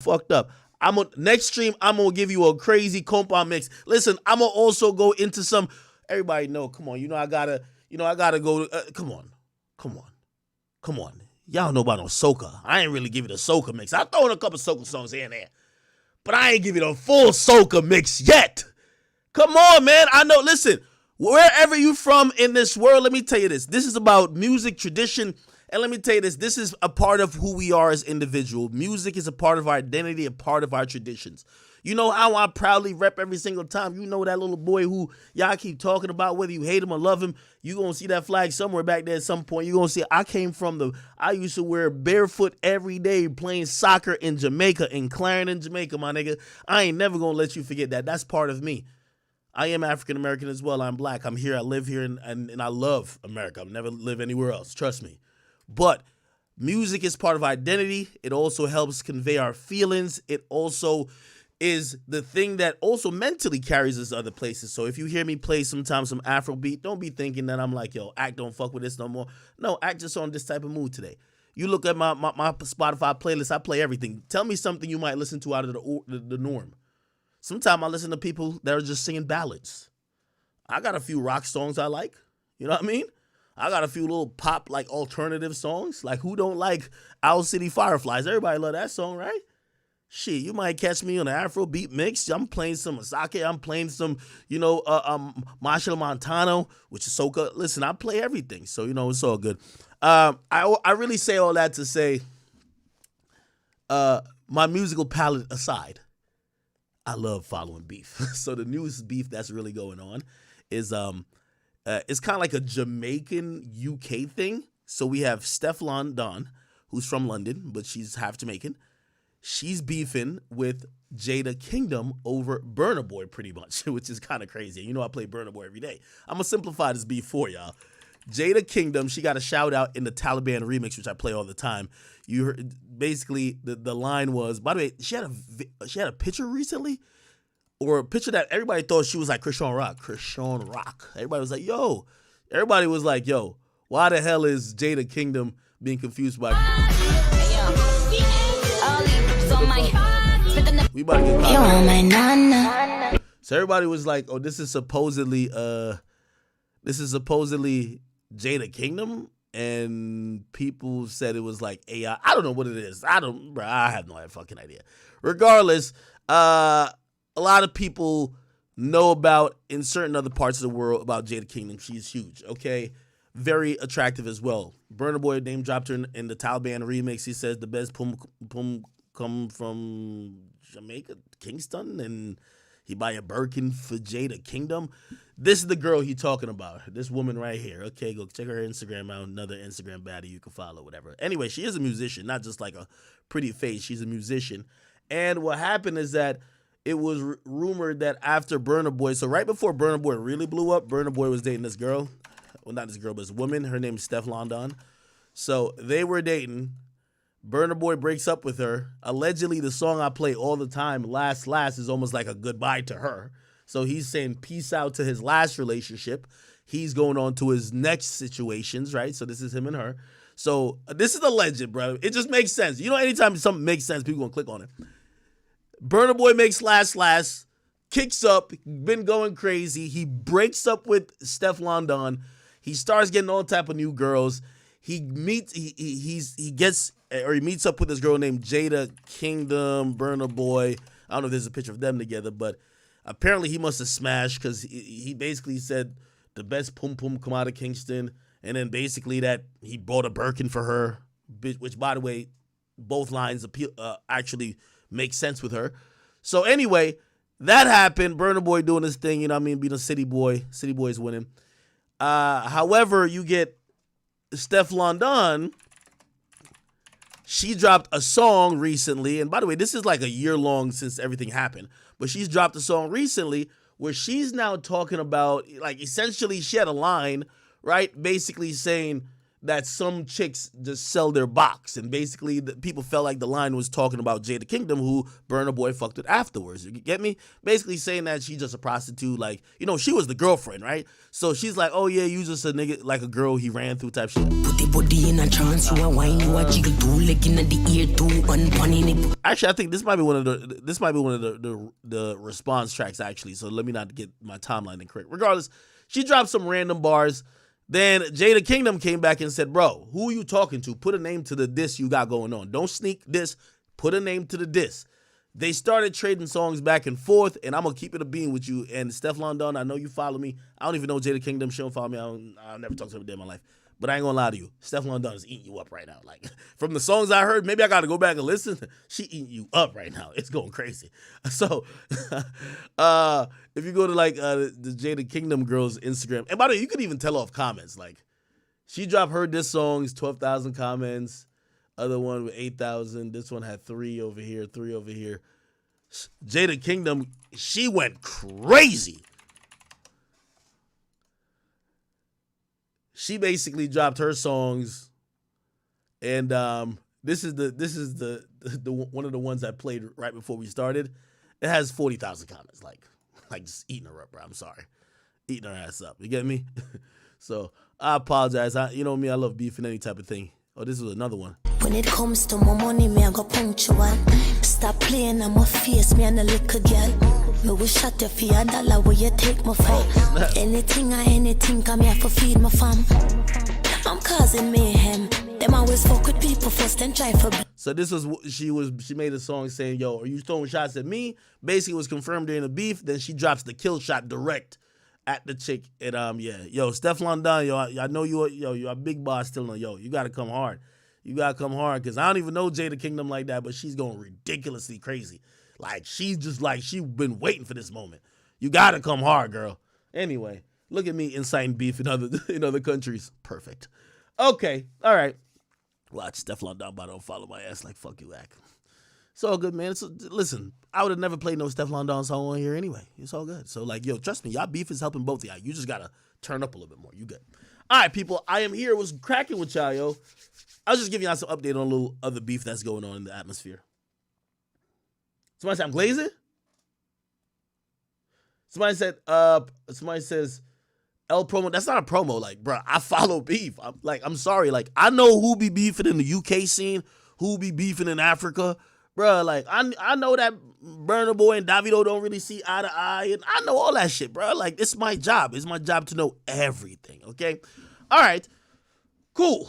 fucked up. Next stream, I'm gonna give you a crazy compa mix. Listen, I'm gonna also go into some. Everybody know, come on, I gotta go. Come on, come on, come on. Y'all know about no soca. I ain't really give you the soca mix. I throw in a couple soca songs here and there, but I ain't give you the full soca mix yet. Come on, man. I know. Listen, wherever you from in this world, let me tell you this. This is about music, tradition, and let me tell you this. This is a part of who we are as individuals. Music is a part of our identity, a part of our traditions. You know how I proudly rep every single time. You know that little boy who y'all keep talking about, whether you hate him or love him, you going to see that flag somewhere back there at some point. You're going to see I used to wear barefoot every day playing soccer in Jamaica, in Clarendon, Jamaica, my nigga. I ain't never going to let you forget that. That's part of me. I am African-American as well. I'm black. I'm here. I live here, and I love America. I'll never live anywhere else. Trust me. But music is part of identity. It also helps convey our feelings. It also is the thing that also mentally carries us other places. So if you hear me play sometimes some Afrobeat, don't be thinking that I'm like, yo, Act don't fuck with this no more. No, Act just on this type of mood today. You look at my Spotify playlist, I play everything. Tell me something you might listen to out of the norm. Sometimes I listen to people that are just singing ballads. I got a few rock songs I like. You know what I mean? I got a few little pop, like, alternative songs. Like, who don't like Owl City Fireflies? Everybody love that song, right? Shit, you might catch me on an Afrobeat mix. I'm playing some Asake. I'm playing some, Marshall Montano, which is soca. Listen, I play everything, so, it's all good. I really say all that to say, my musical palette aside, I love following beef. So the newest beef that's really going on is it's kind of like a Jamaican UK thing. So we have Stefflon Don, who's from London, but she's half Jamaican. She's beefing with Jada Kingdom over Burna Boy pretty much, which is kind of crazy. You know I play Burna Boy every day. I'm going to simplify this beef for y'all. Jada Kingdom, she got a shout out in the Taliban remix, which I play all the time. You heard, basically, the line was, by the way, she had a picture recently, or a picture that everybody thought she was like Krishan Rock. Everybody was like, yo, why the hell is Jada Kingdom being confused by... We about to get caught. My nana. So everybody was like, "Oh, this is supposedly Jada Kingdom," and people said it was like AI. I don't know what it is. I have no fucking idea. Regardless, a lot of people know about in certain other parts of the world about Jada Kingdom. She's huge. Okay. Very attractive as well. Burna Boy name dropped her in the Taliban remix. He says the best pum come from Jamaica, Kingston, and he buy a Birkin for Jada Kingdom. This is the girl he talking about. This woman right here. Okay, go check her Instagram out. Another Instagram baddie you can follow, whatever. Anyway, she is a musician, not just like a pretty face. She's a musician. And what happened is that it was rumored that after Burna Boy, so right before Burna Boy really blew up, Burna Boy was dating this girl. Well, not this girl, but this woman. Her name is Stefflon Don. So they were dating. Burna Boy breaks up with her. Allegedly, the song I play all the time, Last, is almost like a goodbye to her. So he's saying peace out to his last relationship. He's going on to his next situations, right? So this is him and her. So this is a legend, bro. It just makes sense. You know, anytime something makes sense, people gonna click on it. Burna Boy makes Last, kicks up, been going crazy. He breaks up with Stefflon Don. He starts getting all type of new girls. He meets up with this girl named Jada Kingdom, Burna Boy. I don't know if there's a picture of them together, but apparently he must have smashed because he basically said the best pum come out of Kingston, and then basically that he bought a Birkin for her, which, by the way, both lines actually make sense with her. So anyway, that happened. Burna Boy doing his thing, you know what I mean, being a city boy. City boy's winning. However, you get Stefflon Don. She dropped a song recently, and by the way, this is like a year long since everything happened, but she's dropped a song recently where she's now talking about, like, essentially she had a line, right, basically saying that some chicks just sell their box, and basically people felt like the line was talking about Jada Kingdom, who Burna Boy fucked it afterwards. You get me? Basically saying that she's just a prostitute, like, you know, she was the girlfriend, right? So she's like, oh yeah, you just a nigga, like a girl he ran through type shit. Put the body in a trance, you a wine, you a jiggle too, leg in the ear too, one pun in it. Actually, I think this might be one of the response tracks actually. So let me not get my timeline incorrect. Regardless, she dropped some random bars. Then Jada Kingdom came back and said, bro, who are you talking to? Put a name to the diss you got going on. Don't sneak diss. Put a name to the diss. They started trading songs back and forth, and I'm going to keep it a bean with you. And Stefflon Don, I know you follow me. I don't even know Jada Kingdom. She don't follow me. I'll never talk to her a day in my life. But I ain't going to lie to you. Stefflon Don is eating you up right now. Like, from the songs I heard, maybe I got to go back and listen. She eating you up right now. It's going crazy. So, if you go to, like, the Jada Kingdom girl's Instagram, and by the way, you could even tell off comments. Like, she dropped her diss songs, 12,000 comments. Other one with 8,000. This one had 3 over here, 3 over here. Jada Kingdom, she went crazy. She basically dropped her songs, and this is the one of the ones I played right before we started. It has 40,000 comments, like just eating her up, bro. I'm sorry, eating her ass up. You get me? So I apologize. You know me, I love beef and any type of thing. Oh, this is another one. When it comes to my money, me I go punctual. Stop playing on my face, me and a little girl. Me will shut your feet $1 where you take my phone. Anything, come here for feed my fam. I'm causing mayhem. Them always fuck with people first and try for. So this was she made a song saying, yo, are you throwing shots at me? Basically, it was confirmed during the beef. Then she drops the kill shot direct at the chick. And yeah, yo, Stefflon Don, yo, I know you're a big boss still. Yo, you gotta come hard. You gotta come hard, because I don't even know Jada Kingdom like that, but she's going ridiculously crazy. Like, she's just like, she's been waiting for this moment. You gotta come hard, girl. Anyway, look at me inciting beef in other countries. Perfect. Okay, all right. Watch Stefflon Don, but don't follow my ass like fuck you, act. It's all good, man. Listen, I would have never played no Stefflon Don song on here anyway. It's all good. So, like, yo, trust me, y'all beef is helping both of y'all. You just gotta turn up a little bit more. You good. All right, people, I am here. Was cracking with y'all, yo. I was just giving y'all some update on a little other beef that's going on in the atmosphere. Somebody said I'm glazing? Somebody says L promo. That's not a promo. Like, bro, I follow beef. I'm sorry. Like, I know who be beefing in the UK scene, who be beefing in Africa. Bro, like, I know that Burna Boy and Davido don't really see eye to eye, and I know all that shit, bro. Like, it's my job. It's my job to know everything, okay? All right. Cool.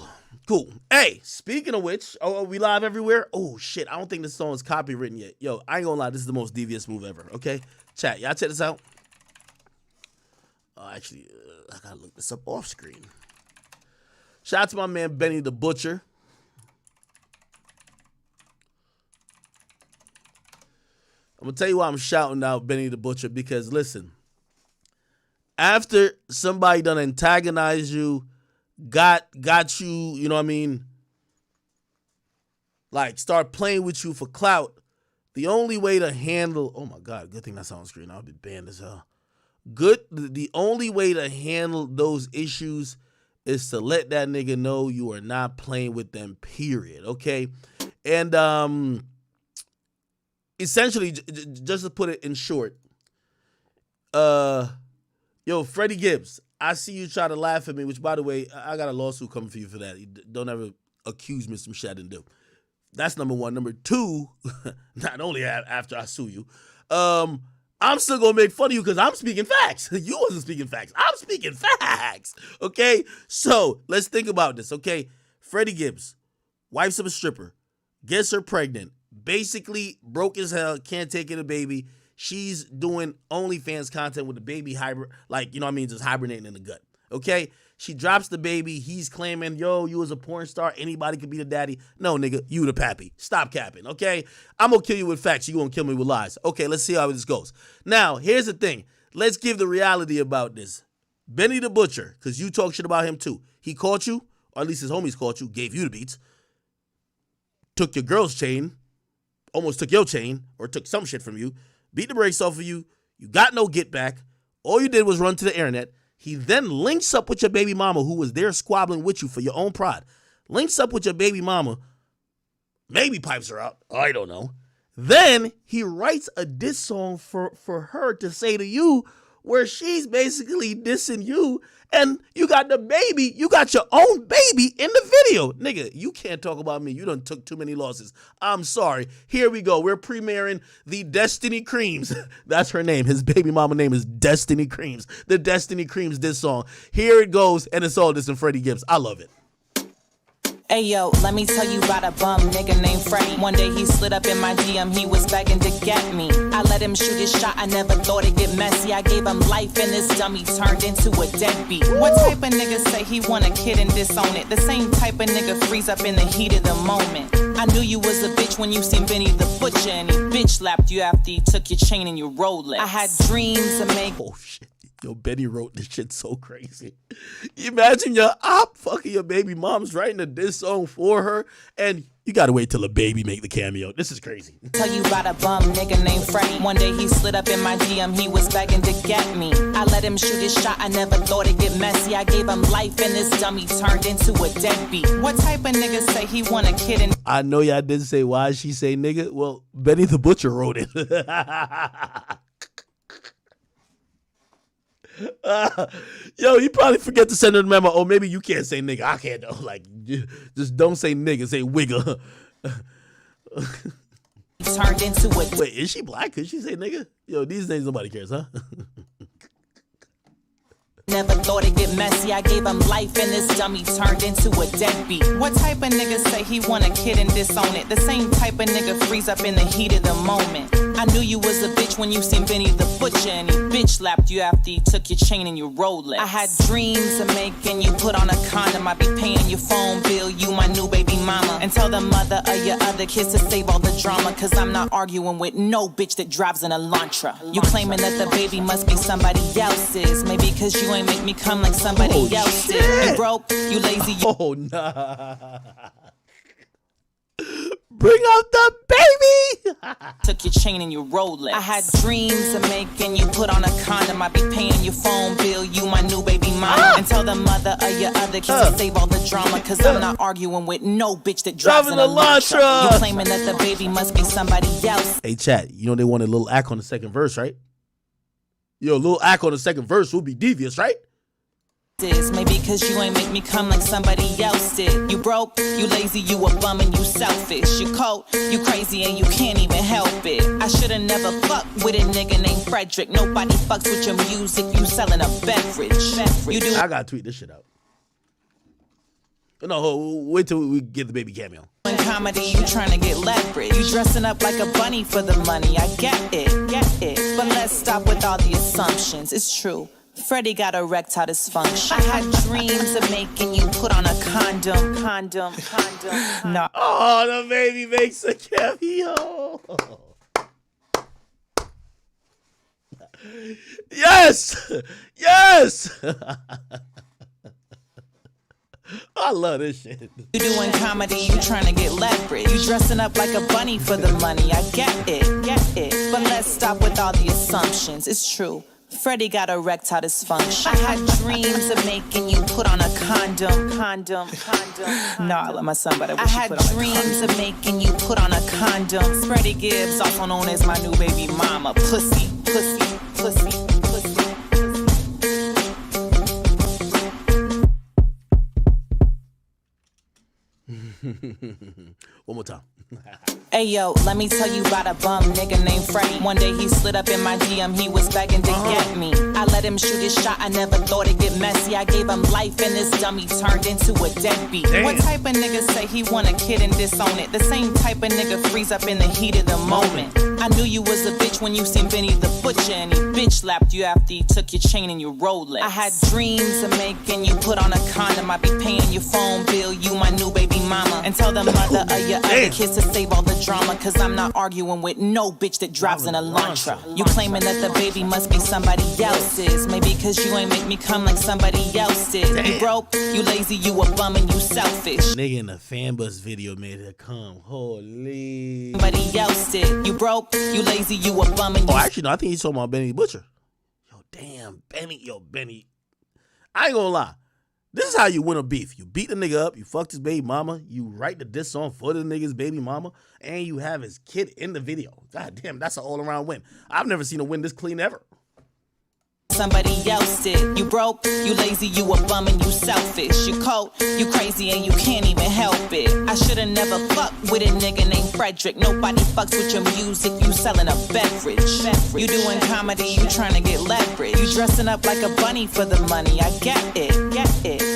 Hey, speaking of which, are we live everywhere? Oh, shit. I don't think this song is copywritten yet. Yo, I ain't gonna lie. This is the most devious move ever, okay? Chat, y'all check this out. Oh, actually, I gotta look this up off screen. Shout out to my man, Benny the Butcher. I'm gonna tell you why I'm shouting out Benny the Butcher, because, listen, after somebody done antagonized you, got you, you know what I mean, like, start playing with you for clout, the only way to handle, oh my God, good thing that's on screen, I'll be banned as hell. The only way to handle those issues is to let that nigga know you are not playing with them, period, okay? And essentially, just to put it in short, yo, Freddie Gibbs, I see you try to laugh at me, which, by the way, I got a lawsuit coming for you for that. Don't ever accuse me of some shit I didn't do. That's number one. Number two, not only after I sue you, I'm still going to make fun of you because I'm speaking facts. You wasn't speaking facts. I'm speaking facts, okay? So let's think about this, okay? Freddie Gibbs, wife's of a stripper, gets her pregnant, basically broke as hell, can't take in a baby. She's doing OnlyFans content with the baby hybrid, like, you know what I mean, just hibernating in the gut, okay? She drops the baby. He's claiming, yo, you was a porn star. Anybody could be the daddy. No, nigga, you the pappy. Stop capping, okay? I'm going to kill you with facts. You going to kill me with lies. Okay, let's see how this goes. Now, here's the thing. Let's give the reality about this. Benny the Butcher, because you talk shit about him too. He caught you, or at least his homies caught you, gave you the beats, took your girl's chain, almost took your chain, or took some shit from you, beat the brakes off of you. You got no get back. All you did was run to the internet, He then links up with your baby mama who was there squabbling with you for your own pride. Links up with your baby mama, maybe pipes her out, I don't know. Then he writes a diss song for her to say to you where she's basically dissing you, and you got the baby, you got your own baby in the video. Nigga, you can't talk about me. You done took too many losses. I'm sorry. Here we go. We're premiering the Destiny Creams. That's her name. His baby mama name is Destiny Creams. The Destiny Creams diss song. Here it goes, and it's all this and Freddie Gibbs. I love it. Hey yo, let me tell you about a bum nigga named Freddie. One day he slid up in my DM, he was begging to get me. I let him shoot his shot, I never thought it'd get messy. I gave him life and this dummy turned into a deadbeat. What type of nigga say he want a kid and disown it? The same type of nigga freeze up in the heat of the moment. I knew you was a bitch when you seen Benny the Butcher, and he bitch slapped you after he took your chain and your Rolex. I had dreams of making... Oh shit. Yo, Benny wrote this shit so crazy. You imagine your op fucking your baby mom's writing a diss song for her, and you gotta wait till a baby make the cameo. This is crazy. Tell you about a bum nigga named Freddie. One day he slid up in my DM, he was begging to get me. I let him shoot his shot, I never thought it'd get messy. I gave him life and this dummy turned into a deadbeat. What type of nigga say he want a kid and... I know y'all didn't say why she say nigga. Well, Benny the Butcher wrote it. Yo, you probably forget to send her the memo. Oh, maybe you can't say nigga. I can't though. Like, just don't say nigga. Say wigger. Turned into a... Wait, is she black? Could she say nigga? Yo, these days nobody cares, huh? Never thought it'd get messy. I gave him life and this dummy turned into a deadbeat. What type of nigga say he want a kid and disown it? The same type of nigga freeze up in the heat of the moment. I knew you was a bitch when you seen Benny the Butcher, and he bitch slapped you after he took your chain and your Rolex. I had dreams of making you put on a condom. I be paying your phone bill, you my new baby mama. And tell the mother of your other kids to save all the drama, cause I'm not arguing with no bitch that drives an Elantra. You claiming that the baby must be somebody else's. Maybe cause you ain't make me come like somebody else did. You broke, you lazy, you... Oh, nah. Bring out the baby! Took your chain and your Rolex. I had dreams of making you put on a condom. I be paying your phone bill, you my new baby mama. And tell the mother of your other kids to save all the drama, cause I'm not arguing with no bitch that drives an Elantra. You claiming that the baby must be somebody else. Hey, chat, you know they want a little act on the second verse, right? Yo, a little act on the second verse would be devious, right? Maybe cause you ain't make me come like somebody else did. You broke, you lazy, you a bum and you selfish. You cold, you crazy and you can't even help it. I should've never fucked with a nigga named Frederick. Nobody fucks with your music, you selling a beverage. You do. I gotta tweet this shit out. No, wait till we get the baby cameo. In comedy, you trying to get leverage. You dressing up like a bunny for the money. I get it. But let's stop with all the assumptions. It's true. Freddie got erectile dysfunction. I had dreams of making you put on a condom. No. Oh, the baby makes a cameo. Yes. I love this shit. You doing comedy, you trying to get leverage. You dressing up like a bunny for the money. I get it. But let's stop with all the assumptions. It's true. Freddie got erectile dysfunction. I had dreams of making you put on a condom. No, I love my son, but I had dreams of making you put on a condom. Freddie Gibbs, also known as my new baby mama. Pussy. One more time. Hey yo, let me tell you about a bum nigga named Freddie. One day he slid up in my DM, he was begging to get me. I let him shoot his shot, I never thought it'd get messy. I gave him life and this dummy turned into a deadbeat. Damn. What type of nigga say he want a kid and disown it? The same type of nigga freeze up in the heat of the moment. I knew you was a bitch when you seen Benny the Butcher, and he bitch slapped you after he took your chain and your Rolex. I had dreams of making you put on a condom. I be paying your phone bill, you my new baby mama. And tell the mother of your other kids to save all the drama, cause I'm not arguing with no bitch that drives an Elantra. You claiming that the baby must be somebody else's. Maybe cause you ain't make me come like somebody else did. Damn. You broke, you lazy, you a bum and you selfish. Nigga in the fan bus video made her come. Holy. Somebody else did. You broke, you lazy, you a bum and you... Oh, actually, no, I think he's talking about Benny the Butcher. Yo, damn, Benny. I ain't gonna lie. This is how you win a beef. You beat the nigga up, you fucked his baby mama, you write the diss song for the nigga's baby mama, and you have his kid in the video. God damn, that's an all-around win. I've never seen a win this clean ever. Somebody else did. You broke, you lazy, you a bum, and you selfish. You cold, you crazy, and you can't even help it. I shoulda never fucked with a nigga named Frederick. Nobody fucks with your music, you selling a beverage. You doing comedy, you trying to get leverage. You dressing up like a bunny for the money, I get it.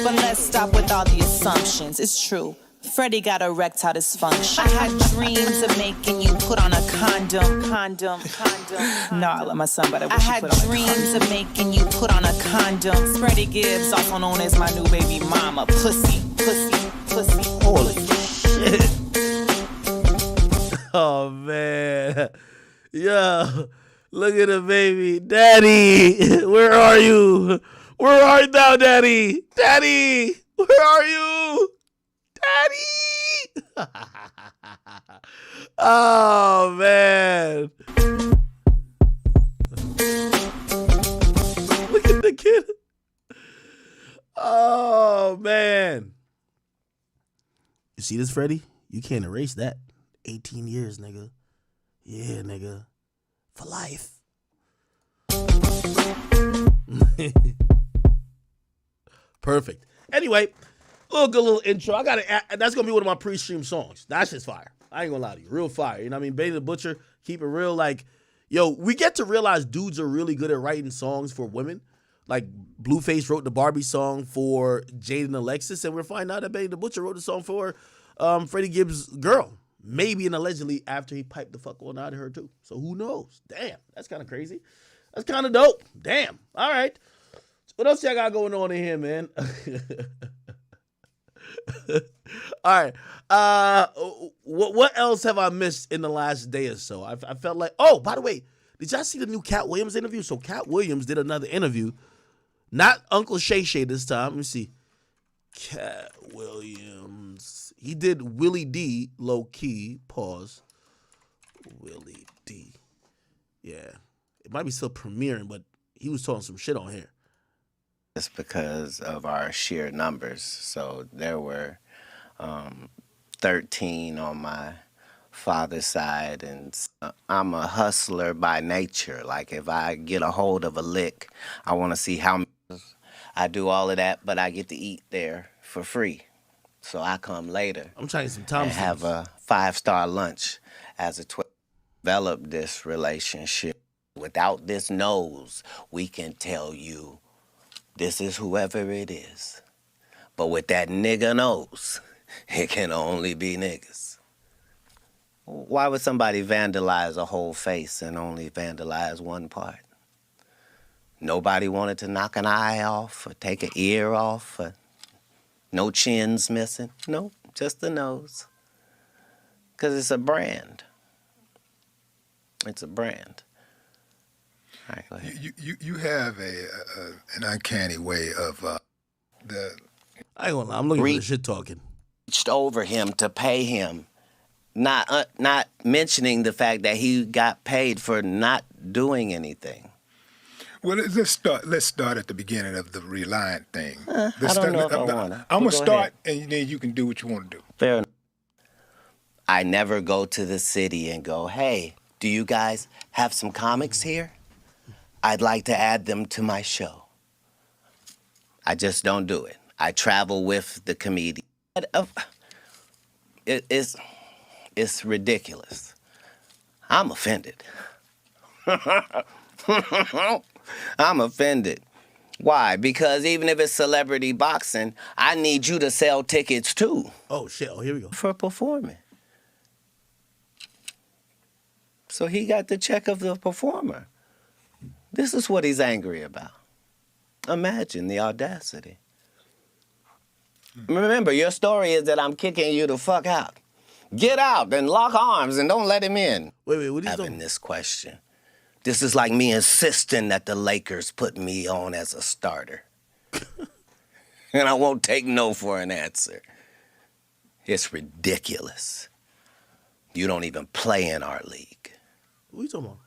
But let's stop with all the assumptions. It's true. Freddie got erectile dysfunction. I had dreams of making you put on a condom. No, I love my son, but I had dreams of making you put on a condom. Freddie Gibbs, also known as my new baby mama. Pussy. Holy shit. Oh, man. Yo, look at the baby. Daddy, where are you? Where art thou, Daddy? Daddy, where are you? Daddy! Oh, man. Look at the kid. Oh, man. You see this, Freddie? You can't erase that. 18 years, nigga. Yeah, nigga. For life. Perfect. Anyway, good little intro. That's gonna be one of my pre-stream songs. That's just fire. I ain't gonna lie to you, real fire. You know what I mean? Benny the Butcher, keep it real. Like, yo, we get to realize dudes are really good at writing songs for women. Like Blueface wrote the Barbie song for Jada and Alexis, and we're finding out that Benny the Butcher wrote the song for Freddie Gibbs' girl. Maybe and allegedly after he piped the fuck on out of her too. So who knows? Damn, that's kind of crazy. That's kind of dope. Damn. All right. What else y'all got going on in here, man? All right. What else have I missed in the last day or so? I felt like, oh, by the way, did y'all see the new Katt Williams interview? So Katt Williams did another interview. Not Uncle Shay Shay this time. Let me see. Katt Williams. He did Willie D, low key. Pause. Willie D. Yeah. It might be still premiering, but he was talking some shit on here. It's because of our sheer numbers. So there were 13 on my father's side, and I'm a hustler by nature. Like, if I get a hold of a lick, I want to see how many. I do all of that, but I get to eat there for free. So I come later. I'm trying some time and have a 5-star lunch as a 12. Develop this relationship. Without this nose, we can tell you this is whoever it is. But with that nigga nose, it can only be niggas. Why would somebody vandalize a whole face and only vandalize one part? Nobody wanted to knock an eye off or take an ear off or no chins missing. No, just the nose. Because it's a brand. It's a brand. All right, go ahead. You have an uncanny way of the. I ain't gonna lie, I'm looking for the shit talking. Reached over him to pay him, not mentioning the fact that he got paid for not doing anything. Well, let's start at the beginning of the Reliant thing. I don't know if I wanna. I'm gonna start, and then you can do what you want to do. Fair enough. I never go to the city and go, hey, do you guys have some comics here? I'd like to add them to my show. I just don't do it. I travel with the comedian. It's ridiculous. I'm offended. I'm offended. Why? Because even if it's celebrity boxing, I need you to sell tickets too. Oh, shit. Oh, here we go. For performing. So he got the check of the performer. This is what he's angry about. Imagine the audacity. Remember, your story is that I'm kicking you the fuck out. Get out and lock arms and don't let him in. Wait, what are you Having doing? this question. This is like me insisting that the Lakers put me on as a starter. And I won't take no for an answer. It's ridiculous. You don't even play in our league. What are you talking about?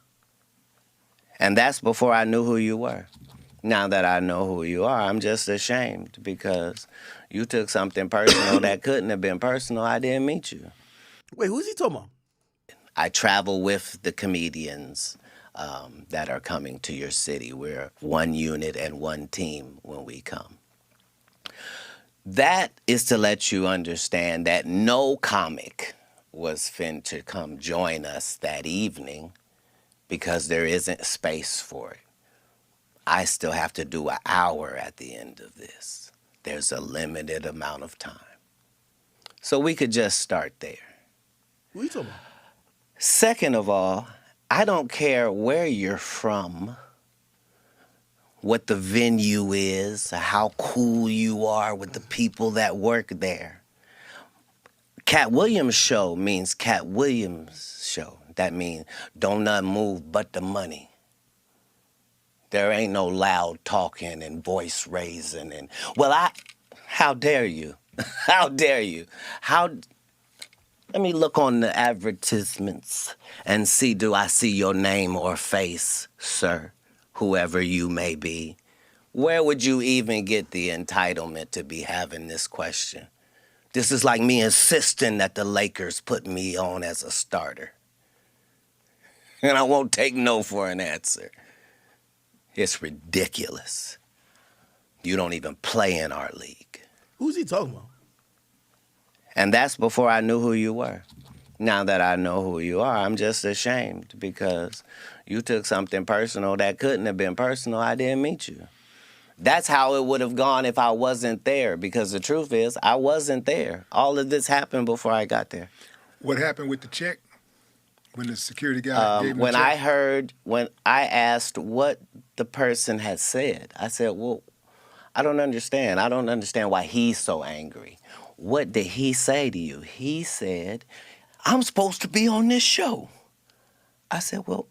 And that's before I knew who you were. Now that I know who you are, I'm just ashamed because you took something personal that couldn't have been personal. I didn't meet you. Wait, who's he talking about? I travel with the comedians that are coming to your city. We're one unit and one team when we come. That is to let you understand that no comic was fin to come join us that evening because there isn't space for it. I still have to do an hour at the end of this. There's a limited amount of time. So we could just start there. Who you talking about? Second of all, I don't care where you're from, what the venue is, how cool you are with the people that work there. Katt Williams' show means Katt Williams' show. That means don't nothing move but the money. There ain't no loud talking and voice raising and, how dare you? How dare you? Let me look on the advertisements and see, do I see your name or face, sir, whoever you may be? Where would you even get the entitlement to be having this question? This is like me insisting that the Lakers put me on as a starter. And I won't take no for an answer. It's ridiculous. You don't even play in our league. Who's he talking about? And that's before I knew who you were. Now that I know who you are, I'm just ashamed because you took something personal that couldn't have been personal. I didn't meet you. That's how it would have gone if I wasn't there, because the truth is, I wasn't there. All of this happened before I got there. What happened with the check? When the security guy gave him when the check? when I asked what the person had said, I said, well, I don't understand. I don't understand why he's so angry. What did he say to you? He said, I'm supposed to be on this show. I said, well,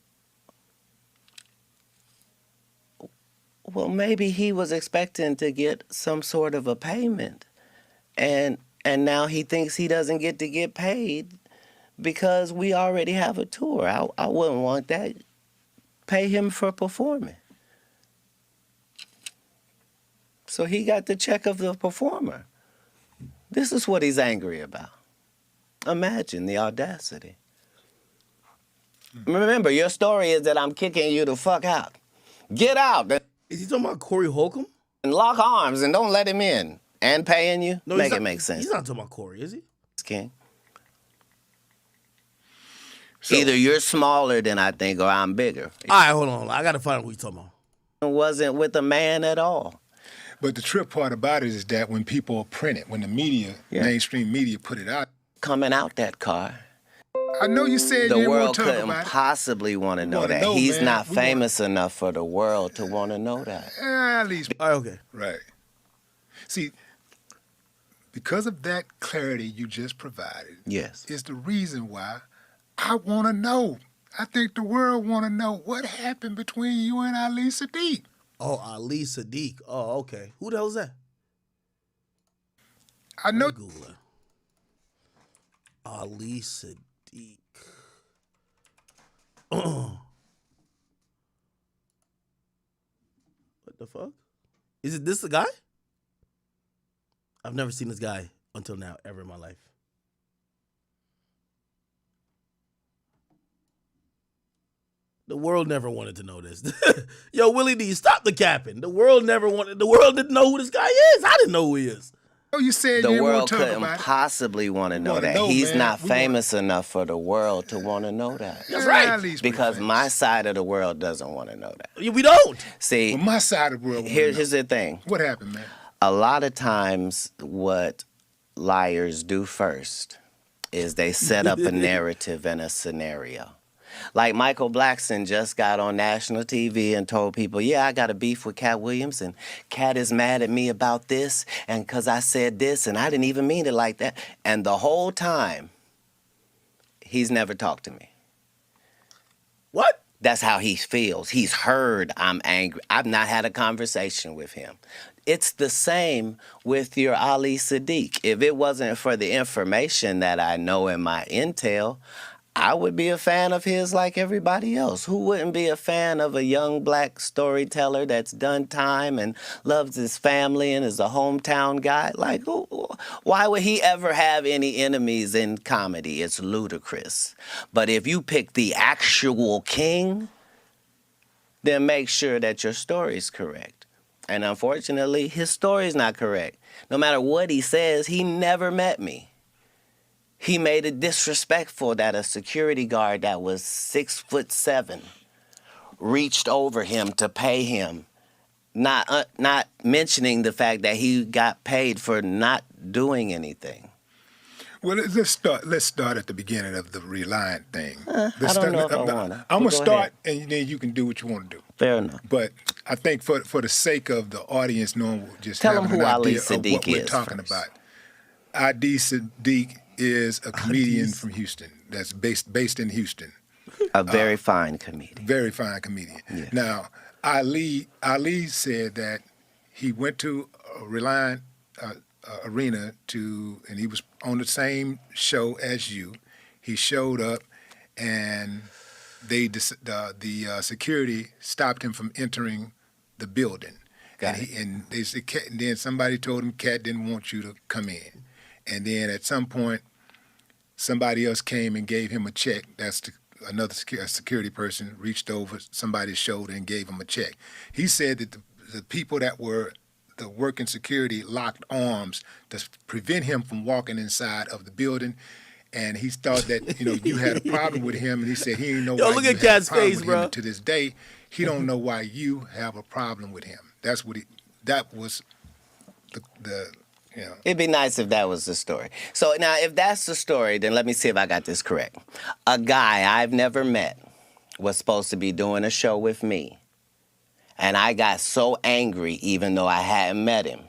maybe he was expecting to get some sort of a payment. And now he thinks he doesn't get to get paid because we already have a tour. I wouldn't want that. Pay him for performing. So he got the check of the performer. This is what he's angry about. Imagine the audacity. Remember, your story is that I'm kicking you the fuck out. Get out. Is he talking about Corey Holcomb? And lock arms and don't let him in. And paying you? No, Make it make sense. He's not talking about Corey, is he? King. So- Either you're smaller than I think or I'm bigger. All right, hold on. I got to find out who he's talking about. It wasn't with a man at all. But the trip part about it is that when people print it, when the media, mainstream media put it out, Coming out that car, I know you said you the didn't want world to talk couldn't about it. possibly want to know wanna that. know, He's man. not We famous enough for the world to want to know that. At least, All right, okay. right. See, because of that clarity you just provided, Yes. is the reason why I want to know. I think the world want to know what happened between you and Ali Sadiq. Oh, Ali Sadiq. Oh, okay. Who the hell is that? I know. Google it. Ali Sadiq. What the fuck? Is it this the guy? I've never seen this guy until now, ever in my life. The world never wanted to know this. Yo, Willie D, stop the capping. The world didn't know who this guy is. I didn't know who he is. Oh, you said The you didn't want world to talk couldn't about it. possibly want to know wanna that. know, He's man. not We famous enough for the world to want to know that. That's right. At least we're Because famous. my side of the world doesn't want to know that. We don't. See, Well, my side of the world. wanna here's know. the thing. What happened, man? A lot of times what liars do first is they set up a narrative and a scenario. Like Michael Blackson just got on national TV and told people, yeah, I got a beef with Katt Williams, and Katt is mad at me about this, and because I said this, and I didn't even mean it like that. And the whole time, he's never talked to me. What? That's how he feels. He's heard I'm angry. I've not had a conversation with him. It's the same with your Ali Sadiq. If it wasn't for the information that I know in my intel, I would be a fan of his like everybody else. Who wouldn't be a fan of a young black storyteller that's done time and loves his family and is a hometown guy? Like, why would he ever have any enemies in comedy? It's ludicrous. But if you pick the actual king, then make sure that your story's correct. And unfortunately, his story's not correct. No matter what he says, he never met me. He made it disrespectful that a security guard that was 6'7" reached over him to pay him, not mentioning the fact that he got paid for not doing anything. Well, let's start at the beginning of the Reliant thing. I don't know if I want to. I'm going to start, and then you can do what you want to do. Fair enough. But I think for the sake of the audience knowing, just tell them having who an Ali idea of Siddiq what we're is talking first. about. Ali Siddiq is a comedian from Houston that's based in Houston. A very fine comedian. Very fine comedian. Yes. Now, Ali said that he went to Reliant Arena and he was on the same show as you. He showed up, and the security stopped him from entering the building. And they said, and then somebody told him Katt didn't want you to come in. And then at some point, somebody else came and gave him a check. Another security person reached over somebody's shoulder and gave him a check. He said that the people that were the working security locked arms to prevent him from walking inside of the building. And he thought that, you had a problem with him. And he said he didn't know why look you at had a Katt's problem face, with bro. him. To this day, he don't know why you have a problem with him. That was the. It'd be nice if that was the story. So now, if that's the story, then let me see if I got this correct. A guy I've never met was supposed to be doing a show with me. And I got so angry, even though I hadn't met him,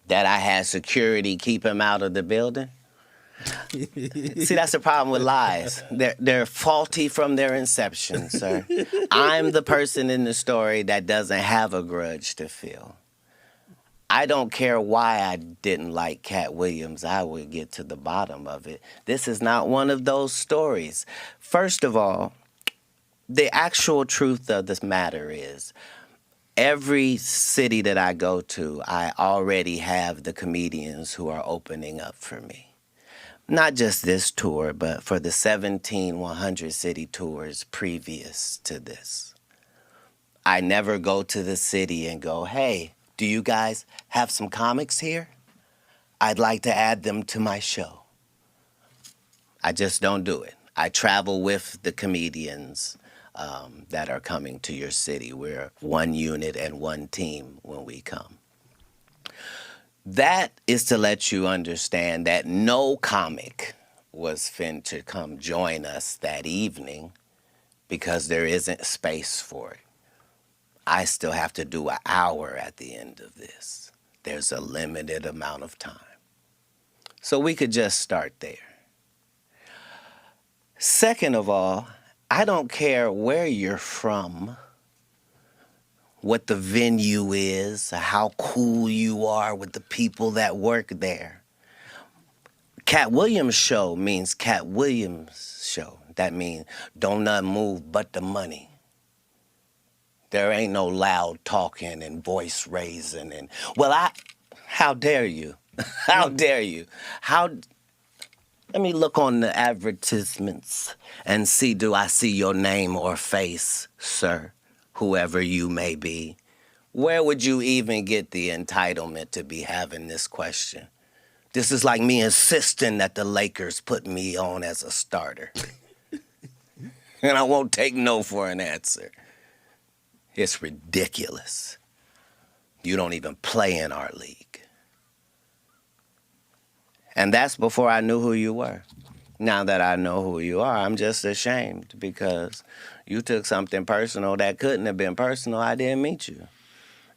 that I had security keep him out of the building. See, that's the problem with lies. They're faulty from their inception, sir. I'm the person in the story that doesn't have a grudge to feel. I don't care why I didn't like Katt Williams. I would get to the bottom of it. This is not one of those stories. First of all, the actual truth of this matter is every city that I go to, I already have the comedians who are opening up for me. Not just this tour, but for the 17 100 city tours previous to this. I never go to the city and go, hey, do you guys have some comics here? I'd like to add them to my show. I just don't do it. I travel with the comedians that are coming to your city. We're one unit and one team when we come. That is to let you understand that no comic was fin to come join us that evening because there isn't space for it. I still have to do an hour at the end of this. There's a limited amount of time. So we could just start there. Second of all, I don't care where you're from, what the venue is, how cool you are with the people that work there. Katt Williams show means Katt Williams show. That means don't nothing move but the money. There ain't no loud talking and voice raising and, how dare you? How dare you? Let me look on the advertisements and see, do I see your name or face, sir, whoever you may be? Where would you even get the entitlement to be having this question? This is like me insisting that the Lakers put me on as a starter. And I won't take no for an answer. It's ridiculous. You don't even play in our league. And that's before I knew who you were. Now that I know who you are, I'm just ashamed because you took something personal that couldn't have been personal. I didn't meet you.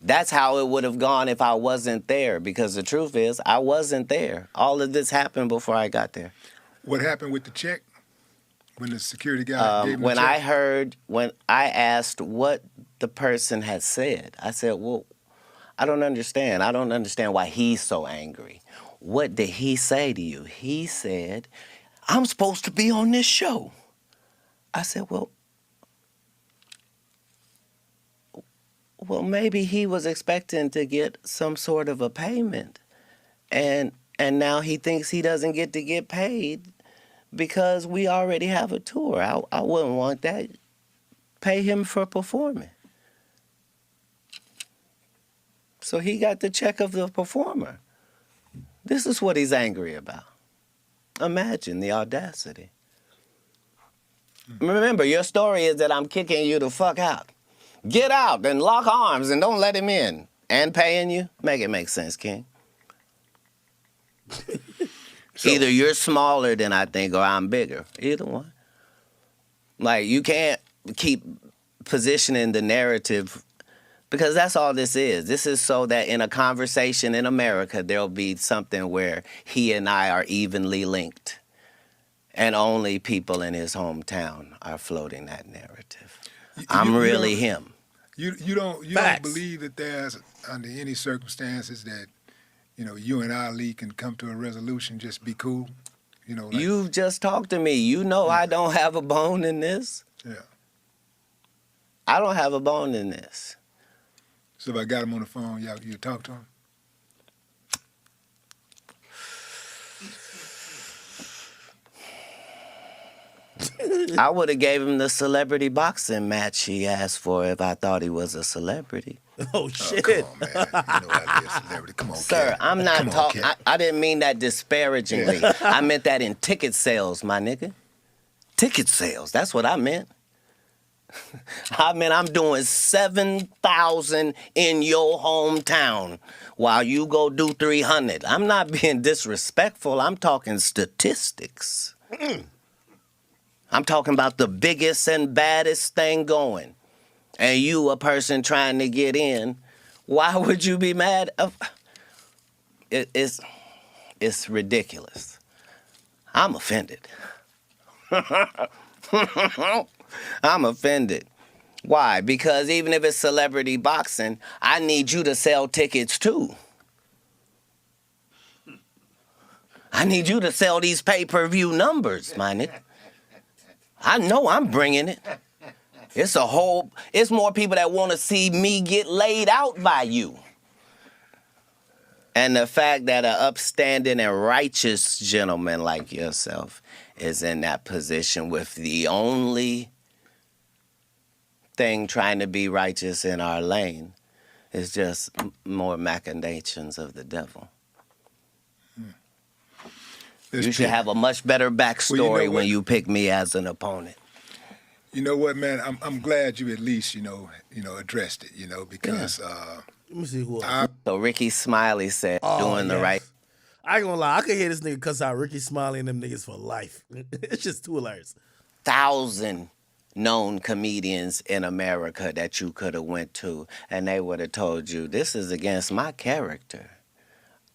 That's how it would have gone if I wasn't there, because the truth is, I wasn't there. All of this happened before I got there. What happened with the check? When the security guy gave him when the check? when I asked what the person had said, I said, well, I don't understand. I don't understand why he's so angry. What did he say to you? He said, I'm supposed to be on this show. I said, well, maybe he was expecting to get some sort of a payment. And now he thinks he doesn't get to get paid because we already have a tour. I wouldn't want that. Pay him for performing. So he got the check of the performer. This is what he's angry about. Imagine the audacity. Remember, your story is that I'm kicking you the fuck out. Get out and lock arms and don't let him in. And paying you? Make it make sense, King. So, either you're smaller than I think or I'm bigger. Either one. Like, you can't keep positioning the narrative because that's all this is. This is so that in a conversation in America, there'll be something where he and I are evenly linked. And only people in his hometown are floating that narrative. I'm really him. You don't believe that there's, under any circumstances, that you and Ali can come to a resolution, just be cool? You've just talked to me. You know I don't have a bone in this. Yeah. I don't have a bone in this. So if I got him on the phone, you talk to him? I would have gave him the celebrity boxing match he asked for if I thought he was a celebrity. Oh, shit. Come on, man. You know I'd be a celebrity. Come on, sir, Katt. I'm not talking. I didn't mean that disparagingly. Yeah. I meant that in ticket sales, my nigga. Ticket sales. That's what I meant. I mean, I'm doing 7,000 in your hometown while you go do 300. I'm not being disrespectful. I'm talking statistics. I'm talking about the biggest and baddest thing going. And you, a person trying to get in, why would you be mad? It's ridiculous. I'm offended. I'm offended. Why? Because even if it's celebrity boxing, I need you to sell tickets too. I need you to sell these pay-per-view numbers, my nigga. I know I'm bringing it. It's more people that want to see me get laid out by you. And the fact that an upstanding and righteous gentleman like yourself is in that position with the only thing trying to be righteous in our lane is just more machinations of the devil. You should have a much better backstory when you pick me as an opponent. You know what, man? I'm glad you at least addressed it. Because let me see who else. So Ricky Smiley said doing the right. I ain't gonna lie, I could hear this nigga cuss out Ricky Smiley and them niggas for life. It's just too hilarious. 1,000 known comedians in America that you could have went to, and they would have told you, this is against my character.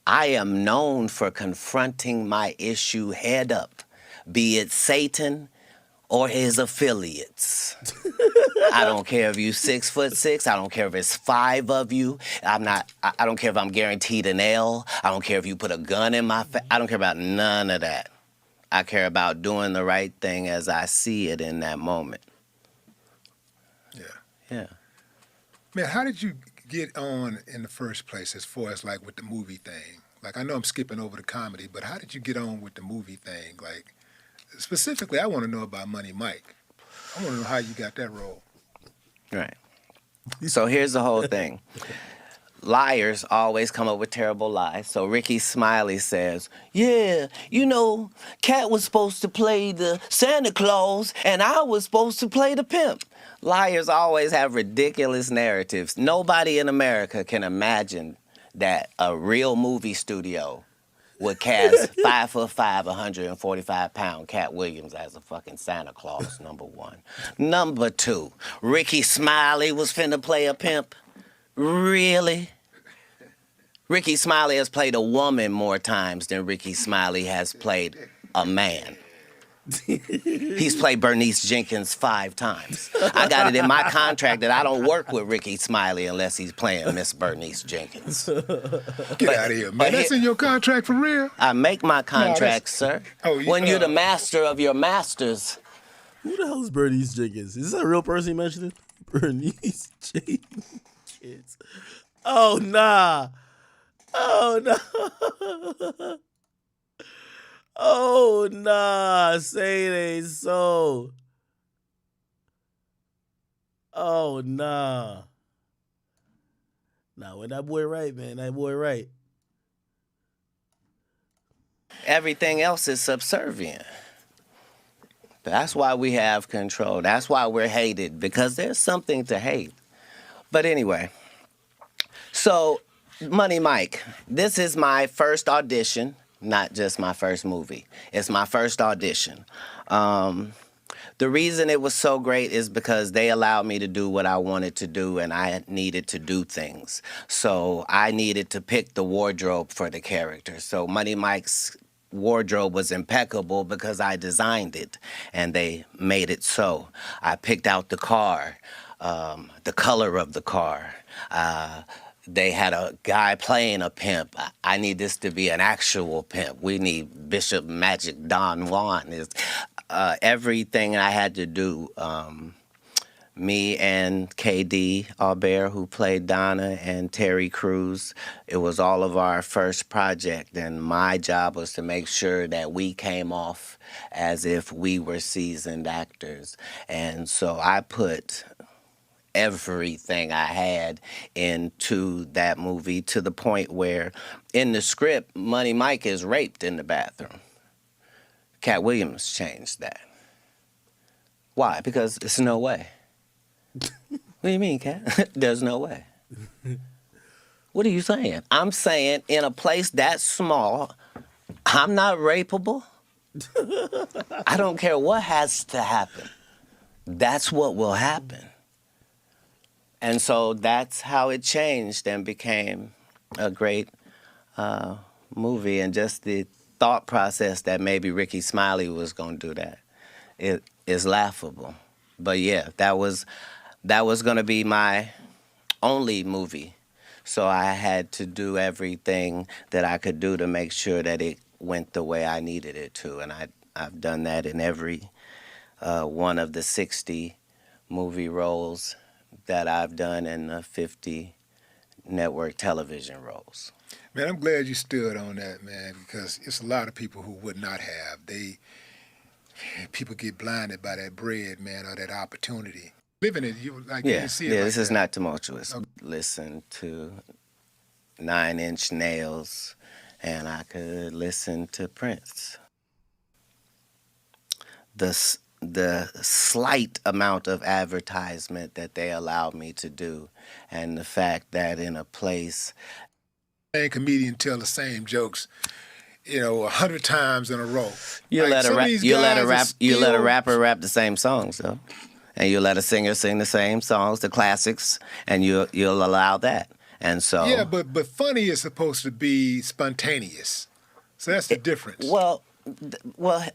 I am known for confronting my issue head up, be it Satan or his affiliates. I don't care if you 6'6". I don't care if it's 5 of you. I don't care if I'm guaranteed an L. I don't care if you put a gun in my face. I don't care about none of that. I care about doing the right thing as I see it in that moment. Yeah. Man, how did you get on in the first place as far as like with the movie thing? Like, I know I'm skipping over the comedy, but how did you get on with the movie thing? Like, specifically, I want to know about Money Mike. I want to know how you got that role. Right. So here's the whole thing. Liars always come up with terrible lies. So Ricky Smiley says, yeah, Katt was supposed to play the Santa Claus and I was supposed to play the pimp. Liars always have ridiculous narratives. Nobody in America can imagine that a real movie studio would cast 5'5", 145-pound Katt Williams as a fucking Santa Claus, number one. Number two, Ricky Smiley was finna play a pimp. Really? Ricky Smiley has played a woman more times than Ricky Smiley has played a man. He's played Bernice Jenkins 5 times. I got it in my contract that I don't work with Ricky Smiley unless he's playing Miss Bernice Jenkins. Get out of here, man. That's in your contract for real? I make my contracts, sir. Oh, when you're the master of your masters, Who the hell is Bernice Jenkins? Is this a real person you mentioned? Bernice Jenkins. Oh, nah. Oh, nah. Oh, nah. Say it ain't so. Oh, nah. Nah, when that boy right, man. That boy right. Everything else is subservient. That's why we have control. That's why we're hated, because there's something to hate. But anyway, so Money Mike, this is my first audition, not just my first movie. It's my first audition. The reason it was so great is because they allowed me to do what I wanted to do, and I needed to do things. So I needed to pick the wardrobe for the character. So Money Mike's wardrobe was impeccable because I designed it, and they made it so. I picked out the car, the color of the car. They had a guy playing a pimp. I need this to be an actual pimp. We need Bishop Magic Don Juan. Everything I had to do, me and KD Albert, who played Donna, and Terry Crews, it was all of our first project, and my job was to make sure that we came off as if we were seasoned actors. And so I put everything I had into that movie, to the point where in the script, Money Mike is raped in the bathroom. Katt Williams changed that. Why? Because it's no way. What do you mean, Katt? There's no way. What are you saying? I'm saying in a place that small, I'm not rapeable. I don't care what has to happen. That's what will happen. And so that's how it changed and became a great movie. And just the thought process that maybe Ricky Smiley was going to do that, it is laughable. But yeah, that was going to be my only movie. So I had to do everything that I could do to make sure that it went the way I needed it to. And I've done that in every one of the 60 movie roles that I've done, in the 50 network television roles. Man, I'm glad you stood on that, man, because it's a lot of people who would not have. People get blinded by that bread, man, or that opportunity. Living it, you didn't see it. Yeah, like this is that. not tumultuous. Okay. Listen to 9 Inch Nails, and I could listen to Prince. The slight amount of advertisement that they allowed me to do, and the fact that in a place, Same comedian tell the same jokes, 100 times in a row. you let some of these guys are let a still- rapper rap the same songs, though, and you let a singer sing the same songs, the classics, and you'll allow that. And so Yeah, but funny is supposed to be spontaneous. So that's the difference. Well,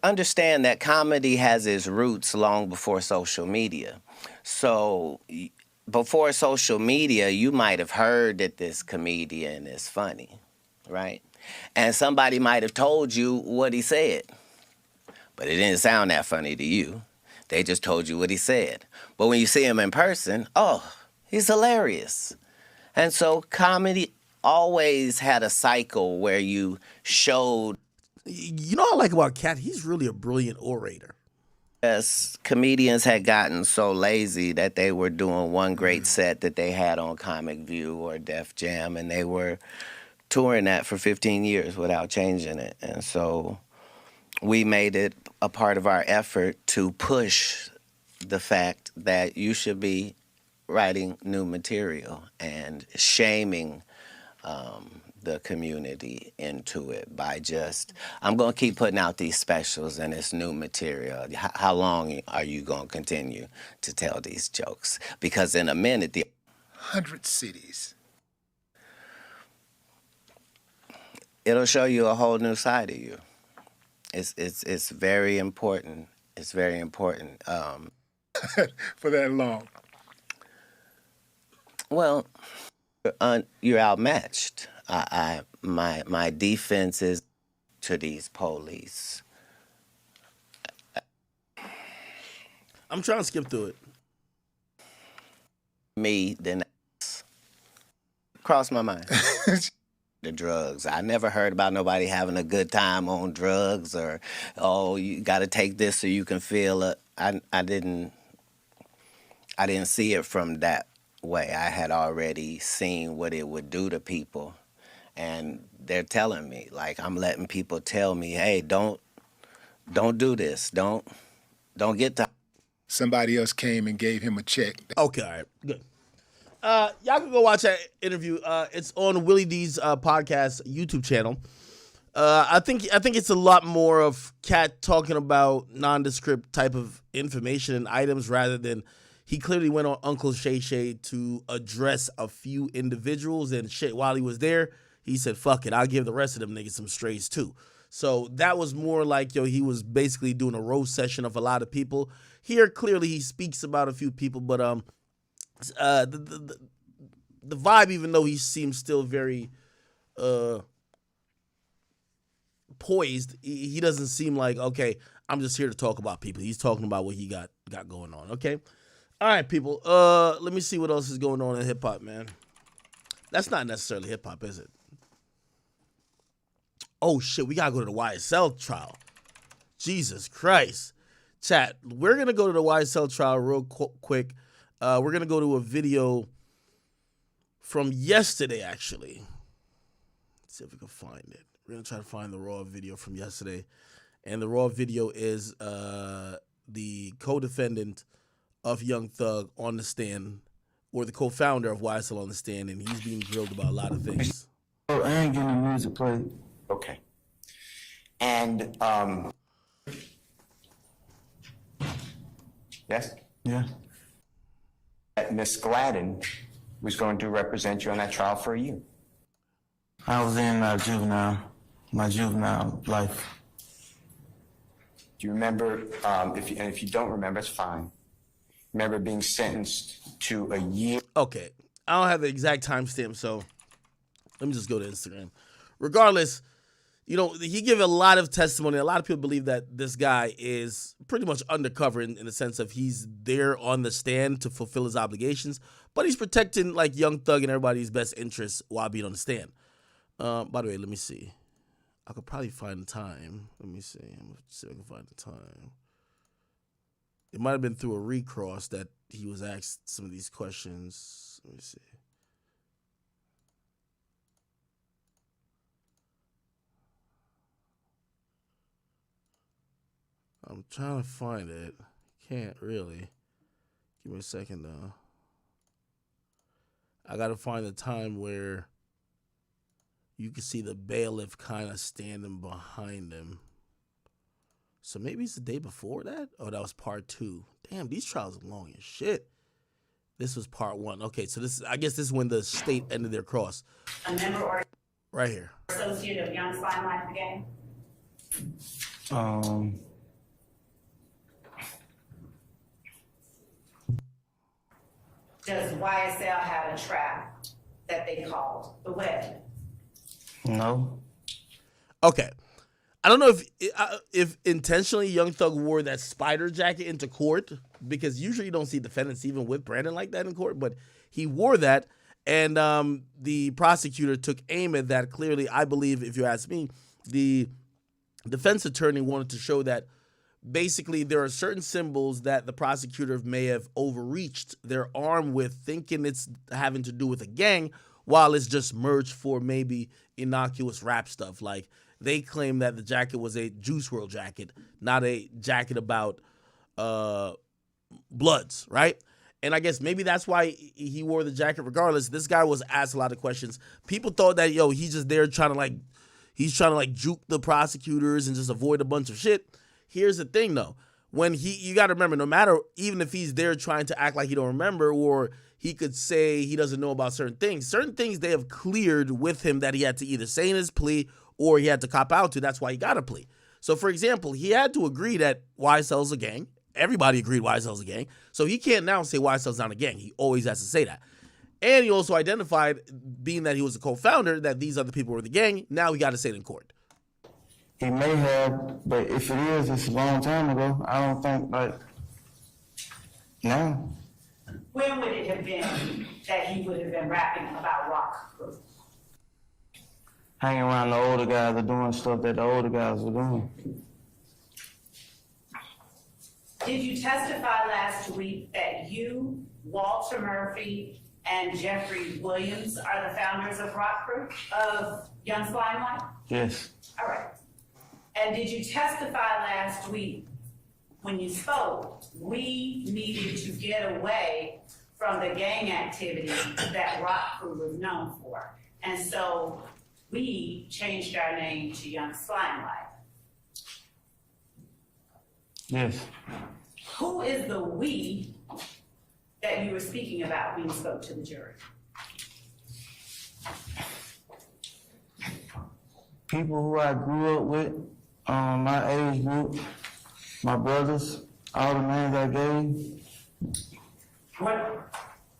understand that comedy has its roots long before social media. So before social media, you might have heard that this comedian is funny, right? And somebody might have told you what he said, but it didn't sound that funny to you. They just told you what he said. But when you see him in person, oh, he's hilarious. And so comedy always had a cycle where you showed. You know what I like about Katt? He's really a brilliant orator. Yes, comedians had gotten so lazy that they were doing one great set that they had on Comic View or Def Jam, and they were touring that for 15 years without changing it. And so we made it a part of our effort to push the fact that you should be writing new material and shaming the community into it by just, I'm going to keep putting out these specials and it's new material. How long are you going to continue to tell these jokes? Because in a minute, 100 cities. it'll show you a whole new side of you. It's very important. It's very important. For that long. Well, you're outmatched. My defense is to these police. I'm trying to skip through it. Me, then crossed my mind. The drugs. I never heard about nobody having a good time on drugs or, oh, you got to take this so you can feel it. I didn't see it from that way. I had already seen what it would do to people, and they're telling me, like, I'm letting people tell me, hey, don't do this. Don't get to. Somebody else came and gave him a check. Okay, all right, good. Y'all can go watch that interview. It's on Willie D's podcast YouTube channel. I think it's a lot more of Katt talking about nondescript type of information and items rather than he clearly went on Uncle Shay Shay to address a few individuals and shit. While he was there, he said, "Fuck it, I'll give the rest of them niggas some strays too." So that was more like, he was basically doing a roast session of a lot of people. Here, clearly, he speaks about a few people, but the vibe, even though he seems still very poised, he doesn't seem like, okay, I'm just here to talk about people. He's talking about what he got going on. Okay, all right, people. Let me see what else is going on in hip hop, man. That's not necessarily hip hop, is it? Oh shit, we gotta go to the YSL trial. Jesus Christ, chat. We're gonna go to the YSL trial real quick. We're going to go to a video from yesterday, actually. Let's see if we can find it. We're going to try to find the raw video from yesterday. And the raw video is the co-defendant of Young Thug on the stand, or the co-founder of YSL on the stand, and he's being grilled about a lot of things. Oh, I ain't getting the music played. Okay. And, yes? Yeah. Miss Gladden was going to represent you on that trial for a year. I was in my juvenile life. Do you remember, if you don't remember, it's fine. Remember being sentenced to a year? Okay. I don't have the exact timestamp, so let me just go to Instagram. Regardless, he gave a lot of testimony. A lot of people believe that this guy is pretty much undercover in the sense of he's there on the stand to fulfill his obligations, but he's protecting like Young Thug and everybody's best interests while being on the stand. By the way, let me see. I could probably find the time. Let me see. I'm going to see if I can find the time. It might have been through a recross that he was asked some of these questions. Let me see. I'm trying to find it. Can't really. Give me a second, though. I got to find the time where you can see the bailiff kind of standing behind him. So maybe it's the day before that? Oh, that was part 2. Damn, these trials are long as shit. This was part 1. Okay, so I guess this is when the state ended their cross. A member or right here. associate of Young Slime Life Gang? Does YSL have a trap that they called the web? No. Okay. I don't know if intentionally Young Thug wore that spider jacket into court, because usually you don't see defendants even with Brandon like that in court, but he wore that, and the prosecutor took aim at that. Clearly, I believe, if you ask me, the defense attorney wanted to show that basically there are certain symbols that the prosecutor may have overreached their arm with, thinking it's having to do with a gang, while it's just merged for maybe innocuous rap stuff. Like, they claim that the jacket was a Juice WRLD jacket, not a jacket about Bloods, right? And I guess maybe that's why he wore the jacket. Regardless, this guy was asked a lot of questions. People thought that, he's just there trying to juke the prosecutors and just avoid a bunch of shit. Here's the thing, though. You got to remember, no matter, even if he's there trying to act like he don't remember, or he could say he doesn't know about certain things they have cleared with him that he had to either say in his plea or he had to cop out to. That's why he got a plea. So, for example, he had to agree that YSL's a gang. Everybody agreed YSL's a gang. So he can't now say YSL's not a gang. He always has to say that. And he also identified, being that he was a co-founder, that these other people were the gang. Now he got to say it in court. He may have, but if it is, it's a long time ago. I don't think, Now, When would it have been that he would have been rapping about rock crew? hanging around the older guys or doing stuff that the older guys were doing. Did you testify last week that you, Walter Murphy, and Jeffrey Williams are the founders of Rock Crew, of Young Slimelight? Yes. All right. And did you testify last week when you spoke, we needed to get away from the gang activity that Rock Crew was known for? And so we changed our name to Young Slimelight. Yes. Who is the we that you were speaking about when you spoke to the jury? People who I grew up with, my age group, my brothers, all the names I gave.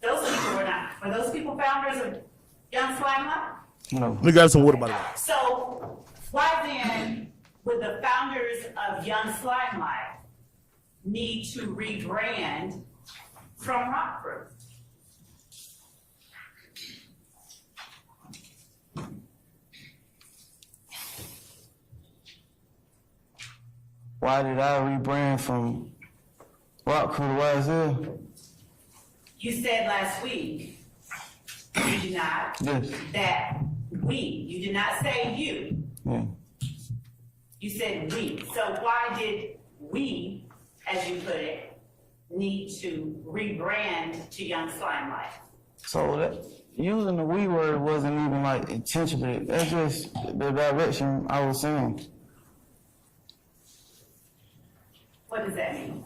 Those people were those people founders of Young Slimelight? No. Let me grab some water, by the way. So why then would the founders of Young Slimelight need to rebrand from Rock Crew? Why did I rebrand from Rock Crew to YSL? You said last week, you did not, Yes. that you did not say you, Yeah. you said we. So why did we, as you put it, need to rebrand to Young Slimelight? So that using the we word wasn't even like intentionally. That's just the direction I was saying. What does that mean?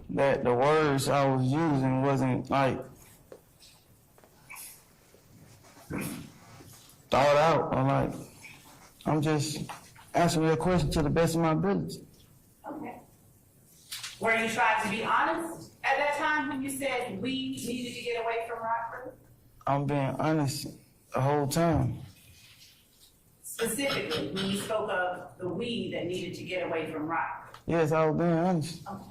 That the words I was using wasn't like thought out or like I'm just answering your question to the best of my ability. Okay. Were you trying to be honest at that time when you said we needed to get away from Rock Crew? I'm being honest the whole time. Specifically, when you spoke of the we that needed to get away from Rock Crew. Yes, I was being honest. Okay.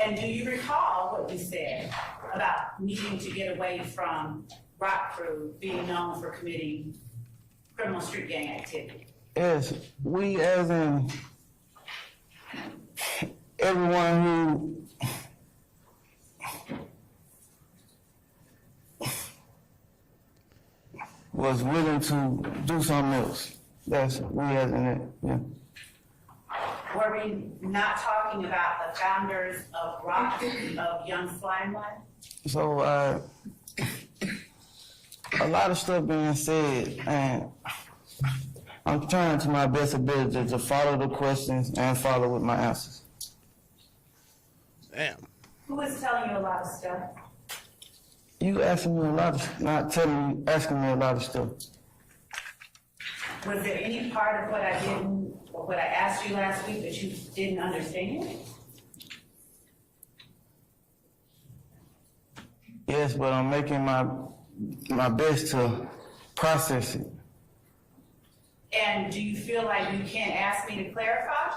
And do you recall what you said about needing to get away from Rock Crew being known for committing criminal street gang activity? Yes, we as in everyone who was willing to do something else. That's we as in it, yeah. Were we not talking about the founders of Rock Crew, of Young Slimelight? So a lot of stuff being said, and I'm trying to my best ability to follow the questions and follow with my answers. Damn. Who is telling you a lot of stuff? You asking me a lot of, not telling me, asking me a lot of stuff. Was there any part of what I didn't, or what I asked you last week that you didn't understand? Yes, but I'm making my best to process it. And do you feel like you can't ask me to clarify?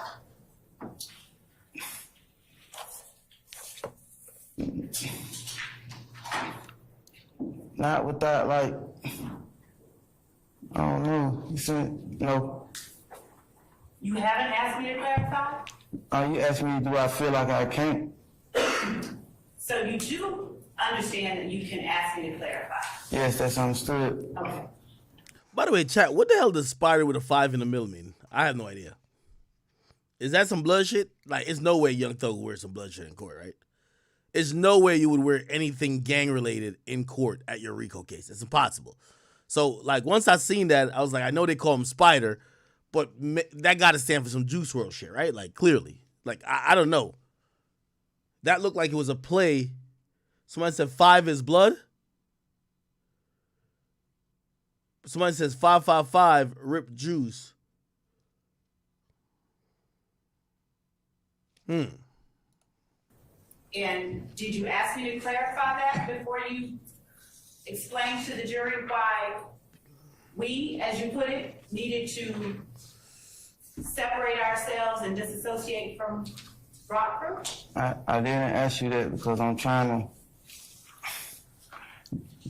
Not without like, I don't know. You said no. You haven't asked me to clarify? You asked me, do I feel like I can't? So you do understand that you can ask me to clarify? Yes, that's understood. Okay. By the way, chat, what the hell does spider with a 5 in the middle mean? I have no idea. Is that some blood shit? Like, it's no way Young Thug would wear some blood shit in court, right? There's no way you would wear anything gang-related in court at your RICO case. It's impossible. So, like, once I seen that, I was like, I know they call him Spider, but that got to stand for some Juice WRLD shit, right? Like, clearly. Like, I don't know. That looked like it was a play. Somebody said 5 is blood. Somebody says 555 rip Juice. And did you ask me to clarify that before you explained to the jury why we, as you put it, needed to separate ourselves and disassociate from Rock Crew? I didn't ask you that because I'm trying to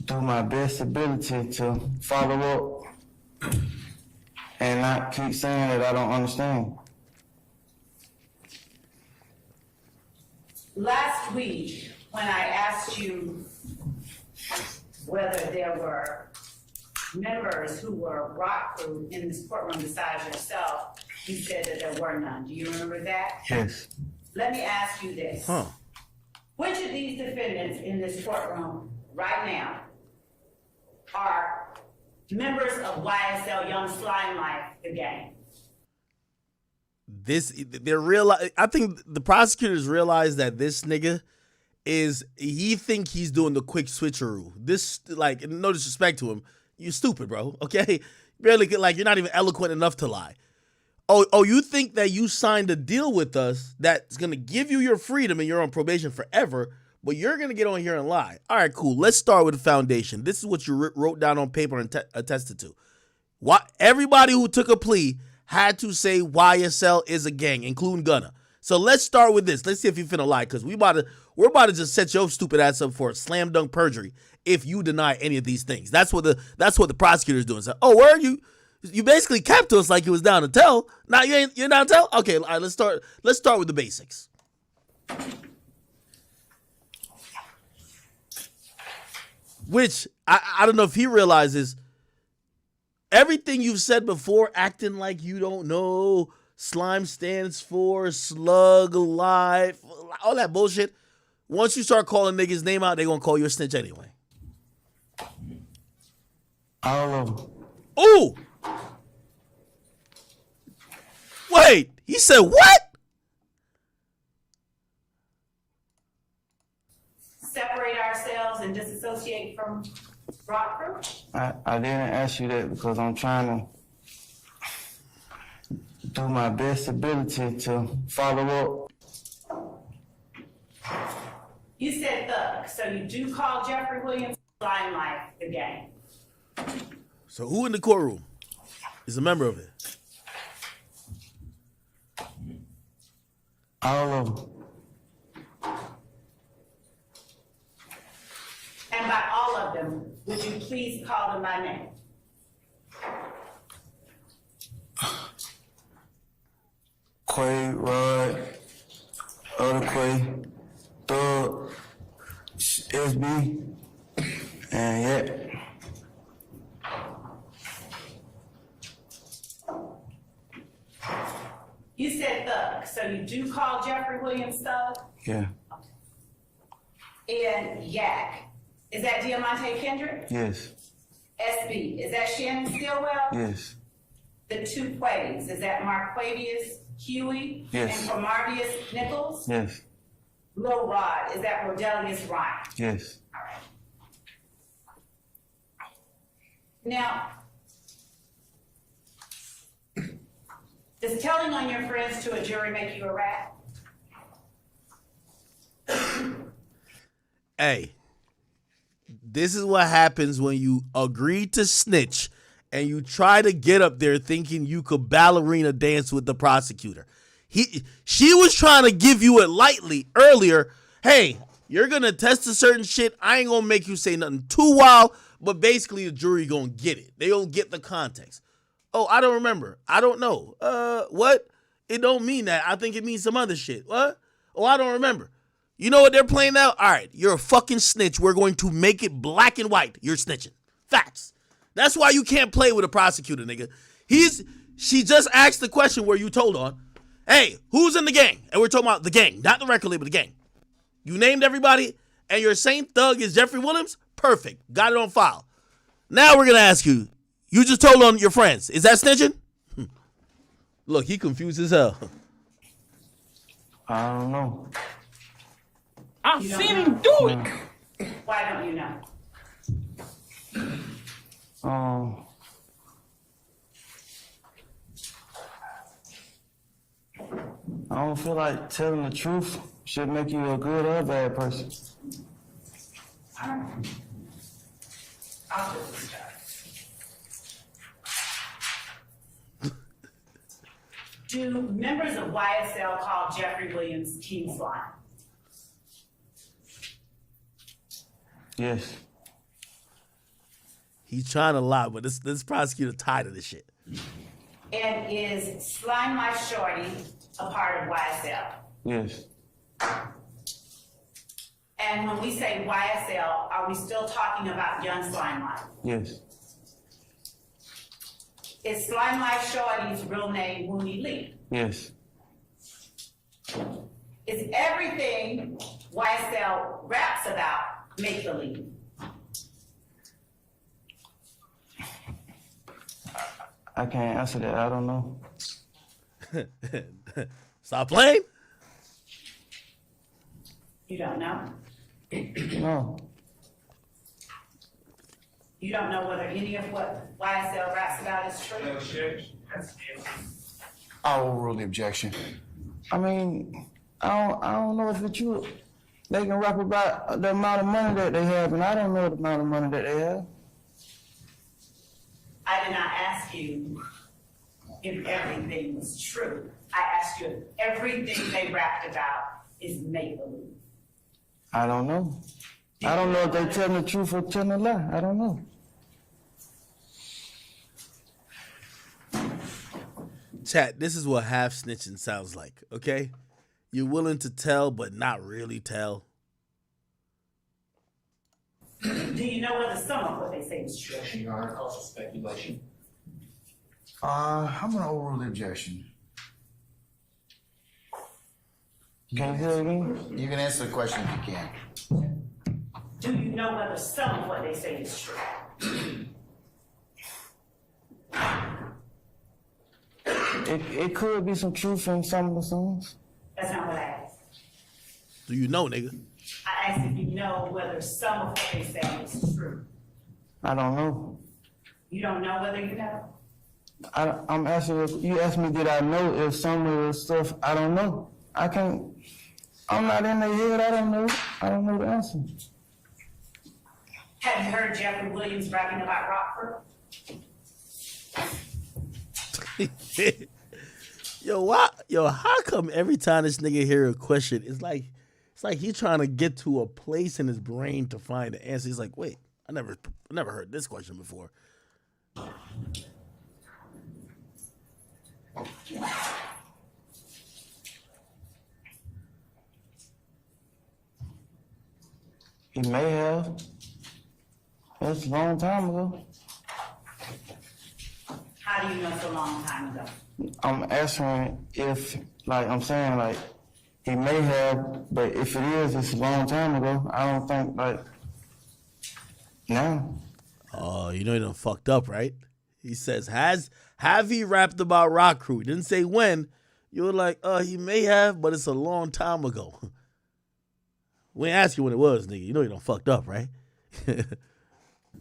do my best ability to follow up and not keep saying that I don't understand. Last week, when I asked you whether there were members who were Rock Crew in this courtroom besides yourself, you said that there were none. Do you remember that? Yes. Let me ask you this. Which of these defendants in this courtroom right now are members of YSL Young Slime Life, the gang? I think the prosecutors realize that this nigga he think he's doing the quick switcheroo. This, like, no disrespect to him, you stupid, bro, okay? Barely, like, you're not even eloquent enough to lie. Oh, you think that you signed a deal with us that's going to give you your freedom and you're on probation forever, but you're going to get on here and lie. All right, cool. Let's start with the foundation. This is what you wrote down on paper and attested to. Everybody who took a plea had to say YSL is a gang, including Gunna. So let's start with this. Let's see if you finna lie, because we're about to just set your stupid ass up for a slam dunk perjury if you deny any of these things. That's what the prosecutor's doing. So, where are you? You basically capped to us like you was down to tell. Now you're down to tell? Okay, all right, let's start with the basics. Which I don't know if he realizes everything you've said before, acting like you don't know, slime stands for slug life, all that bullshit. Once you start calling niggas' name out, they gonna call you a snitch anyway. All of them. Ooh! Wait, he said what? Separate ourselves and disassociate from Rock Crew? I didn't ask you that because I'm trying to do my best ability to follow up. You said Thug, so you do call Jeffrey Williams Slime Life the gang. So who in the courtroom is a member of it? All of them. And by all of them, would you please call them by name? Quay, Rod, other Quay, Thug, SB, and yeah. You said Thug, so you do call Jeffrey Williams Thug? Yeah. And Yak, is that Diamante Kendrick? Yes. SB, is that Shannon Stillwell? Yes. The two Quays, is that Marquavius Huey? Yes. And Cromarvius Nichols? Yes. Lil Rod, is that Rodelius Ryan? Yes. All right. Now, does telling on your friends to a jury make you a rat? Hey, this is what happens when you agree to snitch and you try to get up there thinking you could ballerina dance with the prosecutor. She was trying to give you it lightly earlier. Hey, you're going to test a certain shit. I ain't going to make you say nothing too wild, but basically the jury going to get it. They don't get the context. Oh, I don't remember. I don't know. What? It don't mean that. I think it means some other shit. What? Oh, I don't remember. You know what they're playing now? All right, you're a fucking snitch. We're going to make it black and white. You're snitching. Facts. That's why you can't play with a prosecutor, nigga. She just asked the question where you told on, hey, who's in the gang? And we're talking about the gang, not the record label, the gang. You named everybody, and you're saying Thug is Jeffrey Williams? Perfect. Got it on file. Now we're going to ask you, you just told on your friends. Is that snitching? Look, he confused as hell. I don't know. I've seen him do it. Why don't you know? I I don't feel like telling the truth should make you a good or bad person. All right. I'll do this stuff. Do members of YSL call Jeffrey Williams King Slime? Yes. He's trying to lie, but this prosecutor tired of this shit. And is Slime My Shorty a part of YSL? Yes. And when we say YSL, are we still talking about Young Slime Life? Yes. Is Slime Life Shorty's real name Wooney Lee? Yes. Is everything YSL raps about make-believe? I can't answer that. I don't know. Stop playing. You don't know? No. You don't know whether any of what YSL raps about is true? I will rule the objection. I mean, I don't know if it's true. They can rap about the amount of money that they have, and I don't know the amount of money that they have. I did not ask you if everything was true. I asked you if everything they rapped about is make-believe. I don't know. I don't know if they tell the truth or tell a lie. I don't know. Chat, this is what half snitching sounds like, okay? You're willing to tell, but not really tell. Do you know whether some of what they say is true? Your Honor, calls for speculation. I'm gonna overrule the objection. Can you hear it again? You can answer the question if you can. Do you know whether some of what they say is true? It could be some truth in some of the songs. That's not what I asked. Do you know, nigga? I asked if you know whether some of what they say is true. I don't know. You don't know whether you know? I'm asking if you asked me, did I know if some of the stuff, I don't know. I can't, I'm not in their head, I don't know. I don't know the answer. Have you heard Jeffrey Williams rapping about Rockford? Yo, how come every time this nigga hear a question, it's like he's trying to get to a place in his brain to find the answer. He's like, wait, I never heard this question before. He may have. That's a long time ago. How do you know it's a long time ago? I'm answering if, like, I'm saying, like, he may have, but if it is, it's a long time ago. I don't think, like, now. Oh, you know he done fucked up, right? He says, have he rapped about Rock Crew? He didn't say when. You were like, he may have, but it's a long time ago. We ain't ask you when it was, nigga. You know he done fucked up, right?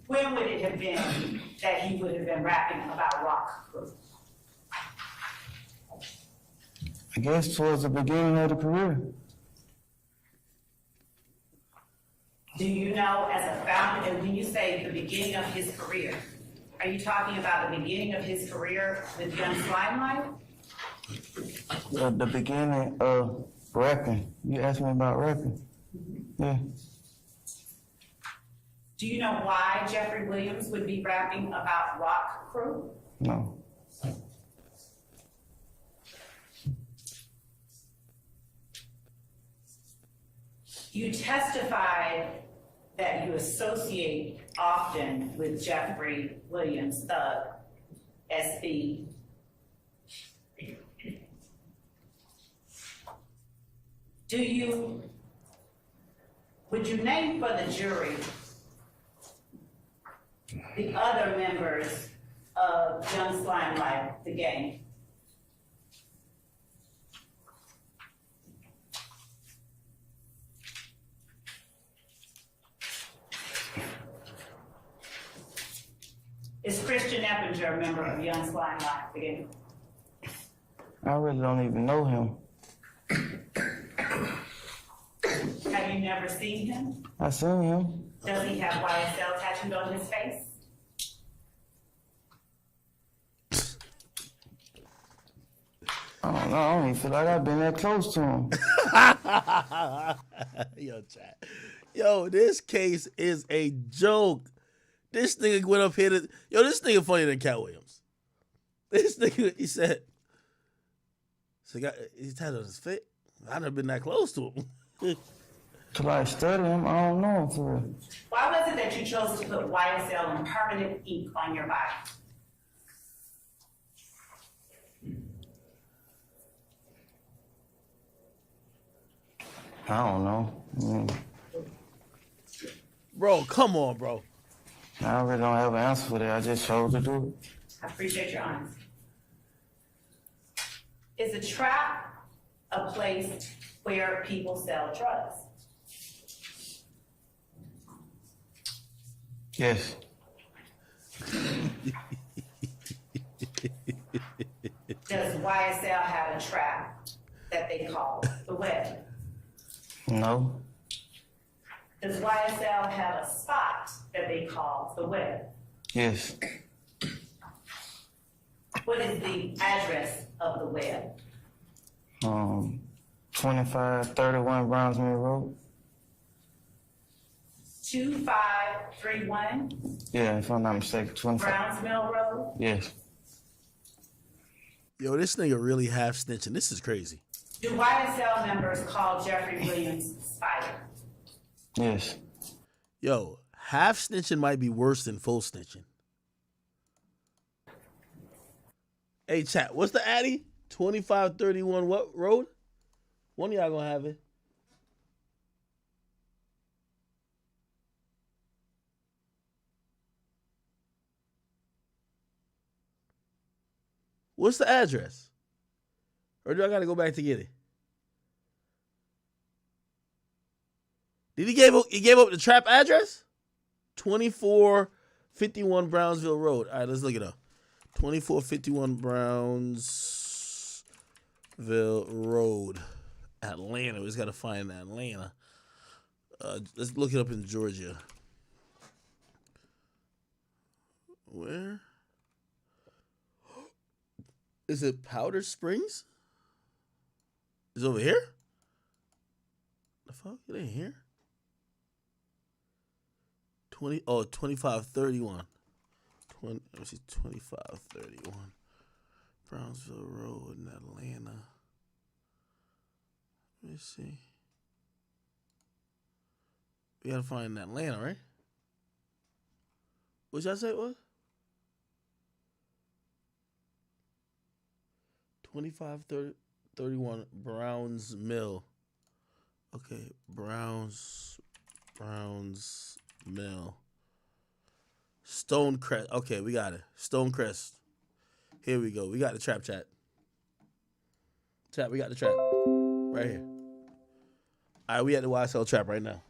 When would it have been that he would have been rapping about Rock Crew? I guess towards the beginning of the career. Do you know, as a founder, and when you say the beginning of his career, are you talking about the beginning of his career with Young Slime Life? The beginning of rapping. You asked me about rapping. Yeah. Do you know why Jeffrey Williams would be rapping about Rock Crew? No. You testified that you associate often with Jeffrey Williams, Thug, SB. Would you name for the jury the other members of Young Slime Life, the gang? Is Christian Eppinger a member of Young Slime Life, the gang? I really don't even know him. never seen him? I seen him. Does he have YSL tattooed on his face? I don't know. I don't even feel like I've been that close to him. Yo, chat. Yo, this case is a joke. This nigga went up here to... Yo, this nigga funnier than Katt Williams. This nigga, he said... So he's tattooed on his face. I've never been that close to him. Till I study him, I don't know him for real. Why was it that you chose to put YSL in permanent ink on your body? I don't know. Bro, come on, bro. I really don't have an answer for that. I just chose to do it. I appreciate your honesty. Is a trap a place where people sell drugs? Yes. Does YSL have a trap that they call the web? No. Does YSL have a spot that they call the web? Yes. What is the address of the web? 2531 Brownsville Road. 2531 Yeah, if I'm not mistaken, 25. Brownsville Road? Yes. Yo, this nigga really half snitching. This is crazy. Do YSL members call Jeffrey Williams Spider? Yes. Yo, half snitching might be worse than full snitching. Hey, chat, what's the Addy? 2531 what road? One of y'all gonna have it. What's the address? Or do I gotta go back to get it? Did he gave up the trap address? 2451 Brownsville Road. All right, let's look it up. 2451 Brownsville Road, Atlanta. We just gotta find Atlanta. Let's look it up in Georgia. Where? Is it Powder Springs? Is it over here? The fuck? It ain't here. 2531. Let me see, 2531. Brownsville Road in Atlanta. Let me see. We gotta find Atlanta, right? What y'all say it was? 2531 Browns Mill. Okay, Browns Mill. Stonecrest. Okay, we got it. Stonecrest. Here we go. We got the trap, chat. Chat, we got the trap. Right here. All right, we at the YSL trap right now.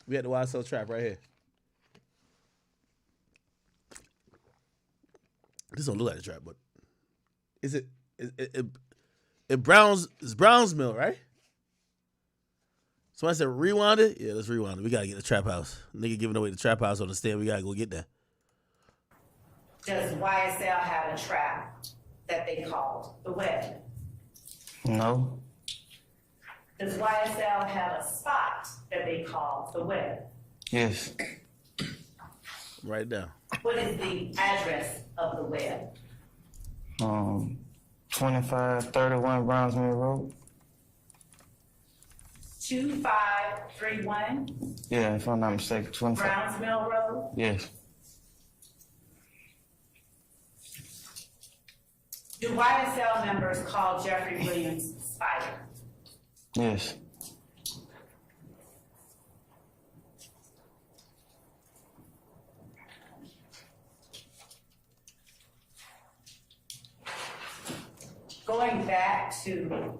We at the YSL trap right here. This don't look like a trap, but is it Browns Mill, right? Somebody said rewind it? Yeah, let's rewind it. We gotta get the trap house. Nigga giving away the trap house on the stand. We gotta go get that. Does YSL have a trap that they call the web? No. Does YSL have a spot that they call the web? Yes. Right now. What is the address of the web? 2531 Brownsville Road. 2531 Yeah, if I'm not mistaken, 25. Brownsville Road? Yes. Do YSL members call Jeffrey Williams Spider? Yes. Going back to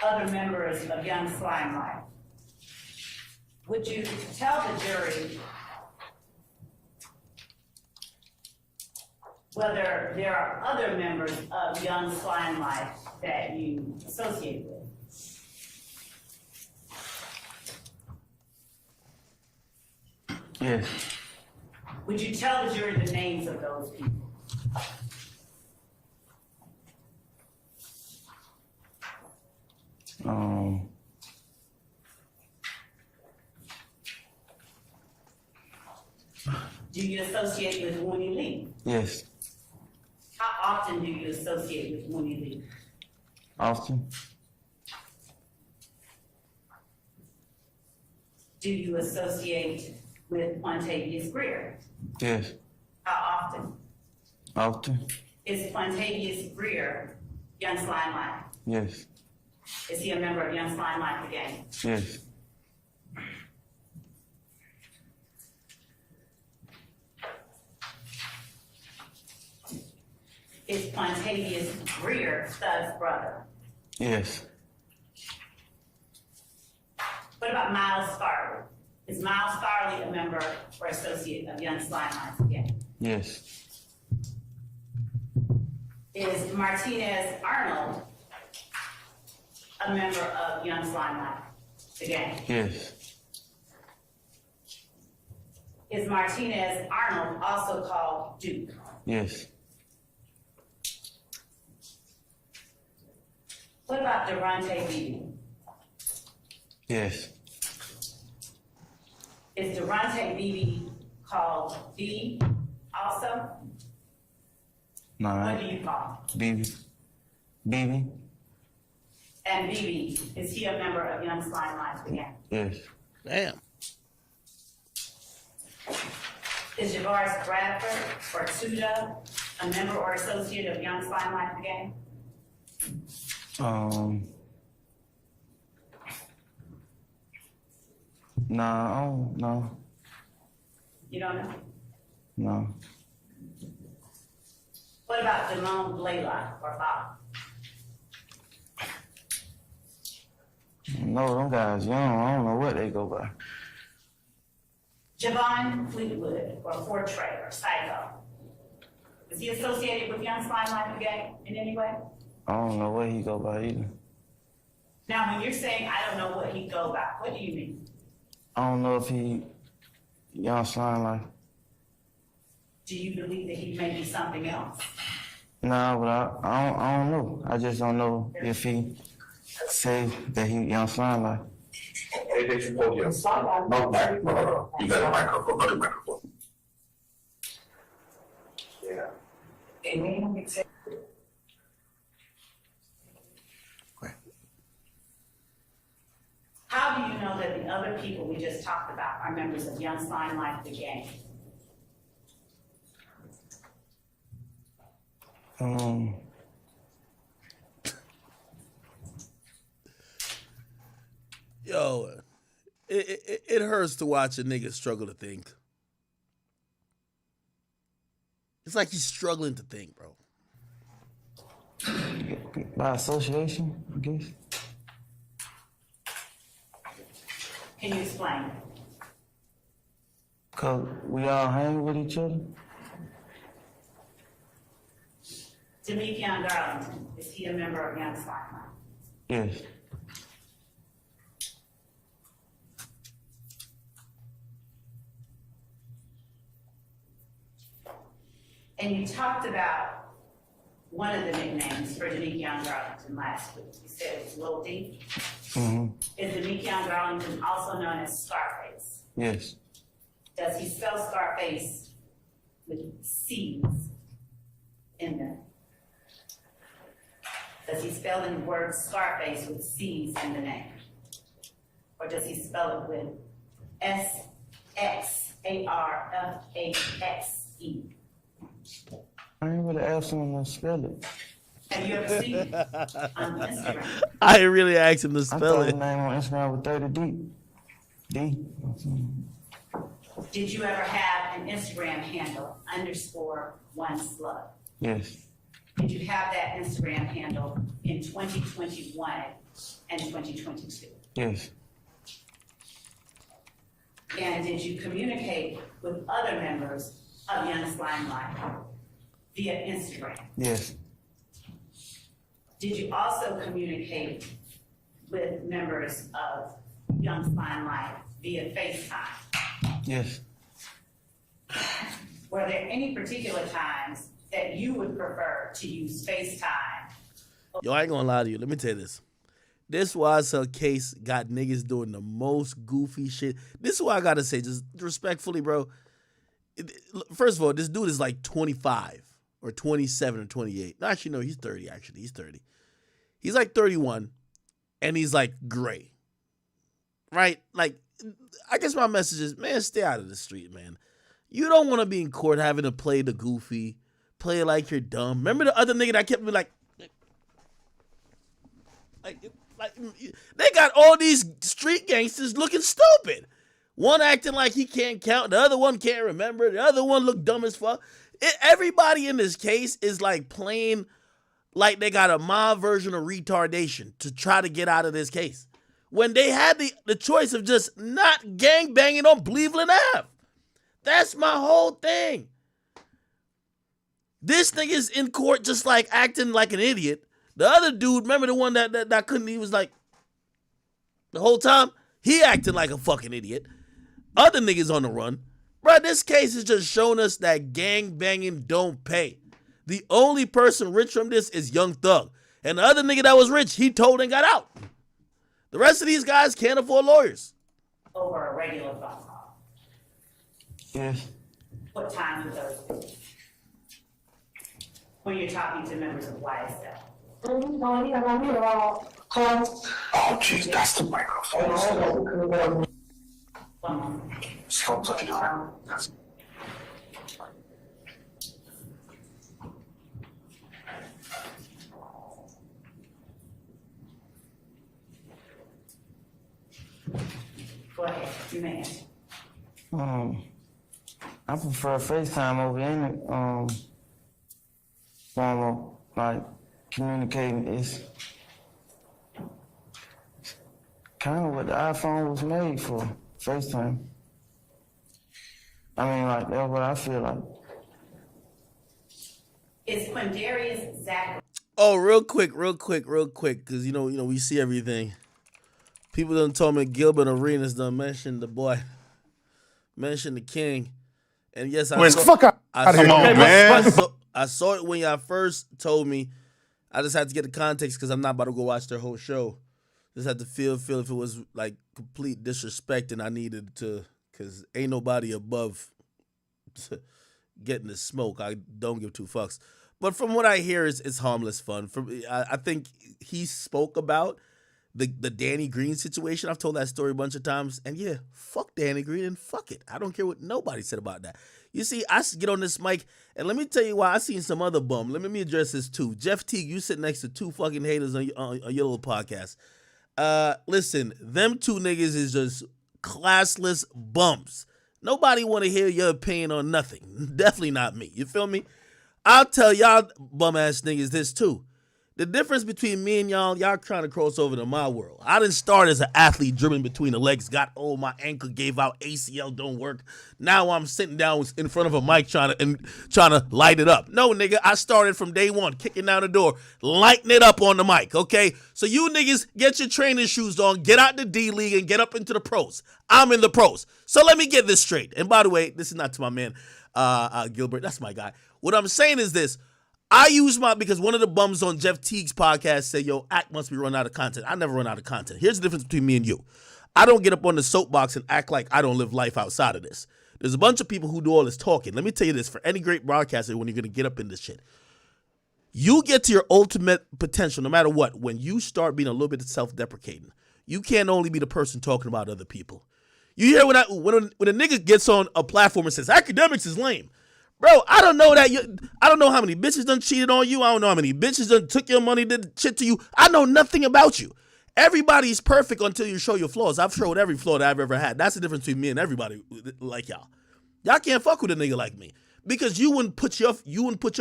other members of Young Slime Life, would you tell the jury whether there are other members of Young Slime Life that you associate with? Yes. Would you tell the jury the names of those people? Do you associate with Willie? Yes. How often do you associate with Willie? Often. Do you associate with Quantavious Greer? Yes. How often? Often. Is Quantavious Greer Young Slime Life? Yes. Is he a member of Young Slime Life, the gang? Yes. Is Quantavious Greer Thug's brother? Yes. What about Miles Farley? Is Miles Farley a member or associate of Young Slime Life, the gang? Yes. Is Martinez Arnold a member of Young Slime Life, the gang? Yes. Is Martinez Arnold also called Duke? Yes. What about Durante Beebe? Yes. Is Durante Beebe called B also? No. What do you call him? BB. And Beebe, is he a member of Young Slime Life, the gang? Yes. Damn. Is Javaris Bradford or Tuda a member or associate of Young Slime Life, the gang? Nah, I don't know. You don't know? No. What about Damone Blaylock or Bob? No, them guys young. I don't know what they go by. Javon Fleetwood or Fortray or Psycho? Is he associated with Young Slime Life, the gang in any way? I don't know what he go by either. Now, when you're saying I don't know what he go by, what do you mean? I don't know if he Young Slime Life. Do you believe that he may be something else? Nah, but I don't know. I just don't know if he say that he Young Slime Life. Hey, they should hold you. No, no. You got a microphone, not a microphone. Yeah. How do you know that the other people we just talked about are members of Young Slime Life, the gang? Yo, it hurts to watch a nigga struggle to think. It's like he's struggling to think, bro. By association, I guess. Can you explain? Cause we all hang with each other. Demekion Garlington, is he a member of Young Slime Life? Yes. And you talked about one of the nicknames for Demekion Garlington last week. You said it was Lil D. Mm-hmm. Is Demekion Garlington also known as Scarface? Yes. Does he spell Scarface with C's in them? Does he spell the word Scarface with C's in the name? Or does he spell it with SXARFAXE? I ain't really asked him to spell it. Have you ever seen it on Instagram? I really asked him to I spell thought his it. name on Instagram was 30 D. D. Did you ever have an Instagram handle _1slug? Yes. Did you have that Instagram handle in 2021 and 2022? Yes. And did you communicate with other members of Young Slime Life via Instagram? Yes. Did you also communicate with members of Young Slime Life via FaceTime? Yes. Were there any particular times that you would prefer to use FaceTime? Yo, I ain't gonna lie to you. Let me tell you this. This YSL case got niggas doing the most goofy shit. This is what I gotta say, just respectfully, bro. First of all, this dude is like 25 or 27 or 28. No, actually, no, he's 30, actually. He's 30. He's like 31, and he's like gray. Right? Like, I guess my message is, man, stay out of the street, man. You don't want to be in court having to play the goofy, play like you're dumb. Remember the other nigga that kept me like they got all these street gangsters looking stupid. One acting like he can't count, the other one can't remember, the other one look dumb as fuck. Everybody in this case is like playing like they got a mild version of retardation to try to get out of this case. When they had the choice of just not gang banging on Cleveland Ave. That's my whole thing. This thing is in court just like acting like an idiot. The other dude, remember the one that couldn't, he was like, the whole time, he acting like a fucking idiot. Other niggas on the run. Bro, this case is just showing us that gang banging don't pay. The only person rich from this is Young Thug. And the other nigga that was rich, he told and got out. The rest of these guys can't afford lawyers. Over a regular phone call. Yes. What times would those be? When you're talking to members of YSL. Oh, jeez, that's the microphone. One moment. Stop touching her. Go ahead, you may answer. I prefer FaceTime over any form of like communicating. It's kind of what the iPhone was made for, FaceTime. I mean, like, that's what I feel like. Is Quindarius Zachary? Oh, real quick, because you know, we see everything. People done told me Gilbert Arenas done mentioned the boy, mentioned the king, and yes, I saw it when y'all first told me. I just had to get the context because I'm not about to go watch their whole show. Just had to feel if it was like complete disrespect, and I needed to, because ain't nobody above getting the smoke. I don't give two fucks. But from what I hear, it's harmless fun. I think he spoke about the Danny Green situation. I've told that story a bunch of times. And yeah, fuck Danny Green and fuck it. I don't care what nobody said about that. You see, I get on this mic, and let me tell you why I seen some other bum. Let me address this too. Jeff Teague, you sit next to two fucking haters on your little podcast. Listen, them two niggas is just classless bumps. Nobody want to hear your opinion on nothing. Definitely not me. You feel me? I'll tell y'all bum-ass niggas this too. The difference between me and y'all trying to cross over to my world. I didn't start as an athlete dribbling between the legs, my ankle gave out, ACL don't work. Now I'm sitting down in front of a mic trying to light it up. No, nigga, I started from day one, kicking down the door, lighting it up on the mic, okay? So you niggas, get your training shoes on, get out the D-League, and get up into the pros. I'm in the pros. So let me get this straight. And by the way, this is not to my man, Gilbert, that's my guy. What I'm saying is this. I use because one of the bums on Jeff Teague's podcast said, yo, act must be run out of content. I never run out of content. Here's the difference between me and you. I don't get up on the soapbox and act like I don't live life outside of this. There's a bunch of people who do all this talking. Let me tell you this, for any great broadcaster, when you're going to get up in this shit, you get to your ultimate potential no matter what when you start being a little bit self-deprecating. You can't only be the person talking about other people. You hear when a nigga gets on a platform and says, academics is lame. Bro, I don't know I don't know how many bitches done cheated on you. I don't know how many bitches done took your money, did shit to you. I know nothing about you. Everybody's perfect until you show your flaws. I've showed every flaw that I've ever had. That's the difference between me and everybody like y'all. Y'all can't fuck with a nigga like me because you wouldn't put your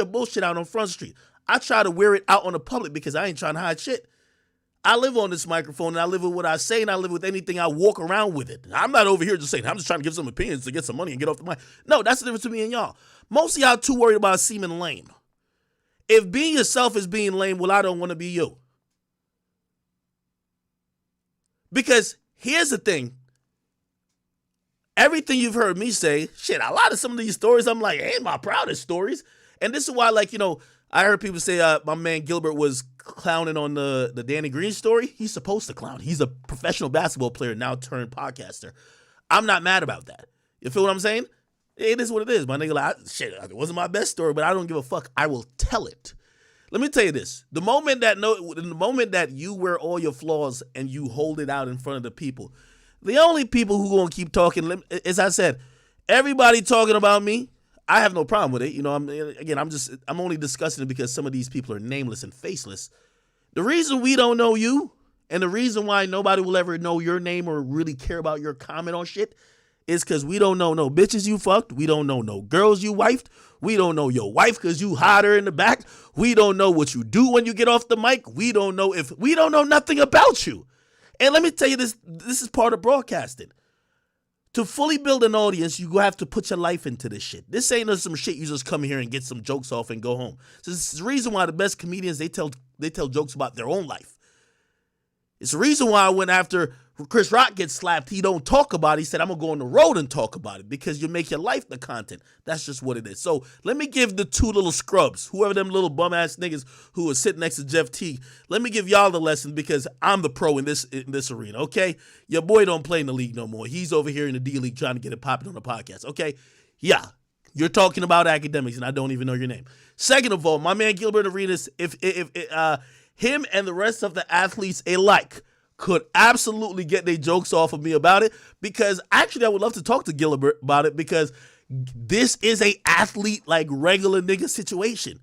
bullshit out on Front Street. I try to wear it out on the public because I ain't trying to hide shit. I live on this microphone, and I live with what I say, and I live with anything I walk around with it. I'm not over here just saying, I'm just trying to give some opinions to get some money and get off the mic. No, that's the difference between me and y'all. Most of y'all too worried about seeming lame. If being yourself is being lame, well, I don't want to be you. Because here's the thing. everything you've heard me say, shit, a lot of some of these stories, I'm like, ain't my proudest stories. And this is why, like, you know, I heard people say my man Gilbert was clowning on the Danny Green story. He's supposed to clown. He's a professional basketball player now turned podcaster. I'm not mad about that. You feel what I'm saying? It is what it is. My nigga, like, shit, it wasn't my best story, but I don't give a fuck. I will tell it. Let me tell you this. The moment that you wear all your flaws and you hold it out in front of the people, the only people who gonna keep talking, as I said, everybody talking about me, I have no problem with it. You know, I'm only discussing it because some of these people are nameless and faceless. The reason we don't know you and the reason why nobody will ever know your name or really care about your comment on shit is because we don't know no bitches you fucked. We don't know no girls you wifed. We don't know your wife because you hide her in the back. We don't know what you do when you get off the mic. We don't know nothing about you. And let me tell you this is part of broadcasting. To fully build an audience, you have to put your life into this shit. This ain't some shit you just come here and get some jokes off and go home. So this is the reason why the best comedians, they tell jokes about their own life. It's the reason why when after Chris Rock gets slapped, he don't talk about it. He said, I'm going to go on the road and talk about it because you make your life the content. That's just what it is. So let me give the two little scrubs, whoever them little bum-ass niggas who are sitting next to Jeff T, let me give y'all the lesson because I'm the pro in this arena, okay? Your boy don't play in the league no more. He's over here in the D-League trying to get it popping on the podcast, okay? Yeah, you're talking about academics and I don't even know your name. Second of all, my man Gilbert Arenas, if him and the rest of the athletes alike could absolutely get their jokes off of me about it because actually I would love to talk to Gilbert about it because this is a athlete like regular nigga situation.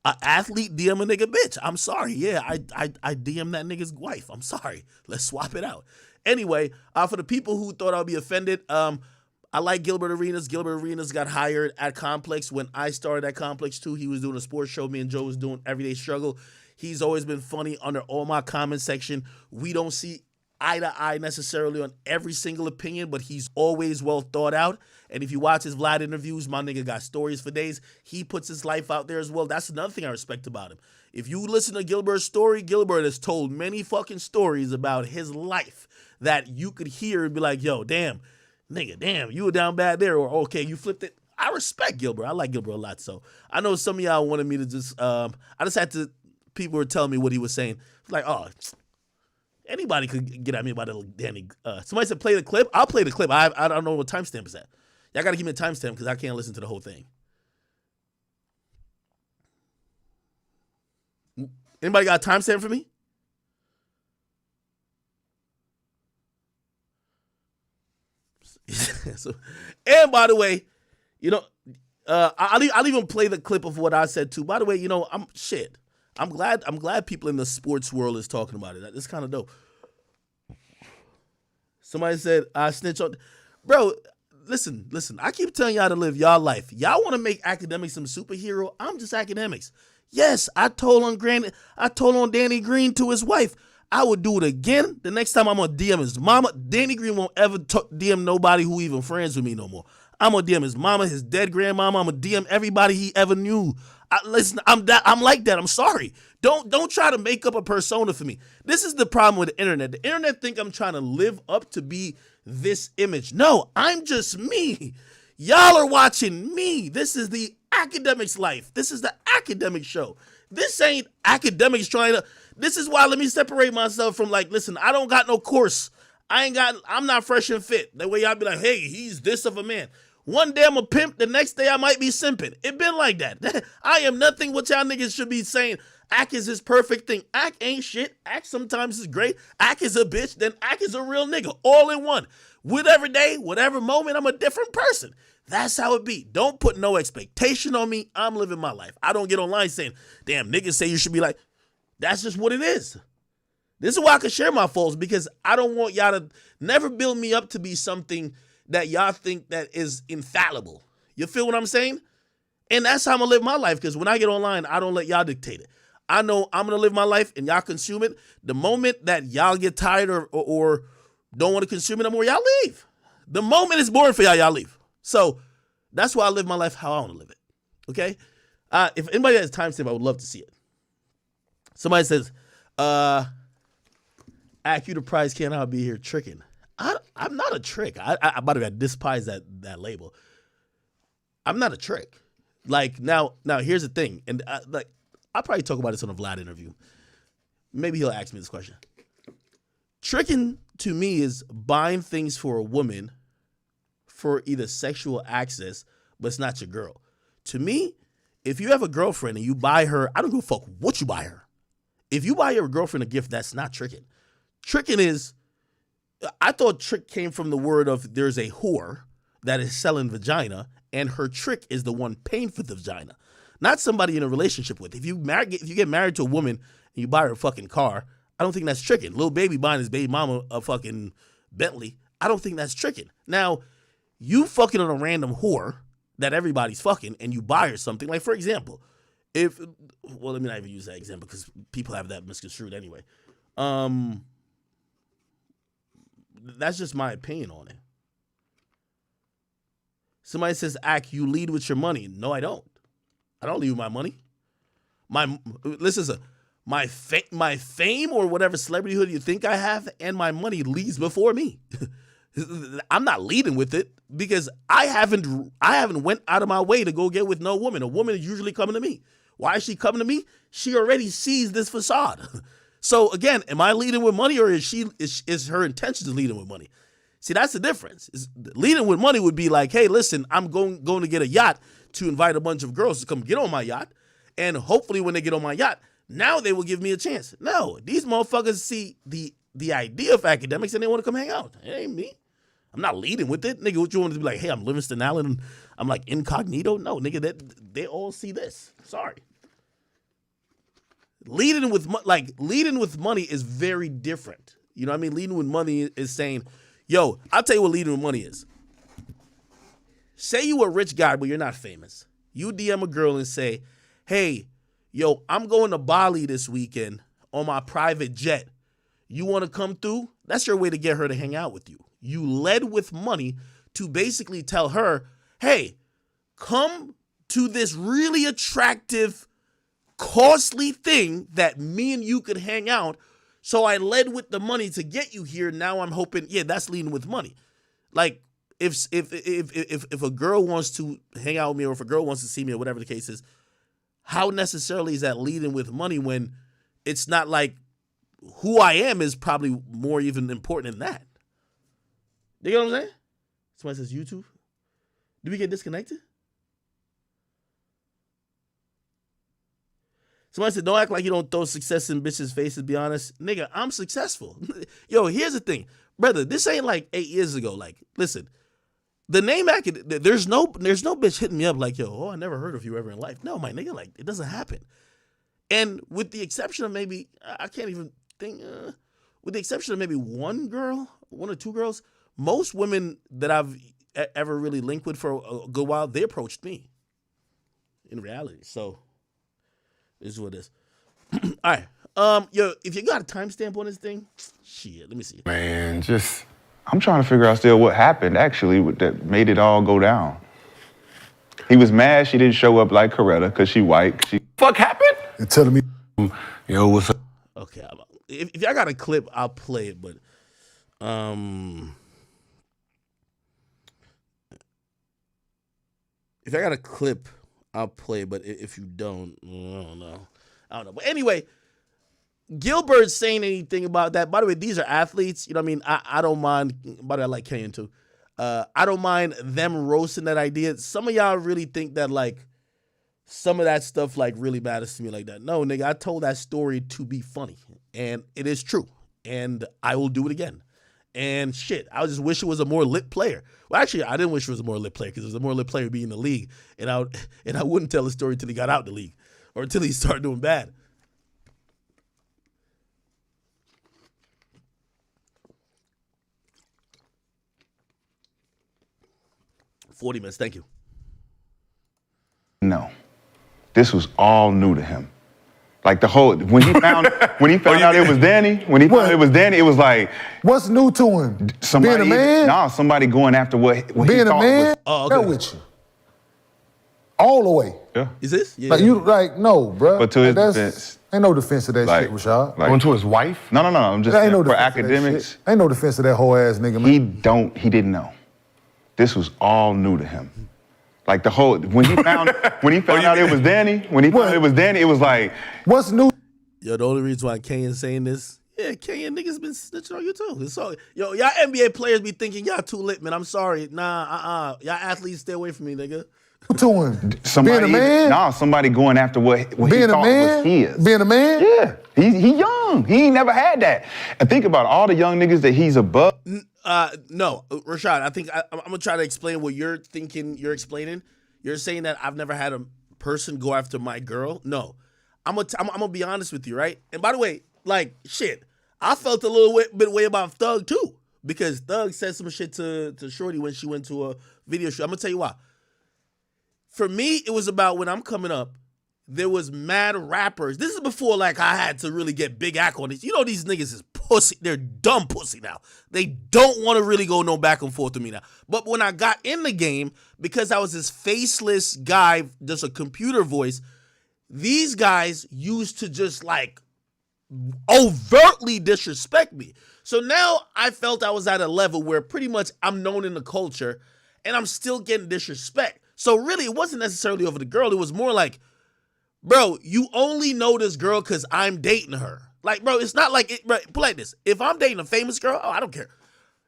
An athlete DM a nigga bitch. I'm sorry. Yeah, I DM that nigga's wife. I'm sorry. Let's swap it out. Anyway, for the people who thought I'd be offended, I like Gilbert Arenas. Gilbert Arenas got hired at Complex. When I started at Complex too, he was doing a sports show. Me and Joe was doing Everyday Struggle. He's always been funny under all my comment section. We don't see eye to eye necessarily on every single opinion, but he's always well thought out. And if you watch his Vlad interviews, my nigga got stories for days. He puts his life out there as well. That's another thing I respect about him. If you listen to Gilbert's story, Gilbert has told many fucking stories about his life that you could hear and be like, yo, damn, nigga, damn, you were down bad there, or okay, you flipped it. I respect Gilbert. I like Gilbert a lot. So I know some of y'all wanted me to just, I just had to, people were telling me what he was saying. Like, oh, anybody could get at me about it. Danny. Somebody said play the clip. I'll play the clip. I don't know what timestamp is at. Y'all got to give me a timestamp because I can't listen to the whole thing. Anybody got a timestamp for me? So, and by the way, you know, I'll even play the clip of what I said too. By the way, you know, I'm glad people in the sports world is talking about it. It's kind of dope. Somebody said, I snitch on. Bro, listen. I keep telling y'all to live y'all life. Y'all want to make academics some superhero? I'm just academics. Yes, I told on Danny Green to his wife. I would do it again. The next time I'm going to DM his mama. Danny Green won't ever DM nobody who even friends with me no more. I'm going to DM his mama, his dead grandmama. I'm going to DM everybody he ever knew. Listen, I'm like that. I'm sorry. Don't try to make up a persona for me. This is the problem with the internet. The internet think I'm trying to live up to be this image. No, I'm just me. Y'all are watching me. This is the academics life. This is the academic show. This ain't academics trying to. This is why let me separate myself from like, listen, I don't got no course. I'm not fresh and fit. That way y'all be like, hey, he's this of a man. One day I'm a pimp, the next day I might be simping. It been like that. I am nothing what y'all niggas should be saying. Act is his perfect thing. Act ain't shit. Act sometimes is great. Act is a bitch, then act is a real nigga. All in one. Whatever day, whatever moment, I'm a different person. That's how it be. Don't put no expectation on me. I'm living my life. I don't get online saying, damn, niggas say you should be like, that's just what it is. This is why I can share my faults because I don't want y'all to never build me up to be something that y'all think that is infallible. You feel what I'm saying? And that's how I'm going to live my life because when I get online, I don't let y'all dictate it. I know I'm going to live my life and y'all consume it. The moment that y'all get tired or don't want to consume it no more, y'all leave. The moment it's boring for y'all leave. So that's why I live my life how I want to live it. Okay? If anybody has timestamp, I would love to see it. Somebody says, Act you the price, can't I be here tricking? I'm not a trick. By the way, I despise that label. I'm not a trick. Like now here's the thing, and I'll probably talk about this on a Vlad interview. Maybe he'll ask me this question. Tricking to me is buying things for a woman for either sexual access, but it's not your girl. To me, if you have a girlfriend and you buy her, I don't give a fuck what you buy her. If you buy your girlfriend a gift, that's not tricking. Tricking is, I thought trick came from the word of there's a whore that is selling vagina, and her trick is the one paying for the vagina, not somebody in a relationship with. If you get married to a woman and you buy her a fucking car, I don't think that's tricking. Little baby buying his baby mama a fucking Bentley, I don't think that's tricking. Now, you fucking on a random whore that everybody's fucking and you buy her something, like for example, let me not even use that example because people have that misconstrued anyway. That's just my opinion on it. Somebody says, Ak, you lead with your money. No, I don't. I don't lead with my money. My fame or whatever celebrityhood you think I have and my money leads before me. I'm not leading with it because I haven't went out of my way to go get with no woman. A woman is usually coming to me. Why is she coming to me? She already sees this facade. So again, am I leading with money or is her intention to leading with money? See, that's the difference. Leading with money would be like, hey, listen, I'm going to get a yacht to invite a bunch of girls to come get on my yacht. And hopefully when they get on my yacht, now they will give me a chance. No, these motherfuckers see the idea of academics and they want to come hang out. It ain't me. I'm not leading with it. Nigga, what you want to be like, hey, I'm Livingston Allen and I'm like incognito? No, nigga, they all see this. Sorry. Leading with money is very different. You know what I mean? Leading with money is saying, yo, I'll tell you what leading with money is. Say you a rich guy, but you're not famous. You DM a girl and say, hey, yo, I'm going to Bali this weekend on my private jet. You want to come through? That's your way to get her to hang out with you. You led with money to basically tell her, hey, come to this really attractive, costly thing that me and you could hang out. So I led with the money to get you here. Now I'm hoping, yeah, that's leading with money. Like if a girl wants to hang out with me or if a girl wants to see me or whatever the case is, how necessarily is that leading with money when it's not like who I am is probably more even important than that? You know what I'm saying? Somebody says YouTube. Do we get disconnected? Somebody said, don't act like you don't throw success in bitches' faces, be honest. Nigga, I'm successful. Yo, here's the thing. Brother, this ain't like 8 years ago. Like, listen, the name there's no bitch hitting me up like, yo, I never heard of you ever in life. No, my nigga, like, it doesn't happen. And with the exception of maybe, I can't even think, with the exception of maybe one or two girls, most women that I've ever really linked with for a good while, they approached me in reality. So, this is what it is. All right. Yo, if you got a timestamp on this thing, shit, let me see. Man, I'm trying to figure out still what happened, actually, that made it all go down. He was mad she didn't show up like Coretta because she white. Fuck happened? They're telling me, yo, what's up? Okay, if y'all got a clip, I'll play it, but if I got a clip, I'll play it, but if you don't, I don't know. But anyway, Gilbert's saying anything about that. By the way, these are athletes. You know what I mean? I don't mind. By the way, I like Kenyon too. I don't mind them roasting that idea. Some of y'all really think that like some of that stuff like really matters to me like that. No, nigga, I told that story to be funny, and it is true, and I will do it again. And shit, I just wish it was a more lit player. Well, actually, I didn't wish it was a more lit player because it was a more lit player being in the league, and I wouldn't tell the story until he got out the league or until he started doing bad. $40 minutes, thank you. No, this was all new to him. Like the whole when he found out it was Danny, it was like, what's new to him? Somebody, being a man? Nah, somebody going after what being he a thought man? was. They're with you. All the way. Yeah. Is this? Yeah. Like you like no, bro. But to his defense, Ain't no defense to that shit, Rashad. Going to his wife? No. I'm just Ain't no for defense to that academics. shit. Ain't no defense to that whole ass nigga, man. He didn't know. This was all new to him. Like the whole, when he found out it was Danny, it was like. What's new? Yo, the only reason why Kenyan's saying this, yeah, Kenyan niggas been snitching on you too. It's all, yo, y'all NBA players be thinking y'all too lit, man. I'm sorry. Nah, y'all athletes stay away from me, nigga. To him. Somebody, being a man? Nah, somebody going after what he thought was his. Being a man? Yeah. He young. He ain't never had that. And think about all the young niggas that he's above. No, Rashad, I think I'm gonna try to explain what you're thinking you're explaining. You're saying that I've never had a person go after my girl. No. I'm gonna be honest with you, right? And by the way, like, shit, I felt a little bit way about Thug too. Because Thug said some shit to Shorty when she went to a video shoot. I'm gonna tell you why. For me, it was about when I'm coming up, there was mad rappers. This is before, like, I had to really get big act on this. You know these niggas is pussy. They're dumb pussy now. They don't want to really go no back and forth with me now. But when I got in the game, because I was this faceless guy, just a computer voice, these guys used to just, like, overtly disrespect me. So now I felt I was at a level where pretty much I'm known in the culture, and I'm still getting disrespect. So really, it wasn't necessarily over the girl. It was more like, bro, you only know this girl because I'm dating her. Like, bro, it's not like, bro, put like this. If I'm dating a famous girl, I don't care.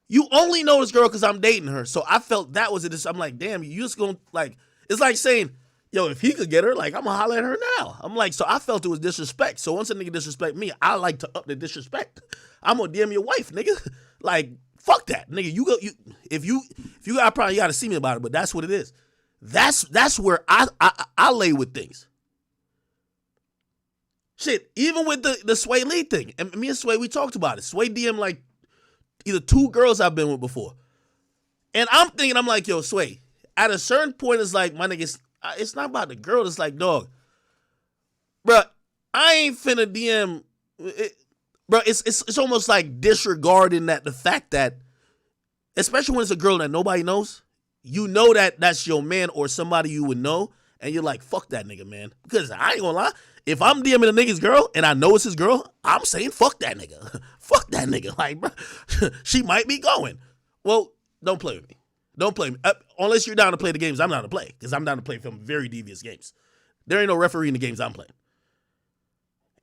You only know this girl because I'm dating her. So I felt that was it. I'm like, damn, you just gonna, like, it's like saying, yo, if he could get her, like, I'm gonna holler at her now. I'm like, so I felt it was disrespect. So once a nigga disrespect me, I like to up the disrespect. I'm gonna DM your wife, nigga. Like, fuck that, nigga. If you got a problem, you gotta see me about it. But that's what it is. That's where I lay with things. Shit, even with the Sway Lee thing, and me and Sway, we talked about it. Sway DM like either 2 girls I've been with before, and I'm thinking, I'm like, yo, Sway. At a certain point, it's like, my niggas, it's not about the girl. It's like, dog, bro, I ain't finna DM. Bro, it's almost like disregarding the fact that, especially when it's a girl that nobody knows. You know that that's your man or somebody you would know, and you're like, fuck that nigga, man. Because I ain't gonna lie, if I'm DMing a nigga's girl and I know it's his girl, I'm saying fuck that nigga. Fuck that nigga. Like, bro, she might be going. Well, don't play with me. Don't play me. Unless you're down to play the games I'm down to play, because I'm down to play some very devious games. There ain't no referee in the games I'm playing.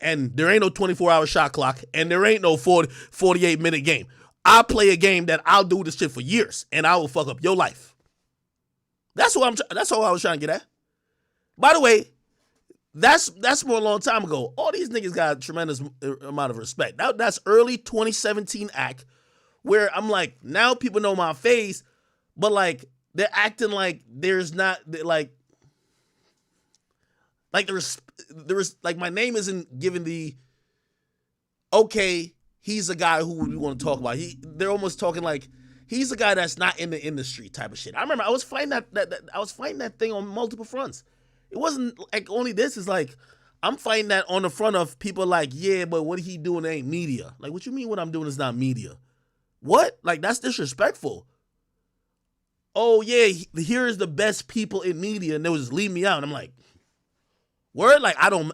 And there ain't no 24-hour shot clock, and there ain't no 48-minute game. I play a game that I'll do this shit for years, and I will fuck up your life. That's all I was trying to get at. By the way, that's more a long time ago. All these niggas got a tremendous amount of respect. That's early 2017 act, where I'm like, now people know my face, but like they're acting like there's not like there's like my name isn't given the okay. He's a guy who we want to talk about. They're almost talking like he's a guy that's not in the industry type of shit. I remember I was fighting that thing on multiple fronts. It wasn't like only this. Is like I'm fighting that on the front of people like, yeah, but what he doing ain't media. Like, what you mean what I'm doing is not media? What? Like, that's disrespectful. Oh yeah, here is the best people in media, and they was leave me out. And I'm like, word? Like, I don't.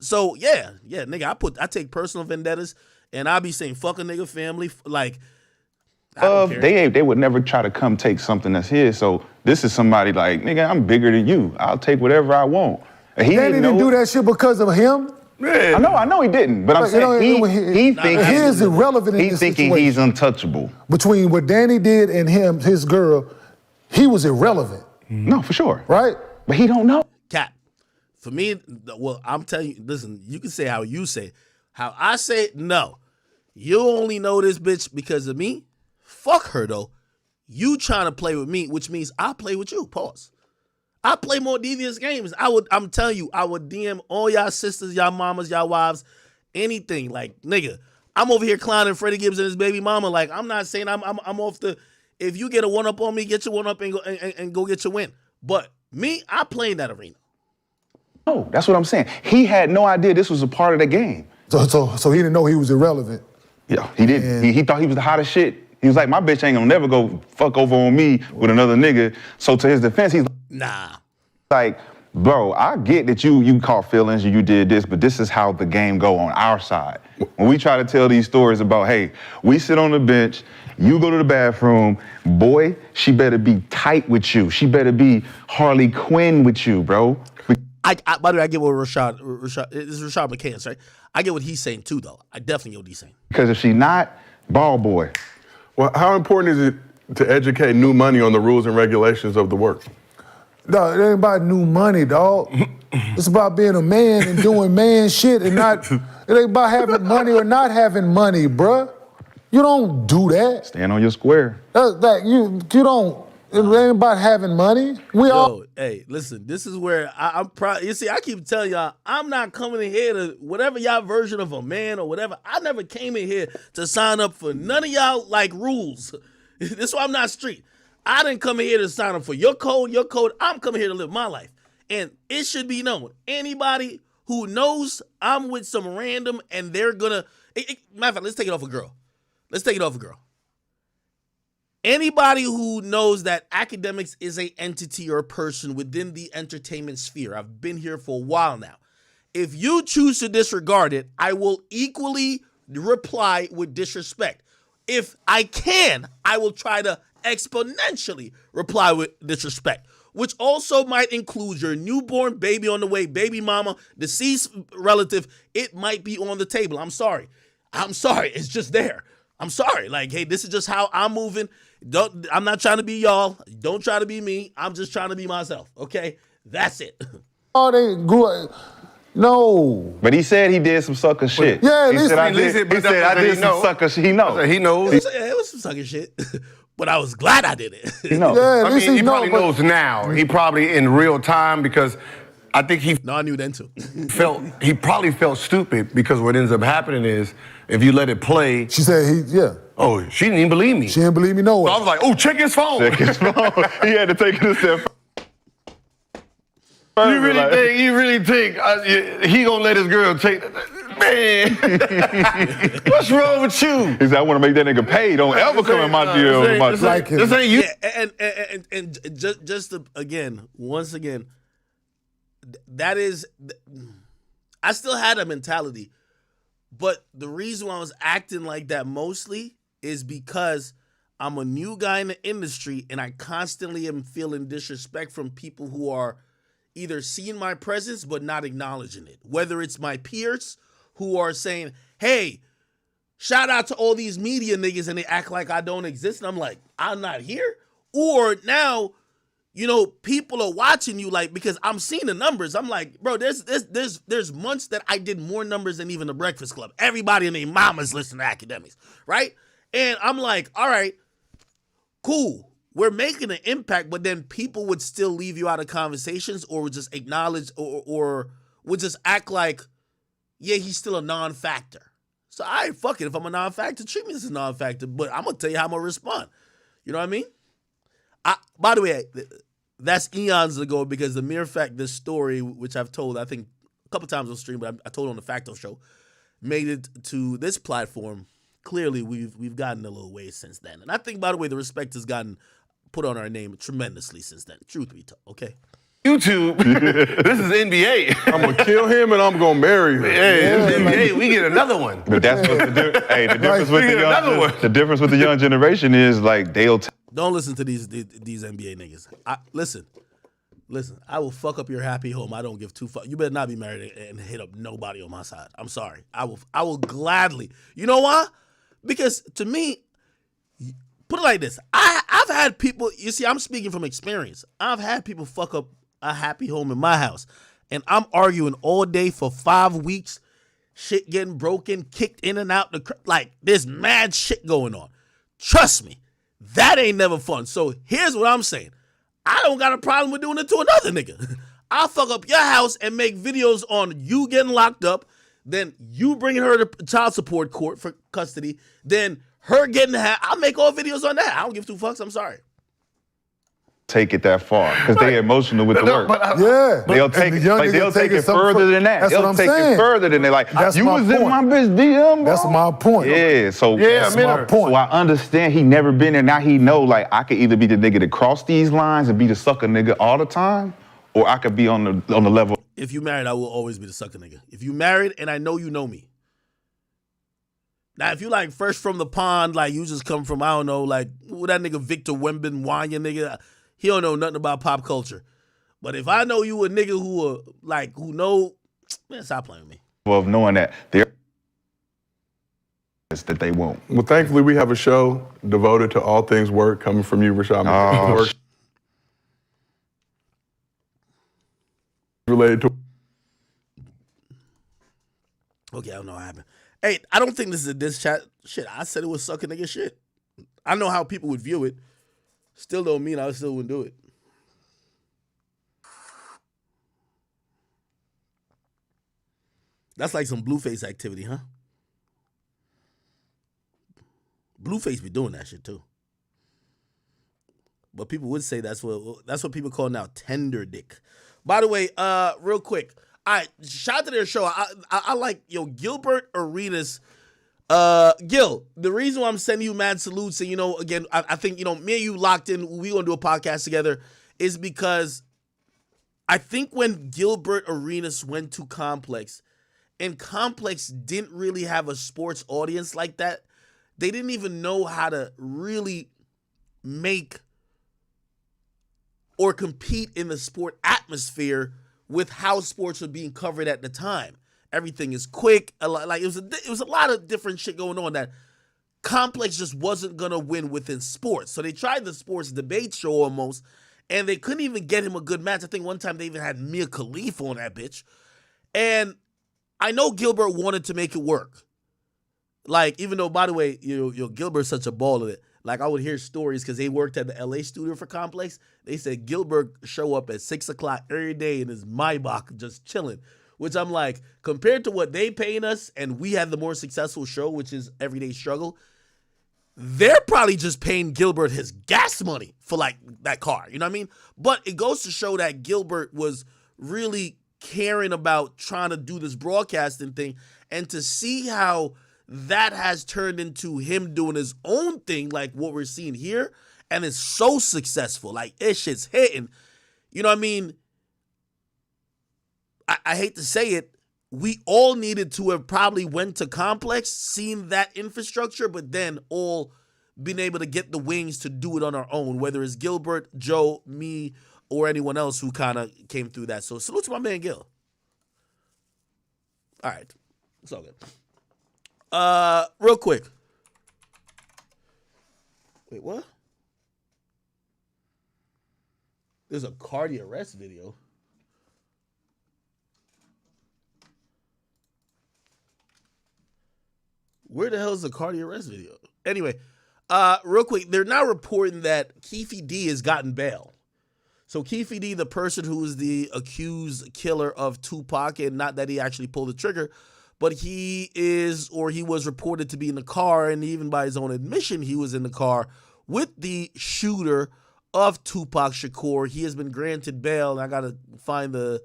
So yeah, nigga, I take personal vendettas, and I be saying fuck a nigga family, like. They would never try to come take something that's his. So this is somebody like, nigga, I'm bigger than you. I'll take whatever I want. And he didn't do that shit because of him. Yeah. I know he didn't, but I'm saying he thinks his irrelevant. He's thinking he's untouchable. Between what Danny did and him, his girl, he was irrelevant. No, for sure. Right? But he don't know. Katt, for me, well, I'm telling you, listen, you can say how you say it. How I say it, no. You only know this bitch because of me. Fuck her, though. You trying to play with me, which means I play with you. Pause. I play more devious games. I'm telling you, I would DM all y'all sisters, y'all mamas, y'all wives, anything. Like, nigga, I'm over here clowning Freddie Gibbs and his baby mama. Like, I'm not saying I'm off the. If you get a one up on me, get your one up and go get your win. But me, I play in that arena. No, that's what I'm saying. He had no idea this was a part of the game. So he didn't know he was irrelevant. Yeah, he didn't. He thought he was the hottest shit. He was like, my bitch ain't gonna never go fuck over on me with another nigga. So to his defense, he's like, nah. Like, bro, I get that you caught feelings and you did this, but this is how the game go on our side. When we try to tell these stories about, hey, we sit on the bench, you go to the bathroom, boy, she better be tight with you. She better be Harley Quinn with you, bro. By the way, I get what Rashad this is Rashad McCants, right? I get what he's saying too, though. I definitely get what he's saying. Because if she not, ball boy. Well, how important is it to educate new money on the rules and regulations of the work? Dog, it ain't about new money, dog. It's about being a man and doing man shit and not, it ain't about having money or not having money, bruh. You don't do that. Stand on your square. You don't, it ain't about having money. Hey, listen, this is where I'm proud. You see, I keep telling y'all, I'm not coming in here to whatever y'all version of a man or whatever. I never came in here to sign up for none of y'all like rules. This is why I'm not street. I didn't come in here to sign up for your code. I'm coming here to live my life. And it should be known. Anybody who knows I'm with some random and they're gonna, matter of fact, let's take it off a girl. Anybody who knows that academics is a entity or a person within the entertainment sphere, I've been here for a while now. If you choose to disregard it, I will equally reply with disrespect. If I can, I will try to exponentially reply with disrespect, which also might include your newborn baby on the way, baby mama, deceased relative. It might be on the table. I'm sorry. It's just there. I'm sorry. Like, hey, this is just how I'm moving. I'm not trying to be y'all. Don't try to be me. I'm just trying to be myself. Okay? That's it. Oh, they grew up. No. But he said he did some sucker shit. Yeah, he said I did some sucker shit. He knows. He knows. It was some sucker shit. But I was glad I did it. He knows. Yeah, I mean, he probably knows now. He probably in real time because I think I knew then too. He probably felt stupid because what ends up happening is if you let it play. She said Oh, she didn't even believe me. She didn't believe me, no way. So I was like, oh, check his phone. He had to take it a step. You really think he gonna let his girl take that? Man, what's wrong with you? He said, I want to make that nigga pay. Don't ever come in my deal. This ain't you. Yeah, and just to, once again, that is, I still had a mentality, but the reason why I was acting like that mostly is because I'm a new guy in the industry and I constantly am feeling disrespect from people who are either seeing my presence but not acknowledging it. Whether it's my peers who are saying, hey, shout out to all these media niggas and they act like I don't exist. And I'm like, I'm not here. Or now, people are watching you like, because I'm seeing the numbers. I'm like, bro, there's months that I did more numbers than even the Breakfast Club. Everybody and their mamas listen to academics, right? And I'm like, all right, cool. We're making an impact, but then people would still leave you out of conversations or would just acknowledge or would just act like, yeah, he's still a non-factor. So fuck it. If I'm a non-factor, treat me as a non-factor, but I'm going to tell you how I'm going to respond. You know what I mean? By the way, that's eons ago because the mere fact this story, which I've told, I think a couple times on stream, but I told on the Facto show, made it to this platform. Clearly, we've gotten a little ways since then. And I think, by the way, the respect has gotten put on our name tremendously since then. Truth be told, okay? YouTube, this is NBA. I'm going to kill him and I'm going to marry her. Hey, NBA, we get another one. But that's what the difference with the young generation is, like, Don't listen to these NBA niggas. Listen, I will fuck up your happy home. I don't give two fucks. You better not be married and hit up nobody on my side. I'm sorry. I will gladly. You know why? Because to me, put it like this. I've had people, you see, I'm speaking from experience. I've had people fuck up a happy home in my house. And I'm arguing all day for 5 weeks. Shit getting broken, kicked in and out. Like, there's mad shit going on. Trust me, that ain't never fun. So here's what I'm saying. I don't got a problem with doing it to another nigga. I'll fuck up your house and make videos on you getting locked up, then you bringing her to child support court for custody, then her getting I'll make all videos on that. I don't give two fucks. I'm sorry. Take it that far because they emotional with the work. They'll take it further than that. They'll take it further than they like. You was in my bitch DM, bro. That's my point. Yeah, that's my point. So I understand he never been there. Now he know like I could either be the nigga that cross these lines and be the sucker nigga all the time, or I could be on the level. If you married, I will always be the sucker nigga. If you married and I know you know me. Now, if you like fresh from the pond, like you just come from, I don't know, like what that nigga Victor Wembanyama nigga, he don't know nothing about pop culture. But if I know you a nigga who know, man, stop playing with me. Of knowing that that they won't. Well, thankfully, we have a show devoted to all things work coming from you, Rashad. Work related to. Okay, I don't know what happened. Hey, I don't think this is a diss chat. Shit, I said it was sucking nigga shit. I know how people would view it. Still don't mean I still wouldn't do it. That's like some Blueface activity, huh? Blueface be doing that shit too. But people would say that's what people call now tender dick. By the way, real quick. All right, shout out to their show. I like, Gilbert Arenas. Gil, the reason why I'm sending you mad salutes and, again, I think, me and you locked in, we going to do a podcast together, is because I think when Gilbert Arenas went to Complex, and Complex didn't really have a sports audience like that, they didn't even know how to really make or compete in the sport atmosphere with how sports were being covered at the time. Everything is quick. It was a lot of different shit going on that Complex just wasn't going to win within sports. So they tried the sports debate show almost, and they couldn't even get him a good match. I think one time they even had Mia Khalifa on that bitch. And I know Gilbert wanted to make it work. Like, even though, by the way, Gilbert's such a baller. Like, I would hear stories because they worked at the LA studio for Complex. They said Gilbert show up at 6 o'clock every day in his Maybach just chilling. Which I'm like, compared to what they paying us and we have the more successful show, which is Everyday Struggle, they're probably just paying Gilbert his gas money for like that car. You know what I mean? But it goes to show that Gilbert was really caring about trying to do this broadcasting thing, and to see how that has turned into him doing his own thing, like what we're seeing here, and it's so successful. Like, this shit's hitting. You know what I mean? I hate to say it, we all needed to have probably went to Complex, seen that infrastructure, but then all been able to get the wings to do it on our own, whether it's Gilbert, Joe, me, or anyone else who kind of came through that. So salute to my man Gil. All right. It's all good. Real quick. Wait, what? There's a Carti arrest video. Where the hell is the Carti arrest video? Anyway, real quick, they're now reporting that Keef D has gotten bail. So Keef D, the person who is the accused killer of Tupac, and not that he actually pulled the trigger, but he was reported to be in the car, and even by his own admission, he was in the car with the shooter of Tupac Shakur. He has been granted bail, and I gotta find the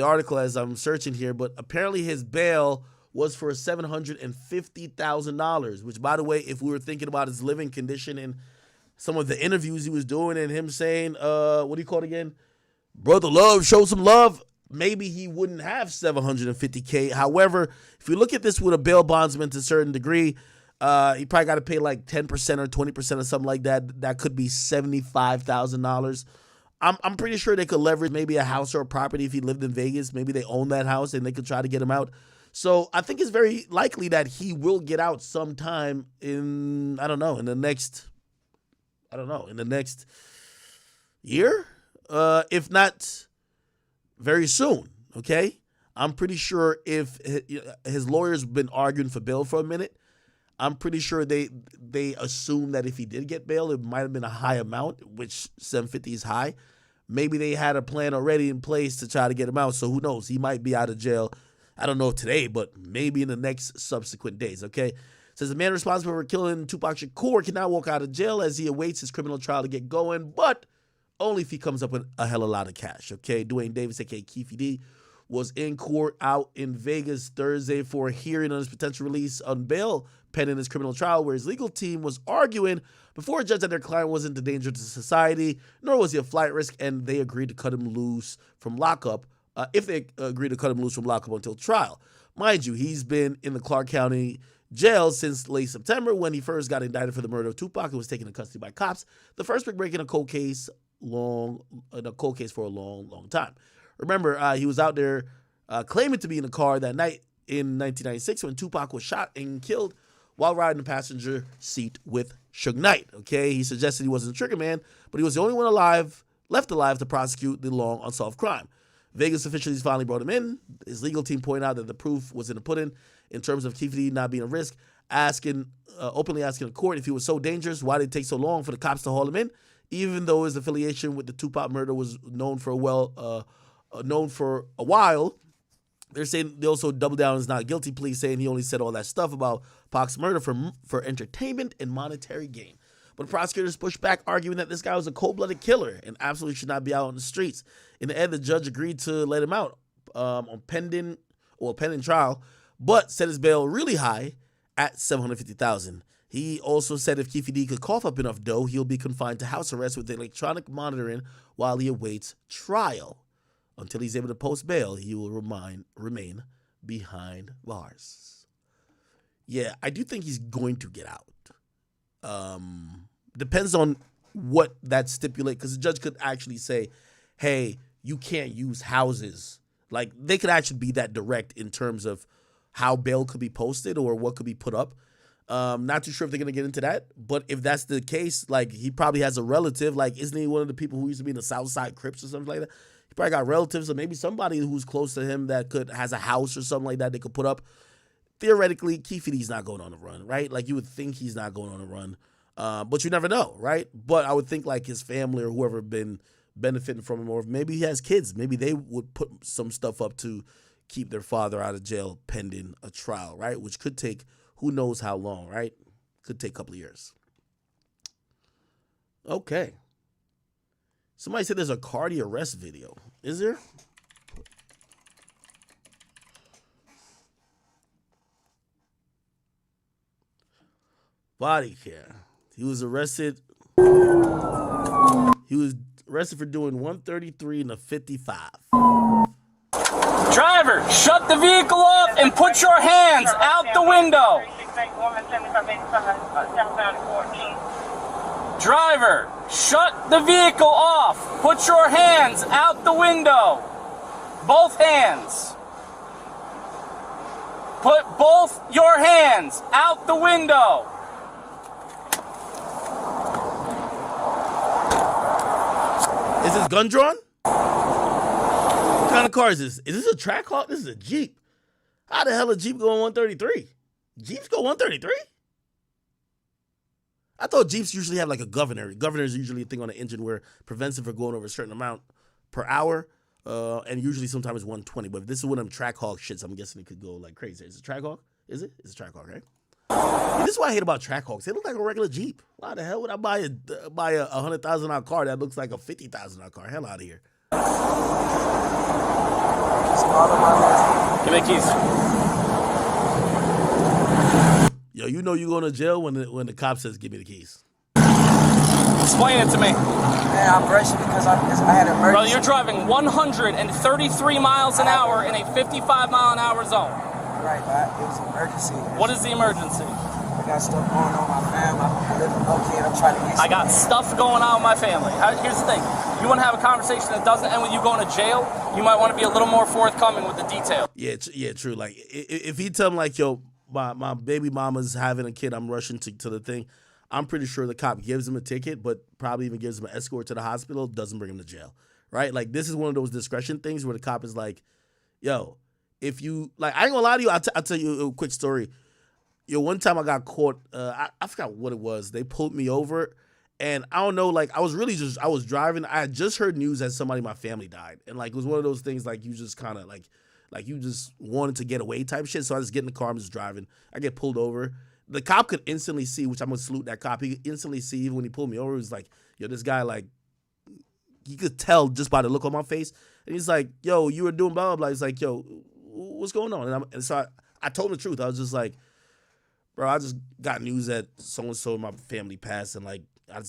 article as I'm searching here, but apparently his bail was for $750,000, which, by the way, if we were thinking about his living condition and some of the interviews he was doing and him saying, what do you call it again? Brother love, show some love. Maybe he wouldn't have $750K. However, if you look at this with a bail bondsman to a certain degree, he probably got to pay like 10% or 20% or something like that. That could be $75,000. I'm pretty sure they could leverage maybe a house or a property if he lived in Vegas. Maybe they own that house and they could try to get him out. So I think it's very likely that he will get out sometime in the next year, if not very soon, okay? I'm pretty sure if his lawyer's been arguing for bail for a minute, I'm pretty sure they assume that if he did get bail, it might have been a high amount, which 750 is high. Maybe they had a plan already in place to try to get him out, so who knows? He might be out of jail. I don't know today, but maybe in the next subsequent days, okay? It says the man responsible for killing Tupac Shakur can now walk out of jail as he awaits his criminal trial to get going, but only if he comes up with a hell of a lot of cash, okay? Dwayne Davis, a.k.a. Keef D, was in court out in Vegas Thursday for a hearing on his potential release on bail pending his criminal trial, where his legal team was arguing before a judge that their client wasn't a danger to society, nor was he a flight risk, and they agreed to cut him loose from lockup if they agreed to cut him loose from lockup until trial. Mind you, he's been in the Clark County jail since late September when he first got indicted for the murder of Tupac and was taken into custody by cops. The first big break in a cold case for a long time. Remember, he was out there claiming to be in a car that night in 1996 when Tupac was shot and killed while riding the passenger seat with Suge Knight. Okay, he suggested he wasn't a trigger man, but he was the only one left alive to prosecute the long unsolved crime. Vegas officials finally brought him in. His legal team pointed out that the proof was in the pudding in terms of Keef D not being a risk, openly asking the court if he was so dangerous, why did it take so long for the cops to haul him in, even though his affiliation with the Tupac murder was known for a while. They're saying they also doubled down on his not guilty plea, saying he only said all that stuff about Pac's murder for entertainment and monetary gain. But prosecutors pushed back, arguing that this guy was a cold-blooded killer and absolutely should not be out on the streets. In the end, the judge agreed to let him out on pending trial, but set his bail really high at $750,000. He also said if Keef D could cough up enough dough, he'll be confined to house arrest with electronic monitoring while he awaits trial. Until he's able to post bail, he will remain behind bars. Yeah, I do think he's going to get out. Depends on what that stipulate, because the judge could actually say, hey, you can't use houses. Like, they could actually be that direct in terms of how bail could be posted or what could be put up. Not too sure if they're going to get into that, but if that's the case, like, he probably has a relative, like, isn't he one of the people who used to be in the Southside Crips or something like that? He probably got relatives or maybe somebody who's close to him that has a house or something like that they could put up. Theoretically, Keef D's not going on a run, right? Like, you would think he's not going on a run, but you never know, right? But I would think, like, his family or whoever been benefiting from him, or maybe he has kids, maybe they would put some stuff up to keep their father out of jail pending a trial, right? Which could take who knows how long, right? Could take a couple of years. Okay. Somebody said there's a Carti arrest video. Is there? Body care. He was arrested. He was arrested for doing 133 and a 55. Driver, shut the vehicle off and put your hands out the window. Driver, shut the vehicle off. Put your hands out the window. Both hands. Put both your hands out the window. Is this gun drawn? What kind of car is this? Is this a track hawk? This is a Jeep. How the hell is Jeep going 133? Jeeps go 133? I thought Jeeps usually have like a governor. Governor is usually a thing on the engine where prevents it from going over a certain amount per hour. And usually sometimes it's 120. But if this is one of them track hawk shits, I'm guessing it could go like crazy. Is it track hawk? Is it? It's a track hawk, right? Yeah, this is what I hate about track hawks. They look like a regular Jeep. Why the hell would I buy a $100,000 car that looks like a $50,000 car? Hell out of here. Give me the keys. Yo, you know you going to jail when the cop says, give me the keys. Explain it to me. Man, I'm rushing because I had an emergency. Brother, you're driving 133 miles an hour in a 55 mile an hour zone. Right, but it was an emergency. What is the emergency? I got stuff going on with my family. I live in Oakland. I'm trying to get I got stuff going on with my family. Here's the thing. You want to have a conversation that doesn't end with you going to jail, you might want to be a little more forthcoming with the detail. Yeah, true. Like, if he tell him, like, yo, my baby mama's having a kid, I'm rushing to the thing, I'm pretty sure the cop gives him a ticket, but probably even gives him an escort to the hospital, doesn't bring him to jail, right? Like, this is one of those discretion things where the cop is like, yo, if you, like, I ain't gonna lie to you, I'll tell you a quick story. Yo, one time I got caught, I forgot what it was. They pulled me over, and I don't know, like, I was driving. I had just heard news that somebody in my family died. And, like, it was one of those things, like, you just kind of, like you just wanted to get away type shit. So I just get in the car, I'm just driving. I get pulled over. The cop could instantly see, which I'm going to salute that cop. He could instantly see, even when he pulled me over, he was like, yo, this guy, like, you could tell just by the look on my face And he's like, yo, you were doing blah, blah, blah. He's like, yo, what's going on? And so I told him the truth. I was just like, bro, I just got news that so-and-so in my family passed, and like, I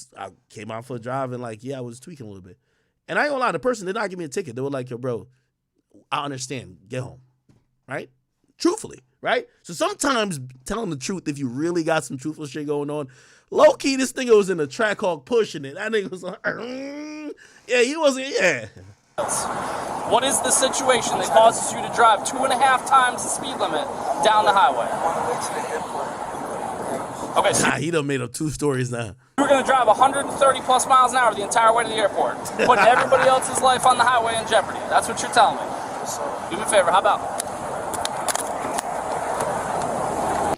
came out for a drive, and like, yeah, I was tweaking a little bit. And I ain't gonna lie, the person did not give me a ticket. They were like, yo, bro, I understand. Get home. Right? Truthfully. Right? So sometimes telling the truth, if you really got some truthful shit going on, low-key, this nigga was in the track hawk pushing it. That nigga was like, yeah, he wasn't, yeah. What is the situation that causes you to drive 2.5 times the speed limit down the highway? Okay, so he done made up 2 stories now. You're going to drive 130 plus miles an hour the entire way to the airport, putting everybody else's life on the highway in jeopardy. That's what you're telling me. Do me a favor, how about?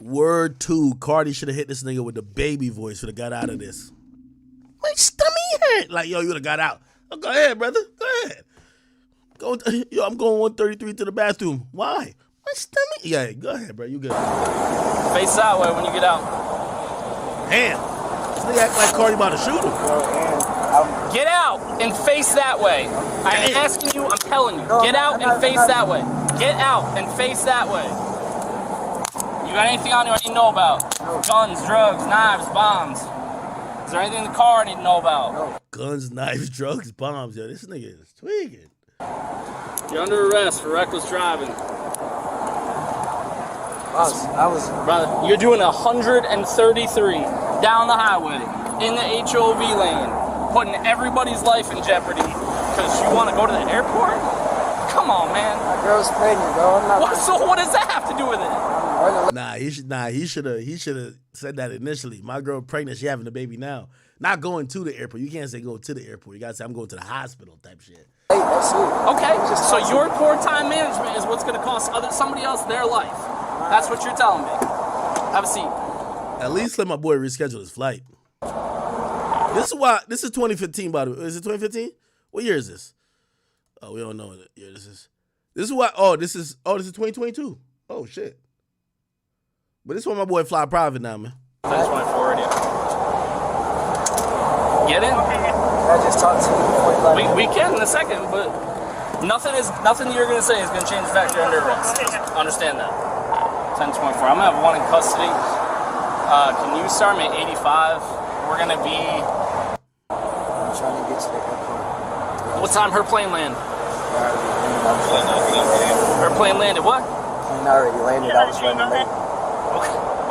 Word 2, Carti should have hit this nigga with the baby voice, would have got out of this. My stomach hurt. Like, yo, you would have got out. Oh, go ahead, brother. Go ahead. Yo, I'm going 133 to the bathroom. Why? My stomach. Yeah, go ahead, bro. You good. Face that way when you get out. Damn. This nigga act like Carti about to shoot him. Get out and face that way. I'm asking you, I'm telling you. Get out and face that way. Get out and face that way. You got anything on you I need to know about? Guns, drugs, knives, bombs. Is there anything in the car I need to know about? Guns, knives, drugs, bombs. Yo, this nigga is tweaking. You're under arrest for reckless driving. Brother, you're doing 133 down the highway in the HOV lane, putting everybody's life in jeopardy because you want to go to the airport? Come on, man. My girl's pregnant, bro. I'm not. So what does that have to do with it? He should have said that initially. My girl pregnant, she having a baby now. Not going to the airport. You can't say go to the airport. You gotta say I'm going to the hospital type shit. Hey, that's it. Okay, so your poor time management is what's gonna cost somebody else their life. That's what you're telling me. Have a seat. At least let my boy reschedule his flight. This is 2015, by the way. Is it 2015? What year is this? Oh, we don't know what year this is. This is 2022. Oh shit. But this is why my boy fly private now, man. I just went forward, yeah. Get in. I just talked to you. We can in a second, but nothing you're gonna say is gonna change the fact you're under arrest. Understand that. 1024. I'm gonna have one in custody. Can you start me at 85? We're gonna be. I'm trying to get to the airport. What time her plane landed? Her plane landed what? Plane already landed. I was running late.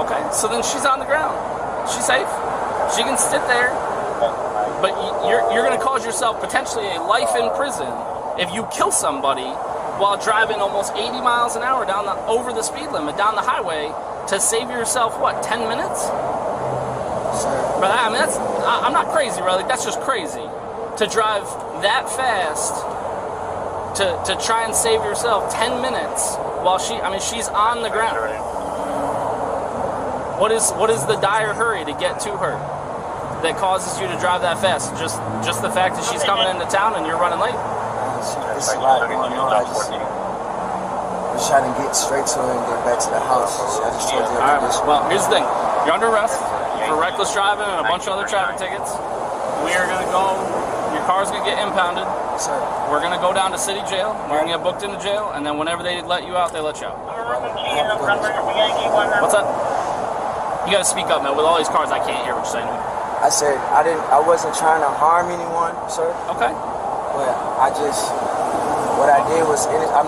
Okay. So then she's on the ground. She's safe. She can sit there. But you're going to cause yourself potentially a life in prison if you kill somebody while driving almost 80 miles an hour over the speed limit down the highway to save yourself, what, 10 minutes? Sure. Brother, I mean, I'm not crazy, brother. That's just crazy. To drive that fast to try and save yourself 10 minutes while she's on the ground. What is the dire hurry to get to her that causes you to drive that fast? Just the fact that she's coming into town and you're running late? It's a lot going on. I was trying to get straight to her and get back to the house. I just told you. All right, well, here's the thing. You're under arrest for reckless driving and a bunch of other traffic tickets. We are going to go, your car's going to get impounded. Sir. We're going to go down to city jail. You're going to get booked into jail, and then whenever they let you out, they let you out. What's that? You got to speak up, man. With all these cars, I can't hear what you're saying. I said I wasn't trying to harm anyone, sir. Okay. But what I did was, I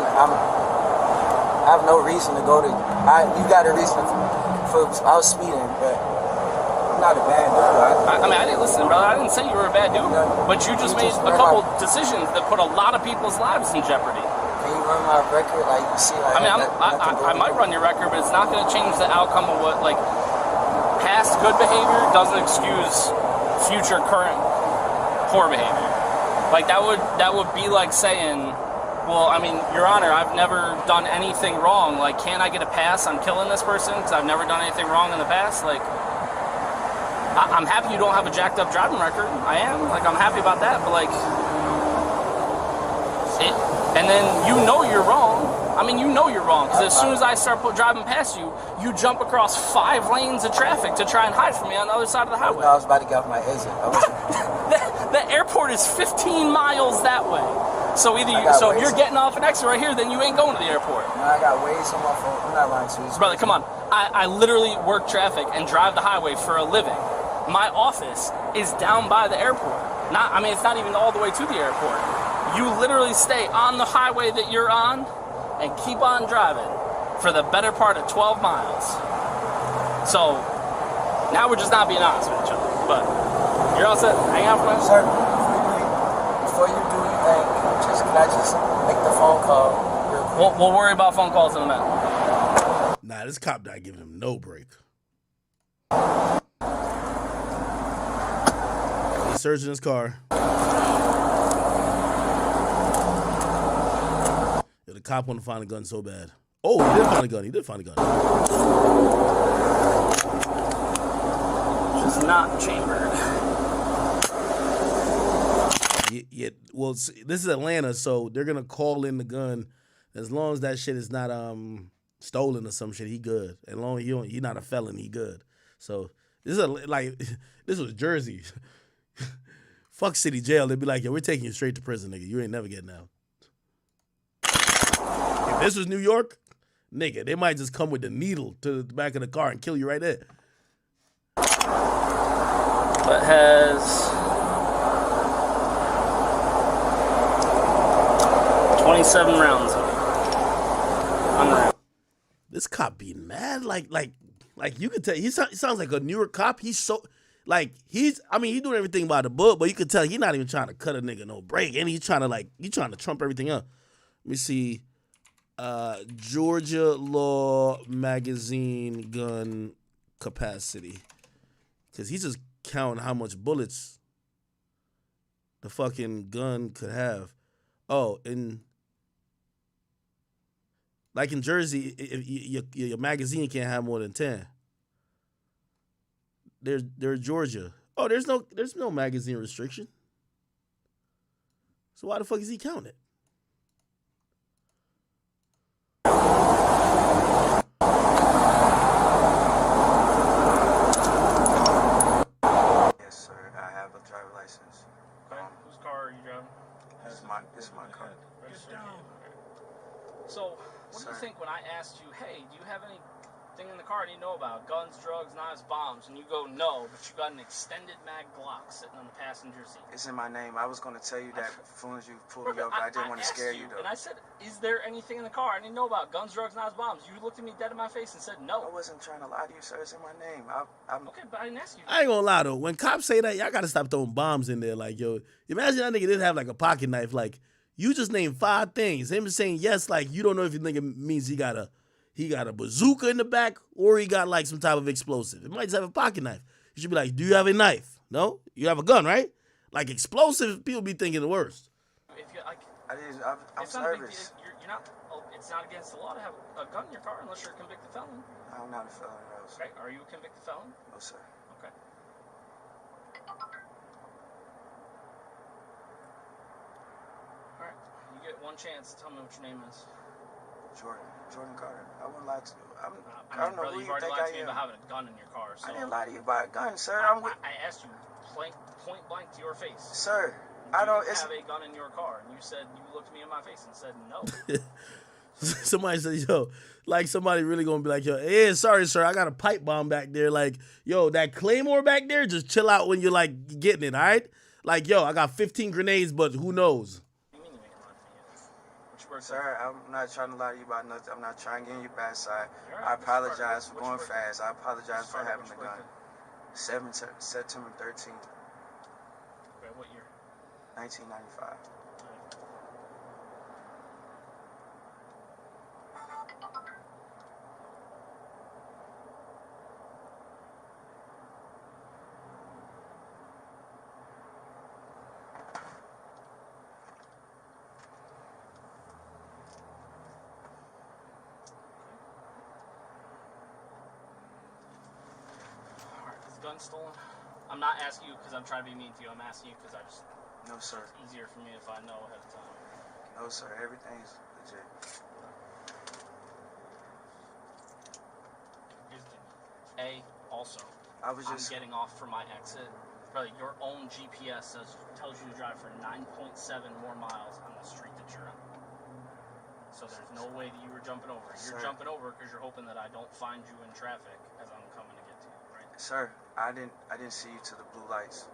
have no reason to go to. You got a reason for I was speeding, but I'm not a bad dude. I didn't listen, brother. I didn't say you were a bad dude, but you just made a couple decisions that put a lot of people's lives in jeopardy. Can you run my record, like you see? Like, I might run your record, but it's not going to change the outcome of what past good behavior doesn't excuse future current poor behavior. That would be like saying, well, I mean, Your Honor, I've never done anything wrong. Can I get a pass on killing this person because I've never done anything wrong in the past? I'm happy you don't have a jacked up driving record. I am. I'm happy about that. But and then you know you're wrong. I mean, you know you're wrong, because as soon as I start driving past you, you jump across 5 lanes of traffic to try and hide from me on the other side of the highway. I was about to get off my exit. The airport is 15 miles that way. So either so if you're getting off an exit right here, then you ain't going to the airport. No, I got ways on my phone. I'm not lying to you. Brother, come on. I literally work traffic and drive the highway for a living. My office is down by the airport. It's not even all the way to the airport. You literally stay on the highway that you're on and keep on driving for the better part of 12 miles. So now we're just not being honest with each other. But you're all set. Hang out for a Sir, before you do anything, can I just make the phone call real quick? We'll worry about phone calls in a minute. Nah, this cop not giving him no break. He's searching his car. Yeah, the cop want to find a gun so bad. Oh, he did find a gun. He did find a gun. Just not chambered. Yeah, well, this is Atlanta, so they're gonna call in the gun. As long as that shit is not stolen or some shit, he good. As long as he not a felon, he good. So this is this was Jersey. Fuck city jail. They'd be like, yo, we're taking you straight to prison, nigga. You ain't never getting out. If this was New York, nigga, they might just come with the needle to the back of the car and kill you right there. But has 27 rounds of it. Unreal. This cop be mad, like you could tell he sounds like a New York cop. He's so he's doing everything by the book, but you could tell he's not even trying to cut a nigga no break, and he's trying to trump everything up. Let me see, Georgia Law Magazine gun capacity, because he's just counting how much bullets the fucking gun could have. Oh, and like in Jersey, your magazine can't have more than 10. There's Georgia. Oh, there's no magazine restriction. So why the fuck is he counting it? Yes, sir. I have a driver's license. Okay. Whose car are you driving? This is my car. So, what do you think when I asked you, hey, do you have anything in the car you know about? Guns, drugs, knives, bombs? And you go, no, but you got an extended mag Glock sitting on the passenger seat. It's in my name. I was going to tell you that as soon as you pulled me over. I didn't want to scare you, though. And I said, is there anything in the car I didn't know about? Guns, drugs, knives, bombs. You looked at me dead in my face and said no. I wasn't trying to lie to you, sir. It's in my name. Okay, but I didn't ask you. I ain't gonna lie though. When cops say that, y'all gotta stop throwing bombs in there. Like, yo, imagine that nigga didn't have like a pocket knife. Like, you just named 5 things. Him saying yes, like you don't know if the nigga means he got a bazooka in the back or he got like some type of explosive. It might just have a pocket knife. You should be like, do you have a knife? No? You have a gun, right? Like explosive, people be thinking the worst. If you like, I'm nervous. You're not. It's not against the law to have a gun in your car unless you're a convicted felon. I'm not a felon, no, sir. Okay. Are you a convicted felon? No, sir. Okay. All right. You get one chance. Tell me what your name is. Jordan Carter. I wouldn't lie to you. I don't know brother, who you've you already think lied I to me am. about having a gun in your car. So I didn't lie to you about a gun, sir. I asked you point blank to your face. Sir, I don't have a gun in your car, and you said you looked me in my face and said no. Somebody said, yo, like somebody really gonna be like, yo, hey, sorry, sir, I got a pipe bomb back there. Like, yo, that Claymore back there, just chill out when you're like getting it, all right? Like, yo, I got 15 grenades, but who knows? Sir, I'm not trying to lie to you about nothing. I'm not trying to get in your bad side. I apologize for going fast. I apologize for having the gun. September 13th. Okay, what year? 1995. Gun stolen? I'm not asking you because I'm trying to be mean to you. I'm asking you because I just... No, sir. It's easier for me if I know ahead of time. No, sir. Everything's legit. Here's the thing. Also, I'm getting off from my exit. Probably your own GPS tells you to drive for 9.7 more miles on the street that you're on. So there's no way that you were jumping over. You're jumping over because you're hoping that I don't find you in traffic as I'm coming to get to you, right? Sir, I didn't see you to the blue lights.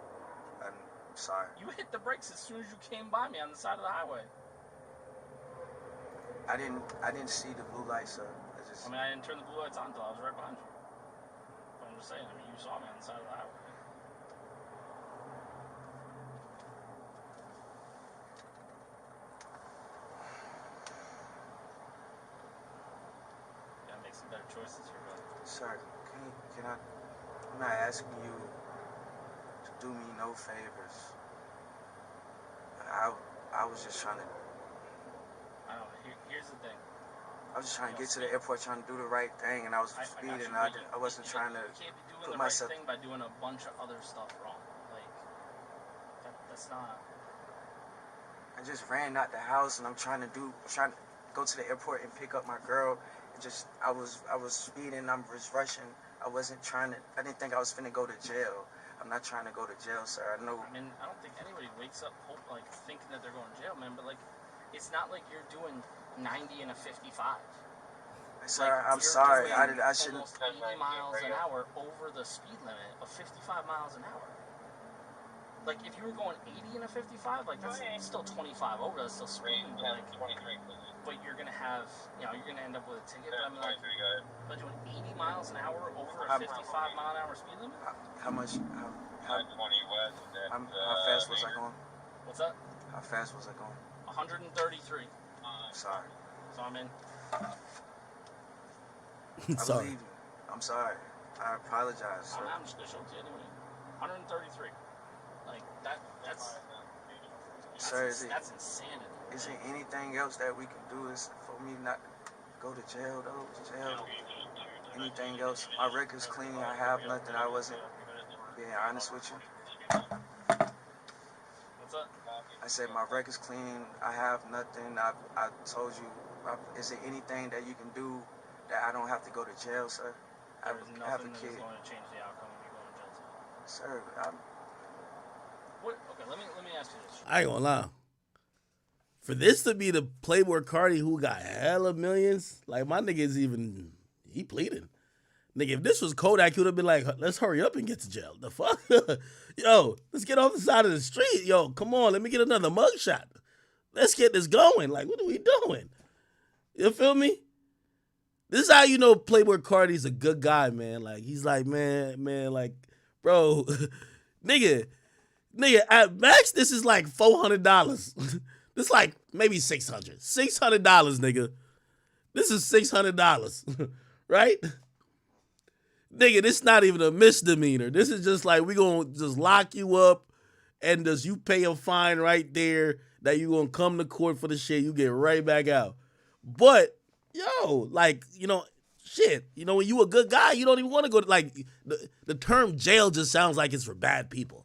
I'm sorry. You hit the brakes as soon as you came by me on the side of the highway. I didn't see the blue lights, sir. I mean, I didn't turn the blue lights on until I was right behind you. But I'm just saying, I mean, you saw me on the side of the highway. Gotta make some better choices here, brother. Sir, can I? I'm not asking you to do me no favors. I was just trying to. I don't know. Here's the thing. I was just trying to get to the airport, trying to do the right thing, and I was speeding. I wasn't trying to You can't be doing put the right myself. thing by doing a bunch of other stuff wrong. Like, that's not. I just ran out the house, and I'm trying to go to the airport and pick up my girl. I was speeding. I was rushing. I didn't think I was finna go to jail. I'm not trying to go to jail, sir. I know. I mean, I don't think anybody wakes up thinking that they're going to jail, man. But like, it's not like you're doing 90 and a 55. Sir, like, I'm sorry. I shouldn't. Almost 80 miles an hour over the speed limit of 55 miles an hour. Like, if you were going 80 and a 55, like, that's still 25 over. That's still speeding. But, like, but you're going to have, you're going to end up with a ticket. But I mean, like, but doing 80 miles an hour over a 55 mile an hour speed limit? How much? How fast was I going? What's that? How fast was I going? 133. Sorry. So I'm in. I believe you. I'm sorry. I apologize, sir. I'm just going to show it to you anyway. 133. Like, that's sir, that's insanity. Is there anything else that we can do is for me not to go to jail, though? Jail? Anything else? My record's clean. I have nothing. I wasn't being honest with you. What's up? I said my record's clean. I have nothing. I told you. Is there anything that you can do that I don't have to go to jail, sir? I have a kid. That's going to change the outcome of you going to jail. Sir, Okay, let me ask you this. I ain't gonna lie. For this to be the Playboi Carti who got hella millions, like my nigga is he pleading. Nigga, if this was Kodak, he would have been like, let's hurry up and get to jail. The fuck? Yo, let's get off the side of the street. Yo, come on, let me get another mugshot. Let's get this going. Like, what are we doing? You feel me? This is how you know Playboi Carti's a good guy, man. Like, he's like, man, like, bro, nigga, at max, this is like $400. This is like maybe $600. $600, nigga. This is $600, right? Nigga, this not even a misdemeanor. This is just like, we gonna just lock you up and just you pay a fine right there that you gonna come to court for the shit. You get right back out. But, yo, like, shit. When you a good guy, you don't even want to go to, like, the term jail just sounds like it's for bad people.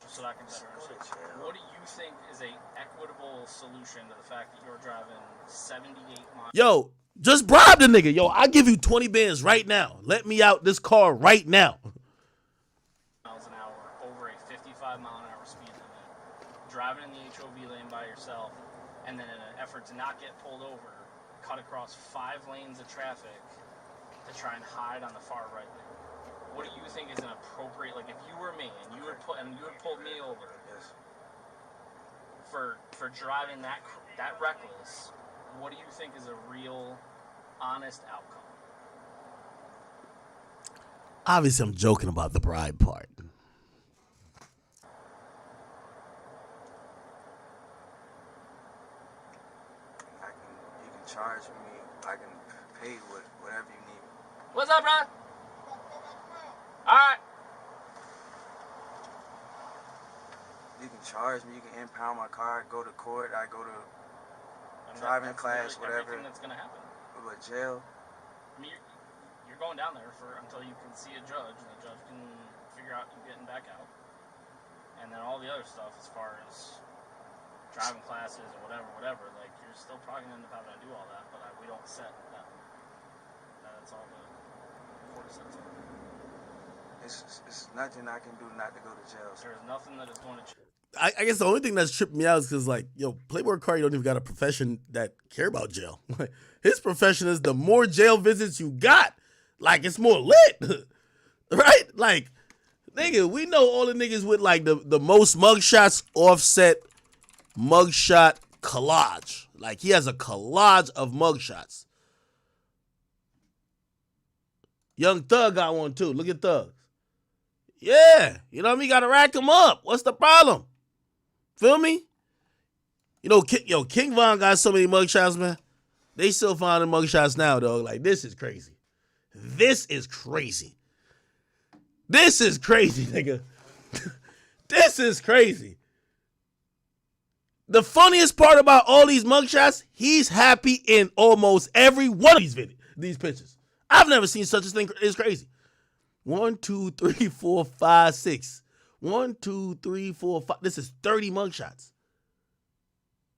So that I can better understand. What do you think is a equitable solution to the fact that you're driving 78 miles? Yo, just bribe the nigga. Yo, I'll give you 20 bands right now. Let me out this car right now. Miles an hour over a 55 mile an hour speed limit, driving in the HOV lane by yourself, and then in an effort to not get pulled over, cut across 5 lanes of traffic to try and hide on the far right lane. What do you think is an appropriate, like if you were me and you had pulled me over for driving that reckless, what do you think is a real, honest outcome? Obviously, I'm joking about the bribe part. You can charge me. I can pay whatever you need. What's up, bro? All right. You can charge me. You can impound my car. Go to court. I go to driving class, whatever. Everything that's gonna happen. But jail. I mean, you're going down there until you can see a judge, and the judge can figure out you getting back out, and then all the other stuff as far as driving classes or whatever. Like you're still probably gonna end up having to do all that, but we don't set that. That's all the court sets up. It's nothing I can do not to go to jail. There's nothing that is going to. I guess the only thing that's tripping me out is because, like, yo, Playboi Carti don't even got a profession that care about jail. His profession is the more jail visits you got, like, it's more lit, right? Like, nigga, we know all the niggas with, like, the most mugshots, Offset mugshot collage. Like, he has a collage of mugshots. Young Thug got one, too. Look at Thug. Yeah, you know what I mean? You gotta rack him up. What's the problem? Feel me? You know, King Von got so many mugshots, man. They still finding mugshots now, dog. Like, this is crazy. This is crazy. This is crazy, nigga. This is crazy. The funniest part about all these mugshots, he's happy in almost every one of these pictures. I've never seen such a thing. It's crazy. 1, 2, 3, 4, 5, 6. 1, 2, 3, 4, 5. This is 30 mugshots.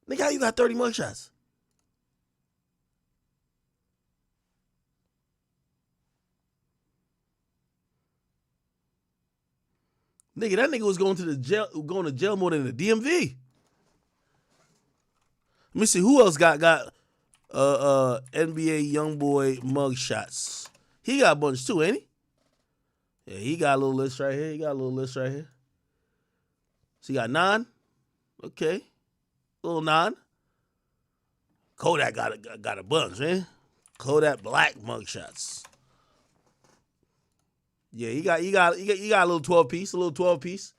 Nigga, how you got 30 mugshots? Nigga, that nigga was going to jail more than the DMV. Let me see who else got NBA YoungBoy mugshots. He got a bunch too, ain't he? Yeah, he got a little list right here. So he got 9. Okay. Little 9. Kodak got a bunch, man. Kodak Black mugshots. Yeah, he got a little 12 piece, a little 12 piece.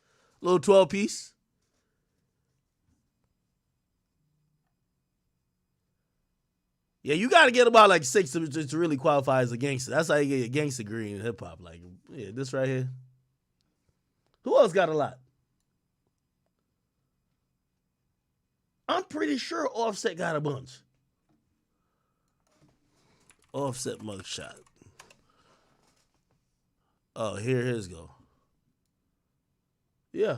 Yeah, you got to get about like 6 to really qualify as a gangster. That's how you get your gangster green in hip hop. Like, yeah, this right here. Who else got a lot? I'm pretty sure Offset got a bunch. Offset mugshot. Oh, here's go. Yeah.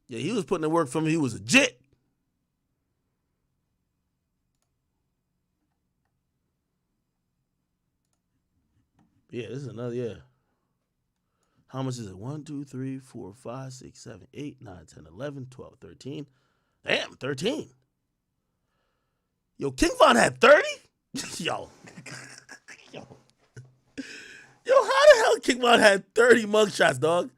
Yeah, he was putting in work for me. He was a jit. Yeah, this is another, yeah. How much is it? 1, 2, 3, 4, 5, 6, 7, 8, 9, 10, 11, 12, 13. Damn, 13. Yo, King Von had 30? Yo. Yo, how the hell King Von had 30 mugshots, dog?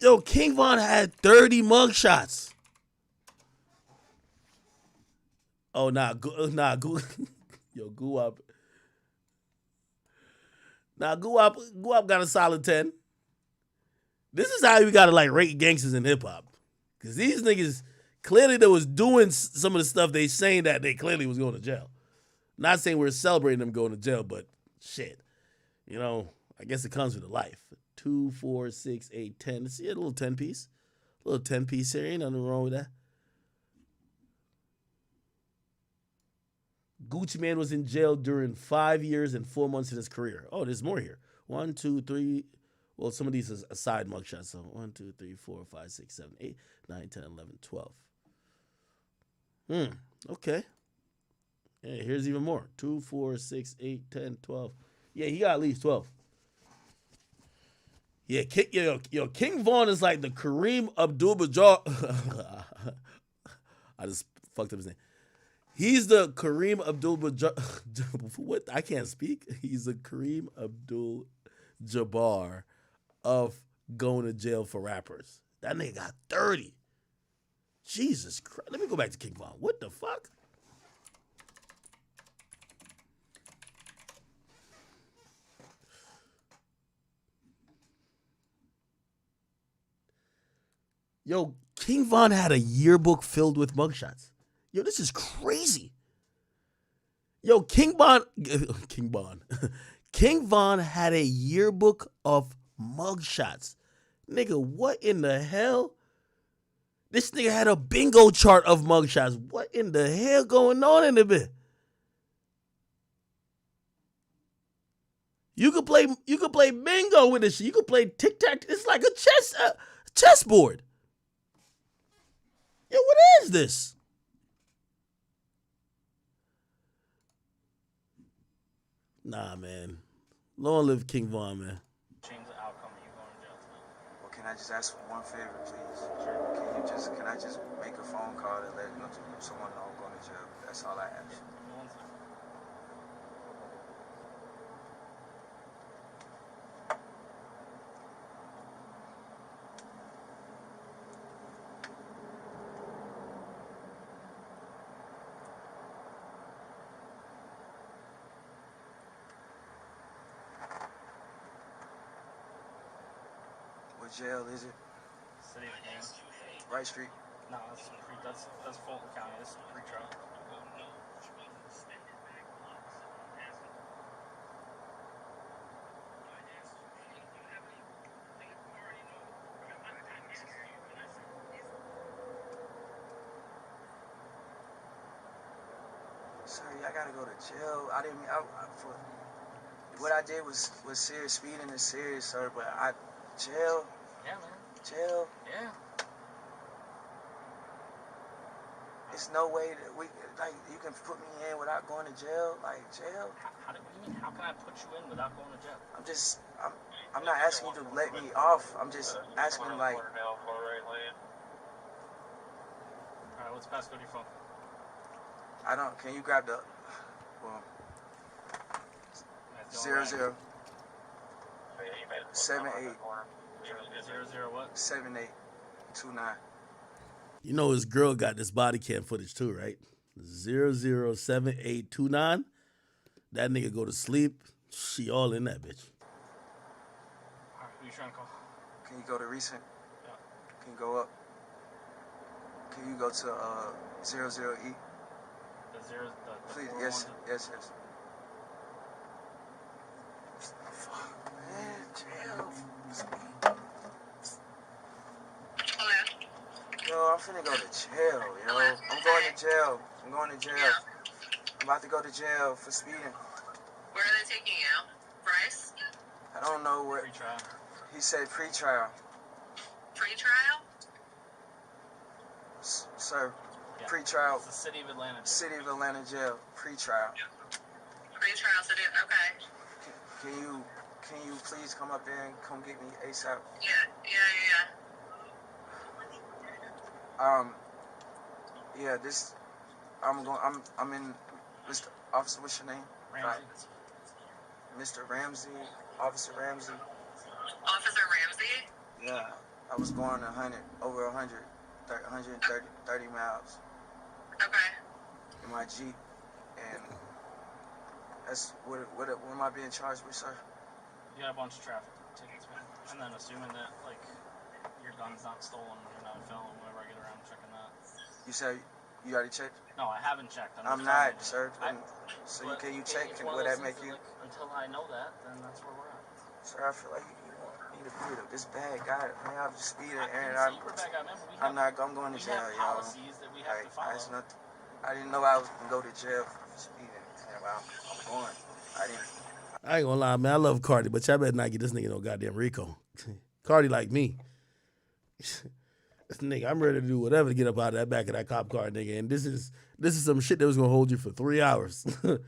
Yo, King Von had 30 mugshots. Oh, nah. Yo, Guwap. Now, Guwap got a solid 10. This is how you gotta like rate gangsters in hip hop, because these niggas clearly they was doing some of the stuff they saying that they clearly was going to jail. Not saying we're celebrating them going to jail, but shit, you know, I guess it comes with a life. 2, 4, 6, 8, 10. See a little 10 piece, here. Ain't nothing wrong with that. Gucci Mane was in jail during 5 years and 4 months of his career. Oh, there's more here. 1, 2, 3. Well, some of these is a side mugshot. So 1, 2, 3, 4, 5, 6, 7, 8, 9, 10, 11, 12. Okay. Yeah, here's even more. 2, 4, 6, 8, 10, 12. Yeah, he got at least 12. Yeah, King Von is like the Kareem Abdul-Jabbar. I just fucked up his name. He's the Kareem Abdul-Jabbar. What? I can't speak. He's the Kareem Abdul-Jabbar of going to jail for rappers. That nigga got 30. Jesus Christ. Let me go back to King Von. What the fuck? Yo, King Von had a yearbook filled with mugshots. Yo, this is crazy. Yo, King Von had a yearbook of mugshots. Nigga, what in the hell? This nigga had a bingo chart of mugshots. What in the hell going on in the bit? You could play bingo with this shit. You could play tic-tac. It's like a chessboard. Yo, what is this? Nah, man. Long live King Von, man. Change the outcome of you going to jail tonight. Well, can I just ask for one favor, please? Can I just make a phone call and let someone know I'm going to jail? That's all I ask. What jail is it? City of King. Wright Street. No, that's Fulton County. This is pre-trial. Sorry, I gotta go to jail. I didn't. What I did was serious. Speeding is serious, sir. But jail. Yeah, man. Jail. Yeah. It's no way that you can put me in without going to jail. Like jail. What do you mean? How can I put you in without going to jail? I'm not asking you to let me off. I'm just asking like. All right, what's the passcode of your phone? I don't. Can you grab the? Well. 00 78 00 what? 7829. You know his girl got this body cam footage too, right? 007829. That nigga go to sleep. She all in that bitch. All right, who you trying to call? Can you go to recent? Yeah. Can you go up? Can you go to 00E? The zero. Please, yes. Fuck, man, jail. Yo, I'm finna go to jail, yo. I'm going to jail. I'm about to go to jail for speeding. Where are they taking you? Bryce? I don't know where. Pre-trial. He said pre-trial. Pre-trial? Sir, Yeah. pre-trial. It's the City of Atlanta jail. City of Atlanta jail. Pre-trial. Pre-trial city. Okay. Can you please come up there and come get me ASAP? Yeah. Yeah, this. I'm in. Mr. Officer, what's your name? Ramsey. Mr. Ramsey. Officer Ramsey. Officer Ramsey? Yeah, I was going 130 miles. Okay. In my Jeep, and that's what am I being charged with, sir? You got a bunch of traffic tickets, man. And then assuming that, like, your gun's not stolen, you're not a felon, whenever I get around checking that. You said you already checked? No, I haven't checked. I'm not, sir. So can you check? Would that make you? Like, until I know that, then that's where we're at. Sir, I feel like you need to beat up this bad guy. Man, I'm just speeding, and I'm going to jail, y'all. Policies that we have to follow. I didn't know I was gonna go to jail for speeding. And I'm going. I ain't gonna lie, man. I love Carti, but y'all better not get this nigga no goddamn Rico. Carti like me. This nigga, I'm ready to do whatever to get up out of that back of that cop car, nigga. And this is some shit that was gonna hold you for 3 hours. It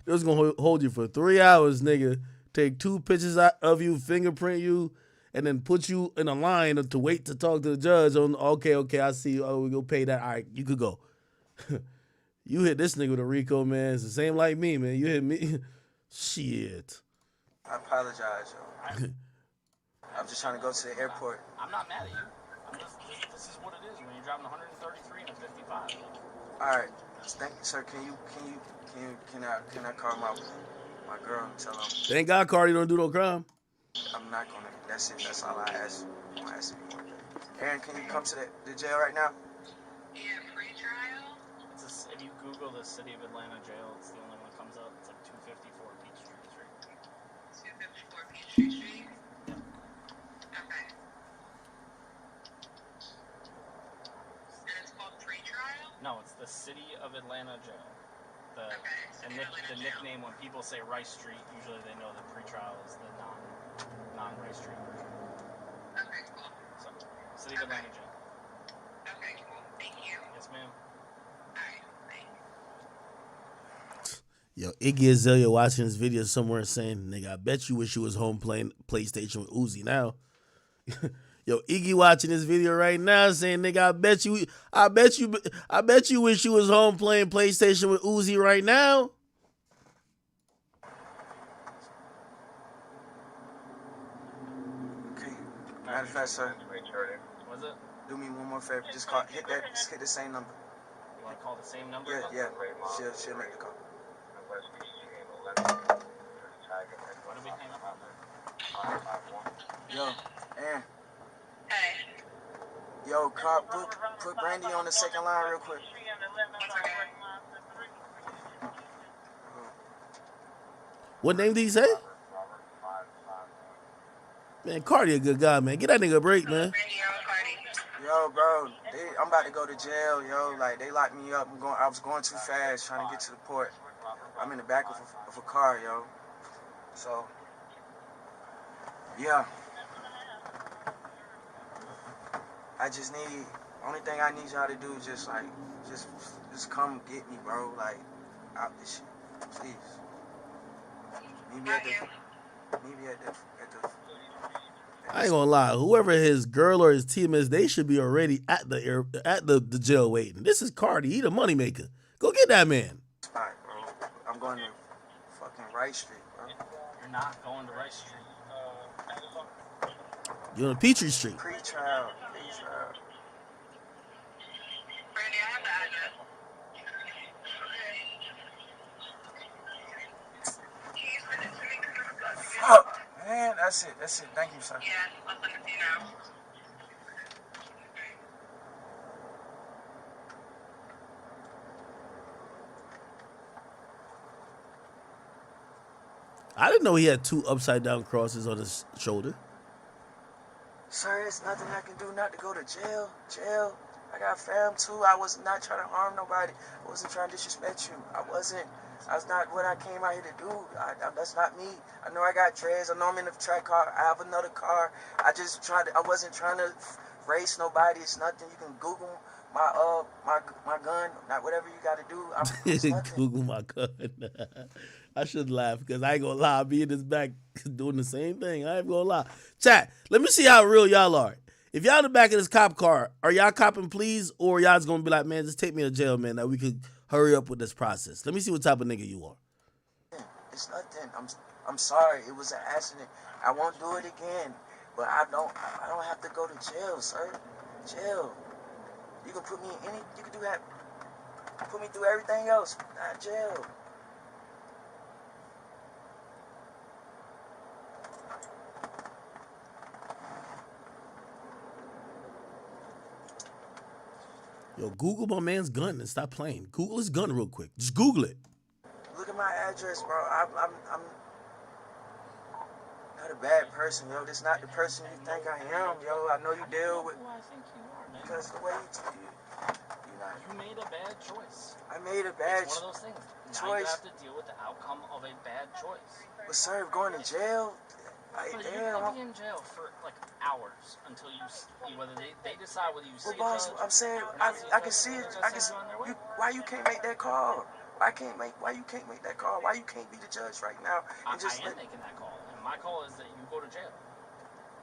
was gonna hold you for 3 hours, nigga. Take 2 pictures of you, fingerprint you, and then put you in a line to wait to talk to the judge on. Okay, I see you. Oh, we go pay that. All right, you could go. You hit this nigga with a Rico, man. It's the same like me, man. You hit me. Shit. I apologize, yo. I'm just trying to go to the airport. I'm not mad at you. This is what it is when you're driving 133 and a 55. All right, thank you, sir. Can I call my girl and tell her? Thank God Carti don't do no crime. I'm not gonna. That's it. That's all I ask. I'm gonna ask you. Aaron, can you come to the jail right now? Yeah, pre-trial? If you Google the City of Atlanta jail, it's the only one that comes up. It's like 254 Peachtree Street. 254 Peachtree Street? Yeah. Okay. And it's called pre-trial? No, it's the City of Atlanta jail. The nickname when people say Rice Street, usually they know that pre-trial is the non-Rice Street version. Okay, cool. So, City of Atlanta jail. Okay, cool. Thank you. Yes, ma'am. Alright, bye. Yo, Iggy Azalea watching this video somewhere saying, "Nigga, I bet you wish you was home playing PlayStation with Uzi now." Yo, Iggy watching this video right now saying, "Nigga, I bet you wish you was home playing PlayStation with Uzi right now." Okay. Matter of fact, sir. Was it? Do me one more favor. Just hit the same number. You want to call the same number? Yeah. She'll make the call. What did we hang up on? Yo, Aaron. Hey. Yo, Katt, put Brandy on the second line real quick. What name did he say? Man, Carti a good guy, man. Get that nigga a break, man. Yo, bro, I'm about to go to jail, yo. Like, they locked me up. I was going too fast trying to get to the port. I'm in the back of a car, yo. So, yeah. I just need, only thing I need y'all to do is just come get me, bro. Like, out this shit, please. Meet me at the I ain't gonna lie. Whoever his girl or his team is, they should be already at the jail waiting. This is Carti. He the moneymaker. Go get that man. spot, bro. I'm going to fucking Wright Street, bro. You're not going to Wright Street. You're on Peachtree Street. Pre-trial. Brandy, I have the address. Can you send it to me? Fuck, man. That's it. Thank you, sir. Yeah, I'll send it to you now. I didn't know he had 2 upside down crosses on his shoulder. Sir, it's nothing I can do not to go to jail. I got fam too. I was not trying to harm nobody. I wasn't trying to disrespect you. That's not what I came out here to do. That's not me. I know I got dreads. I know I'm in a track car. I have another car. I wasn't trying to race nobody. It's nothing. You can Google my gun. Not whatever you got to do. Google my gun. I should laugh because I ain't gonna lie. I'll be in this back doing the same thing. I ain't gonna lie. Chat, let me see how real y'all are. If y'all in the back of this cop car, are y'all copping please, or y'all just gonna be like, man, just take me to jail, man, that we could hurry up with this process. Let me see what type of nigga you are. It's nothing. I'm sorry. It was an accident. I won't do it again. But I don't have to go to jail, sir. Jail. You can put me in any. You can do that. Put me through everything else. Not jail. Yo, Google my man's gun and stop playing. Google his gun real quick. Just Google it. Look at my address, bro. I'm not a bad person, yo. This not the person you think I am, yo. I know you deal with. Well, I think you are, man. Because the way you made a bad choice. I made a bad It's one of those things. Now choice. you have to deal with the outcome of a bad choice. But sir, going to jail. Like, But damn. you're gonna be in jail for like hours until you whether they decide whether you see Well, boss, a judge I'm saying or not see a I can judge, see or it. they're I gonna can. send you on their way. Why you can't make that call? Why you can't make that call? Why you can't be the judge right now and just I am making that call, and my call is that you go to jail.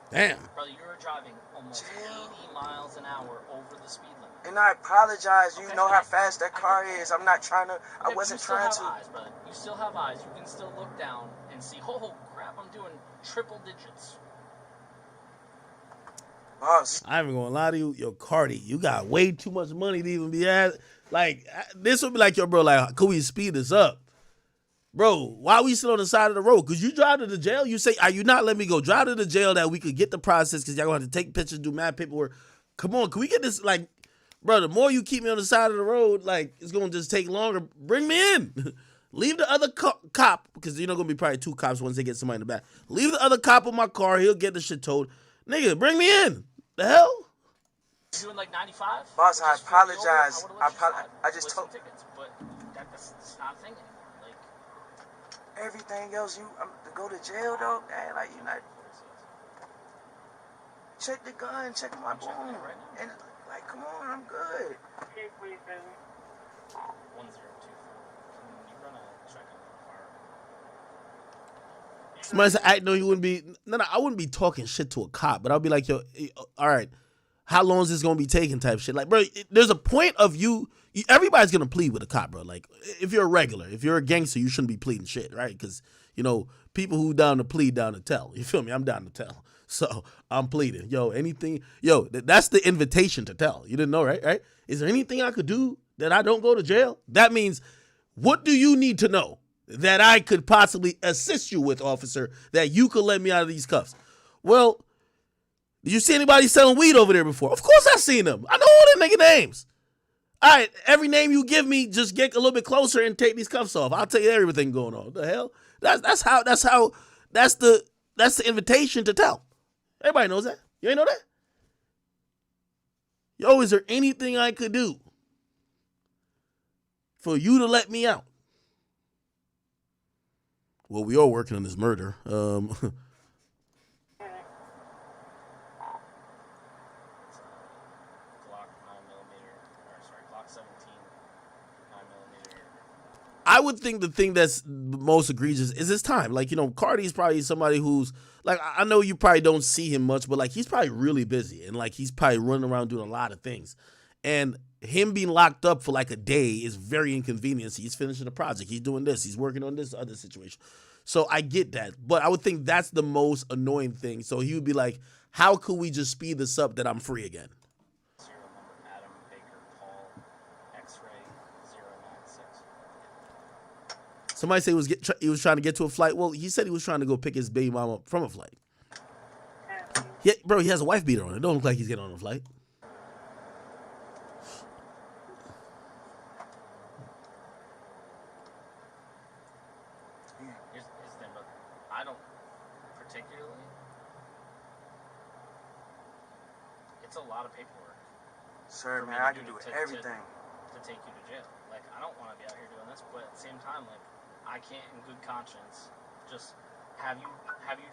Damn. Brother, you're driving almost 80 miles an hour over the speed limit. And I apologize. You know how fast that car is. I'm not trying to. I Okay, wasn't you still trying have to. eyes, brother. You still have eyes. You can still look down and see. Oh crap! I'm doing triple digits. Boss. I ain't even gonna lie to you. Yo, Carti, you got way too much money to even be at. Like, this would be like, yo, bro, like, could we speed this up? Bro, why we sit on the side of the road? Because you drive to the jail, you say, are you not let me go? Drive to the jail that we could get the process because y'all going to have to take pictures, do mad paperwork. Come on, can we get this? Like, bro, the more you keep me on the side of the road, like, it's going to just take longer. Bring me in. Leave the other cop, because you're not going to be probably 2 cops once they get somebody in the back. Leave the other cop in my car. He'll get the shit towed. Nigga, bring me in. The hell? You doing like 95? Boss, I apologize. I just told tickets, but that's not a thing anymore. Like Everything else, to go to jail though, man, like you not. Check the gun, check my boom, and like, come on, I'm good. 1024. Can you run a check on Somebody said, I know you wouldn't be. No, I wouldn't be talking shit to a cop, but I'll be like, yo, all right, how long is this gonna be taking? Type shit. Like, bro, there's a point of you. Everybody's gonna plead with a cop, bro. Like, if you're a regular, if you're a gangster, you shouldn't be pleading shit, right? Because people who down to plead, down to tell. You feel me? I'm down to tell. So I'm pleading. Yo, anything. Yo, that's the invitation to tell. You didn't know, right? Right? Is there anything I could do that I don't go to jail? That means, what do you need to know that I could possibly assist you with, officer, that you could let me out of these cuffs? Well, did you see anybody selling weed over there before? Of course I seen them. I know all them nigga names. All right, every name you give me, just get a little bit closer and take these cuffs off. I'll tell you everything going on. What the hell? That's the invitation to tell. Everybody knows that. You ain't know that? Yo, is there anything I could do for you to let me out? Well, we are working on this murder. I would think the thing that's most egregious is his time. Like, Carti's probably somebody who's, like, I know you probably don't see him much, but, like, he's probably really busy. And, like, he's probably running around doing a lot of things. And him being locked up for, like, a day is very inconvenient. He's finishing a project. He's doing this. He's working on this other situation. So I get that. But I would think that's the most annoying thing. So he would be like, how could we just speed this up that I'm free again? Somebody said he was trying to get to a flight. Well, he said he was trying to go pick his baby mama up from a flight. Yeah, bro, he has a wife beater on. It don't look like he's getting on a flight. Here's the thing, but I don't particularly. It's a lot of paperwork. Sir, man, I can do everything to take you to jail. Like, I don't want to be out here doing this, but at the same time, like, I can't, in good conscience, just have you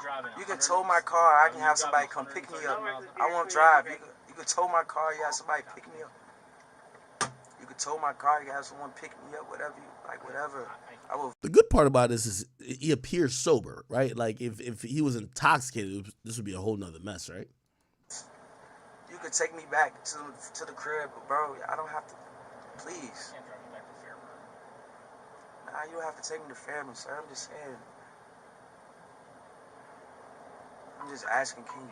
driving. You can tow my car. I can have somebody come pick me up. I won't drive. You can tow my car. You have somebody pick me up. You can tow my car. You can have someone pick me up. Whatever you like. Whatever. I will. The good part about this is he appears sober, right? Like, if he was intoxicated, this would be a whole nother mess, right? You could take me back to the crib, but bro, I don't have to. Please. Nah, you don't have to take me to Fairman, sir. I'm just saying. I'm just asking, can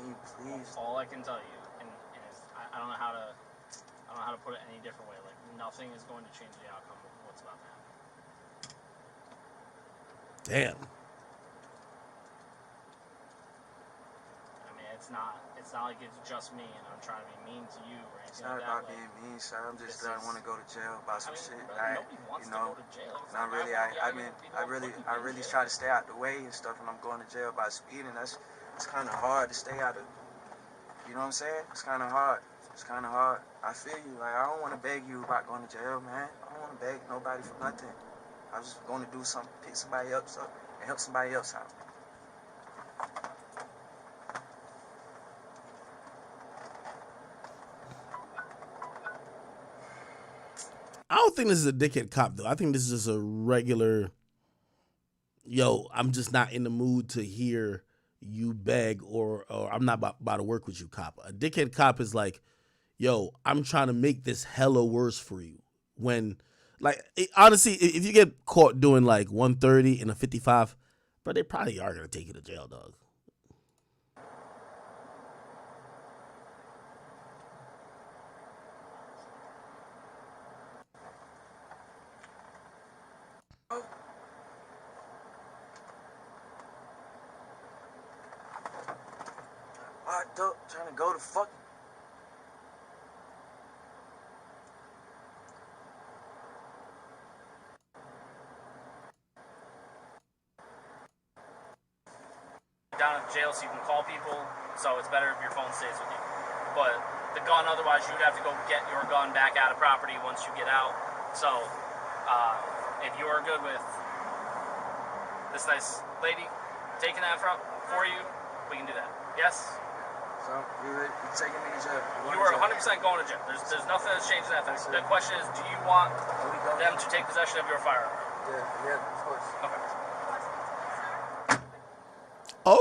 you please? All I can tell you, and I don't know how to put it any different way. Like, nothing is going to change the outcome of what's about to happen. Damn. I mean, it's not like it's just me, and I'm trying to be mean to you or anything. It's not about being mean, sir. I'm just I want to go to jail about some shit. Nobody wants to go to jail. Not really. I really try to stay out the way and stuff. When I'm going to jail by speeding, it's kind of hard to stay out of. You know what I'm saying? It's kind of hard. I feel you. Like, I don't want to beg you about going to jail, man. I don't want to beg nobody for nothing. I'm just going to do something, pick somebody up, and help somebody else out. I don't think this is a dickhead cop, though. I think this is just a regular, yo, I'm just not in the mood to hear you beg or I'm not about to work with you cop. A dickhead cop is like, yo, I'm trying to make this hella worse for you. When, like, honestly, if you get caught doing like 130 in a 55, but they probably are going to take you to jail, dog. Trying to go to fuck. Down at jail, so you can call people. So it's better if your phone stays with you. But the gun, otherwise, you'd have to go get your gun back out of property once you get out. So if you are good with this nice lady taking that for you, we can do that. Yes. So you're taking me to jail. You are 100% going to jail. There's nothing that's changed in that fact. The question is, do you want them to take possession of your firearm? Yeah, of course. Okay.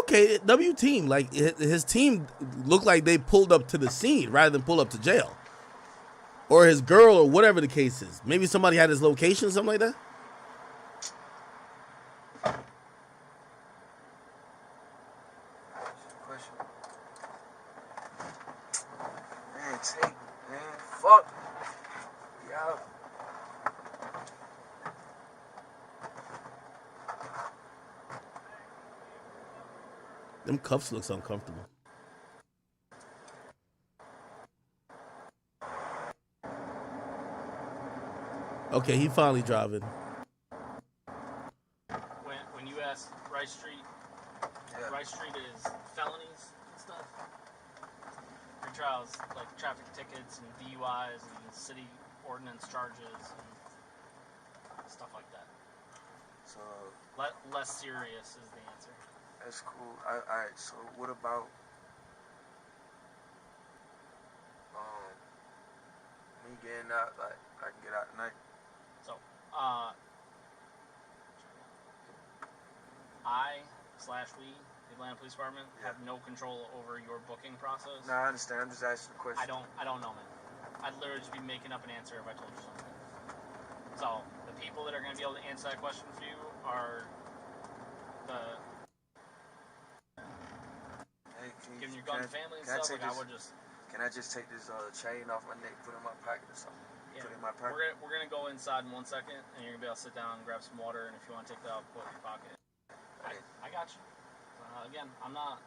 Okay, W team. Like his team looked like they pulled up to the scene rather than pull up to jail, or his girl, or whatever the case is. Maybe somebody had his location, something like that. Man, fuck. Yeah. Them cuffs looks uncomfortable. Okay, he finally driving. When you ask Rice Street, Rice Street is felonies and stuff. Your trials, like traffic tickets and DUIs and city ordinance charges and stuff like that. So less serious is the answer. that's cool. All right. So what about me getting out? Like I can get out tonight. So we, the Atlanta Police Department, have no control over your booking process. No, I understand. I'm just asking a question. I don't know, man. I'd literally just be making up an answer if I told you something. So the people that are going to be able to answer that question for you are the giving your gun to family and stuff. Like I would just. Can I just take this chain off my neck, put it in my pocket or something? Yeah, put it in my pocket. we're gonna go inside in 1 second, and you're gonna be able to sit down and grab some water. And if you want to take that out, put it in your pocket. I got you. Again, I'm not.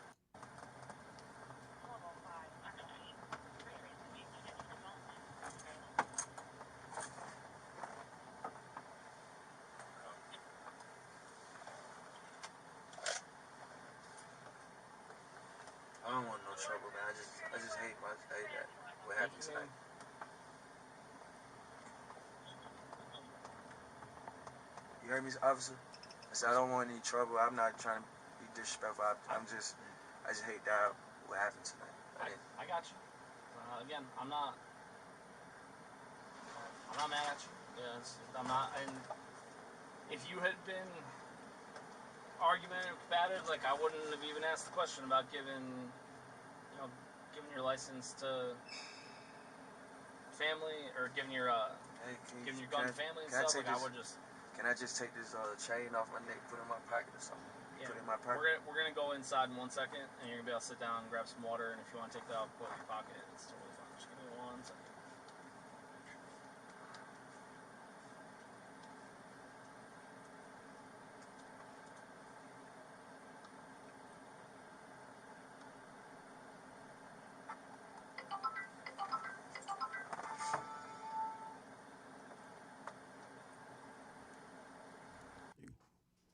I don't want no trouble, man. I just hate that. What happened tonight? You heard me, officer? I said I don't want any trouble. I'm not trying to be disrespectful. I just hate that what happened tonight. I got you. Again, I'm not mad at you. I'm not. And if you had been argumentative, combative, like I wouldn't have even asked the question about giving your license to family or giving your gun to family and stuff. Like I would just. Can I just take this chain off my neck, put it in my pocket or something? Yeah, put it in my pocket. we're gonna go inside in 1 second, and you're gonna be able to sit down and grab some water. And if you want to take that out, put it in your pocket. It's totally fine. Just give me 1 second.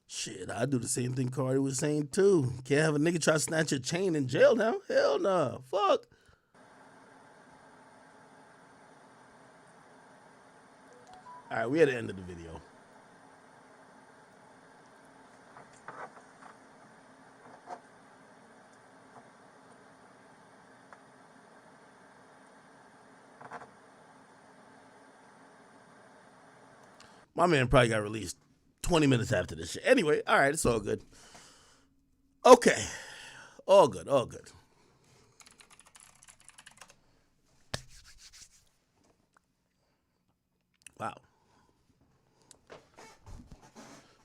Shit, I do the same thing Cardi was saying too. Can't have a nigga try to snatch your chain in jail now. Hell no. Fuck. All right, we at the end of the video. My man probably got released 20 minutes after this shit. Anyway, all right, it's all good. Okay. All good, all good. Wow.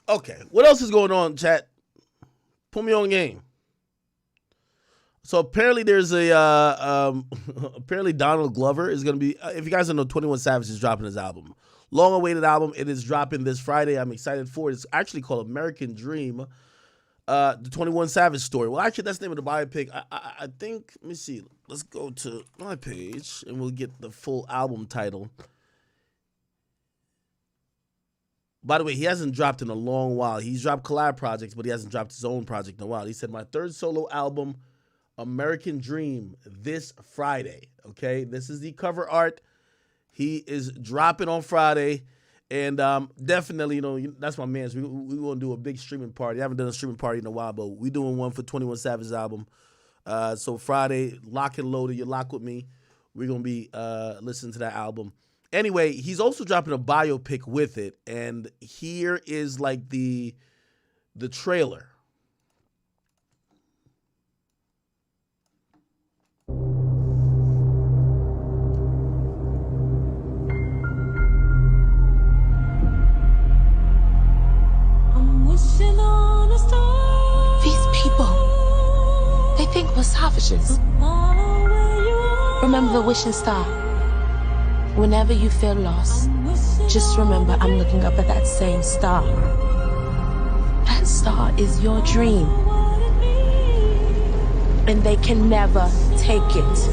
Okay, what else is going on, chat? Put me on game. So apparently there's a, apparently Donald Glover is going to be, if you guys don't know, 21 Savage is dropping his album. Long-awaited album. It is dropping this Friday. I'm excited for it. It's actually called American Dream, the 21 Savage story. Well, actually, that's the name of the biopic. I think, let me see. Let's go to my page, and we'll get the full album title. By the way, he hasn't dropped in a long while. He's dropped collab projects, but he hasn't dropped his own project in a while. He said, my third solo album, American Dream, this Friday. Okay, this is the cover art. He is dropping on Friday, and definitely, that's my man's. We want to do a big streaming party. I haven't done a streaming party in a while, but we doing one for 21 Savage's album. So Friday, lock and loaded. You lock with me. We're going to be listening to that album. Anyway, he's also dropping a biopic with it, and here is like the trailer. think we're savages. Remember the wishing star. Whenever you feel lost, just remember I'm looking up at that same star. That star is your dream. And they can never take it.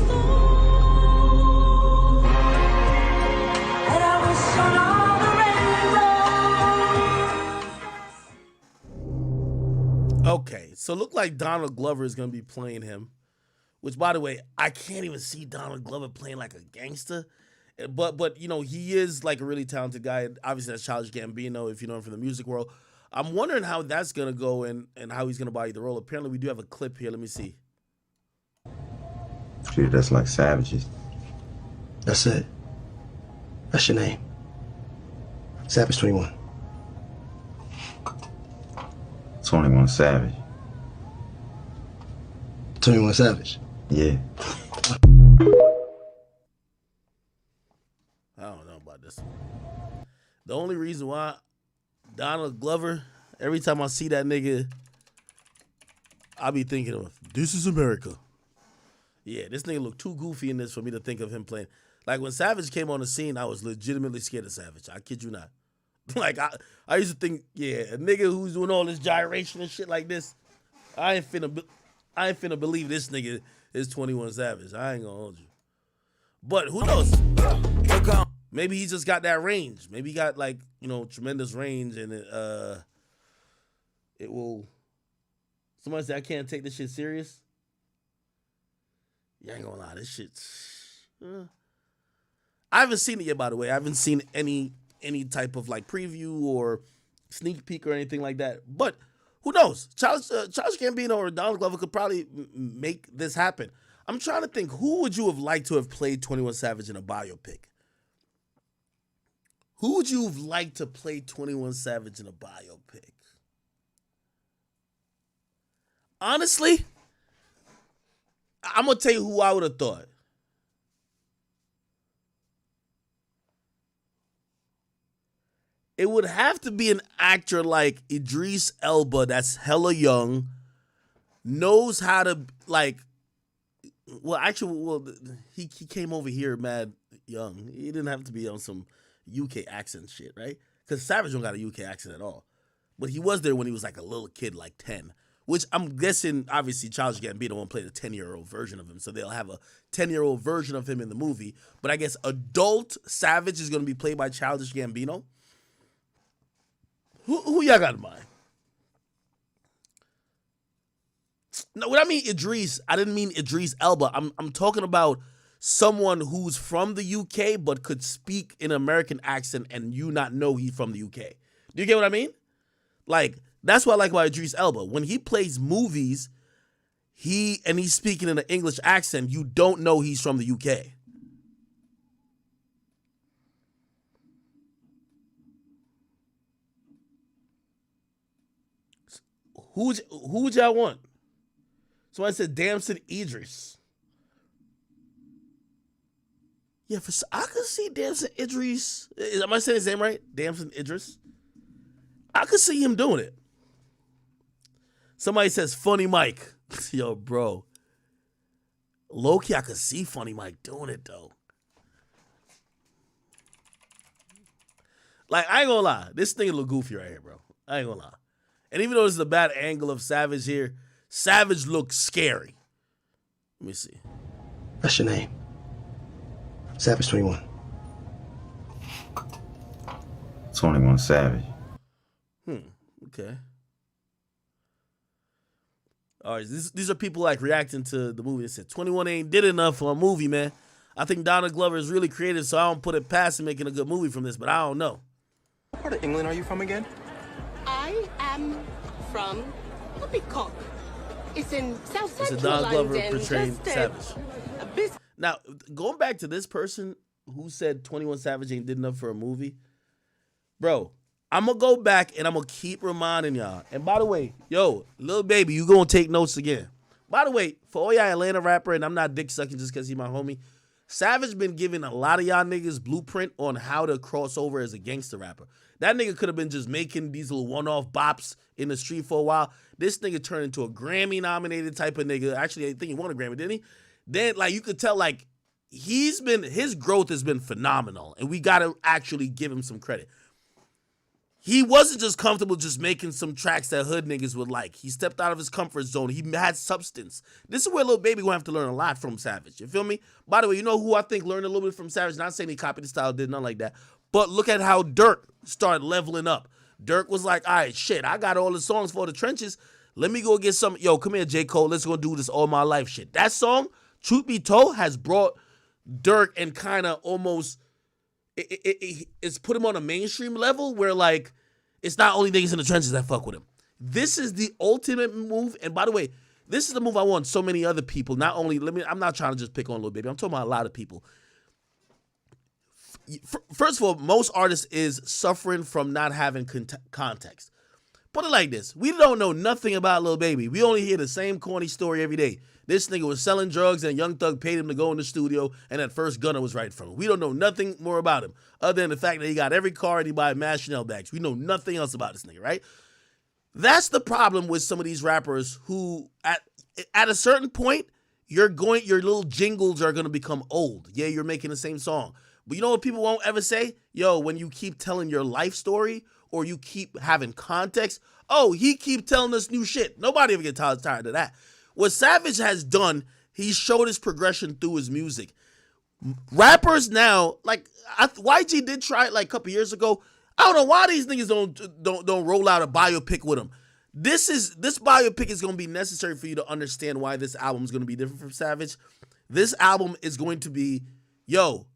Okay, so look like Donald Glover is going to be playing him, which, by the way, I can't even see Donald Glover playing like a gangster, but you know, he is like a really talented guy. Obviously, that's Childish Gambino, if you know him from the music world. I'm wondering how that's going to go and how he's going to body the role. Apparently, we do have a clip here. Let me see. Treated us like savages. That's it. That's your name. Savage 21. 21 Savage. 21 Savage. Yeah. I don't know about this. The only reason why Donald Glover, every time I see that nigga, I be thinking of, this is America. Yeah, this nigga look too goofy in this for me to think of him playing. Like when Savage came on the scene, I was legitimately scared of Savage. I kid you not. Like I used to think, yeah, a nigga who's doing all this gyration and shit like this, I ain't finna believe this nigga is 21 Savage. I ain't gonna hold you. But who knows? Maybe he just got that range. Maybe he got like, you know, tremendous range and it will. Somebody say I can't take this shit serious. You ain't gonna lie, this shit. I haven't seen it yet, by the way. I haven't seen any type of like preview or sneak peek or anything like that. But who knows? Childish Gambino or Donald Glover could probably make this happen. I'm trying to think, who would you have liked to have played 21 Savage in a biopic? Who would you have liked to play 21 Savage in a biopic? Honestly, I'm going to tell you who I would have thought. It would have to be an actor like Idris Elba that's hella young, knows how to, like, he came over here mad young. He didn't have to be on some UK accent shit, right? Because Savage don't got a UK accent at all. But he was there when he was like a little kid, like 10. Which I'm guessing, obviously, Childish Gambino won't play the 10-year-old version of him, so they'll have a 10-year-old version of him in the movie. But I guess adult Savage is going to be played by Childish Gambino. Who y'all got in mind? No, when I mean Idris, I didn't mean Idris Elba. I'm talking about someone who's from the UK but could speak in an American accent and you not know he's from the UK. Do you get what I mean? Like, that's what I like about Idris Elba. When he plays movies, he's speaking in an English accent, you don't know he's from the UK. Who would y'all want? Somebody said Damson Idris. Yeah, I could see Damson Idris. Am I saying his name right? Damson Idris. I could see him doing it. Somebody says Funny Mike. Yo, bro. Low-key, I could see Funny Mike doing it, though. Like, I ain't gonna lie. This thing look goofy right here, bro. I ain't gonna lie. And even though this is a bad angle of Savage here, Savage looks scary. Let me see. That's your name. Savage 21. 21 Savage. Okay. All right, these are people like reacting to the movie. They said 21 ain't did enough for a movie, man. I think Donald Glover is really creative, so I don't put it past him making a good movie from this, but I don't know. What part of England are you from again? I am from Poppycock. It's in South It's a Central Donald Glover London. portraying Just Savage. Now, going back to this person who said 21 Savage ain't did enough for a movie, bro, I'm going to go back and I'm going to keep reminding y'all. And by the way, yo, Lil Baby, you going to take notes again. By the way, for all y'all Atlanta rapper, and I'm not dick sucking just because he's my homie, Savage been giving a lot of y'all niggas blueprint on how to cross over as a gangster rapper. That nigga could have been just making these little one-off bops in the street for a while. This nigga turned into a Grammy-nominated type of nigga. Actually, I think he won a Grammy, didn't he? Then, like, you could tell, like, his growth has been phenomenal, and we gotta actually give him some credit. He wasn't just comfortable just making some tracks that hood niggas would like. He stepped out of his comfort zone. He had substance. This is where Lil Baby gonna have to learn a lot from Savage. You feel me? By the way, you know who I think learned a little bit from Savage? Not saying he copied the style, did nothing like that. But look at how Dirk started leveling up. Dirk was like, all right, shit, I got all the songs for the trenches. Let me go get some. Yo, come here, J. Cole. Let's go do this all my life shit. That song, truth be told, has brought Dirk and kind of almost, it's put him on a mainstream level where, like, it's not only niggas in the trenches that fuck with him. This is the ultimate move. And by the way, this is the move I want so many other people. Not only, I'm not trying to just pick on Lil Baby. I'm talking about a lot of people. First of all, most artists is suffering from not having context. Put it like this. We don't know nothing about Lil Baby. We only hear the same corny story every day. This nigga was selling drugs and Young Thug paid him to go in the studio and at first Gunna was right from him. We don't know nothing more about him other than the fact that he got every car and he buy mad Chanel bags. We know nothing else about this nigga, right? That's the problem with some of these rappers who at a certain point, your little jingles are going to become old. Yeah, you're making the same song. But you know what people won't ever say? Yo, when you keep telling your life story or you keep having context, oh, he keep telling us new shit. Nobody ever gets tired of that. What Savage has done, he showed his progression through his music. Rappers now, like YG did try it like a couple years ago. I don't know why these niggas don't roll out a biopic with him. This biopic is going to be necessary for you to understand why this album is going to be different from Savage. This album is going to be, yo.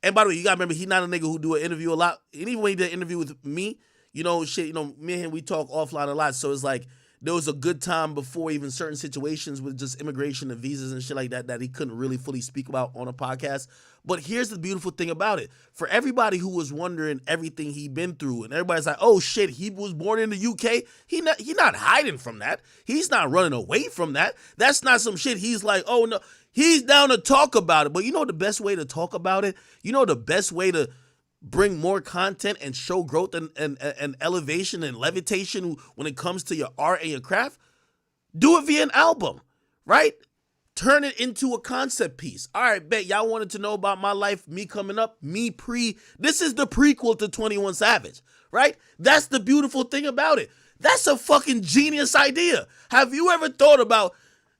And by the way, you gotta remember, he's not a nigga who do an interview a lot. And even when he did an interview with me, me and him, we talk offline a lot. So it's like, there was a good time before even certain situations with just immigration and visas and shit like that he couldn't really fully speak about on a podcast. But here's the beautiful thing about it. For everybody who was wondering everything he'd been through, and everybody's like, oh shit, he was born in the UK. He not hiding from that. He's not running away from that. That's not some shit. He's like, oh no. He's down to talk about it. But you know the best way to talk about it? You know the best way to bring more content and show growth and elevation and levitation when it comes to your art and your craft? Do it via an album, right? Turn it into a concept piece. All right, bet y'all wanted to know about my life, me coming up, this is the prequel to 21 Savage, right? That's the beautiful thing about it. That's a fucking genius idea. Have you ever thought about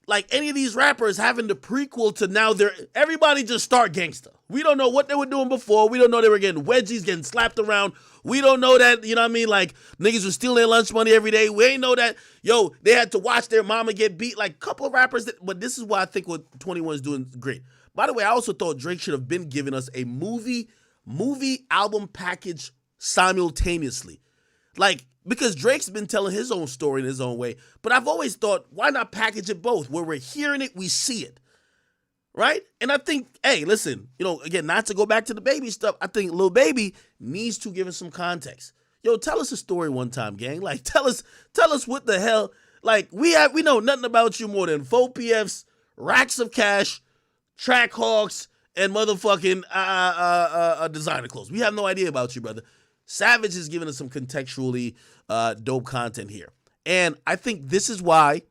like any of these rappers having the prequel to now everybody just start gangster. We don't know what they were doing before. We don't know they were getting wedgies, getting slapped around. We don't know that, you know what I mean? Like niggas were stealing their lunch money every day. We ain't know that, yo, they had to watch their mama get beat. Like a couple of rappers, but this is why I think what 21 is doing great. By the way, I also thought Drake should have been giving us a movie album package simultaneously. Like, because Drake's been telling his own story in his own way. But I've always thought, why not package it both? Where we're hearing it, we see it. Right? And I think, hey, listen, again, not to go back to the Baby stuff, I think Lil Baby needs to give us some context. Yo, tell us a story one time, gang. Like, tell us what the hell. Like, we know nothing about you more than 4 PFs, racks of cash, track hawks, and motherfucking designer clothes. We have no idea about you, brother. Savage is giving us some contextually dope content here. And I think this is why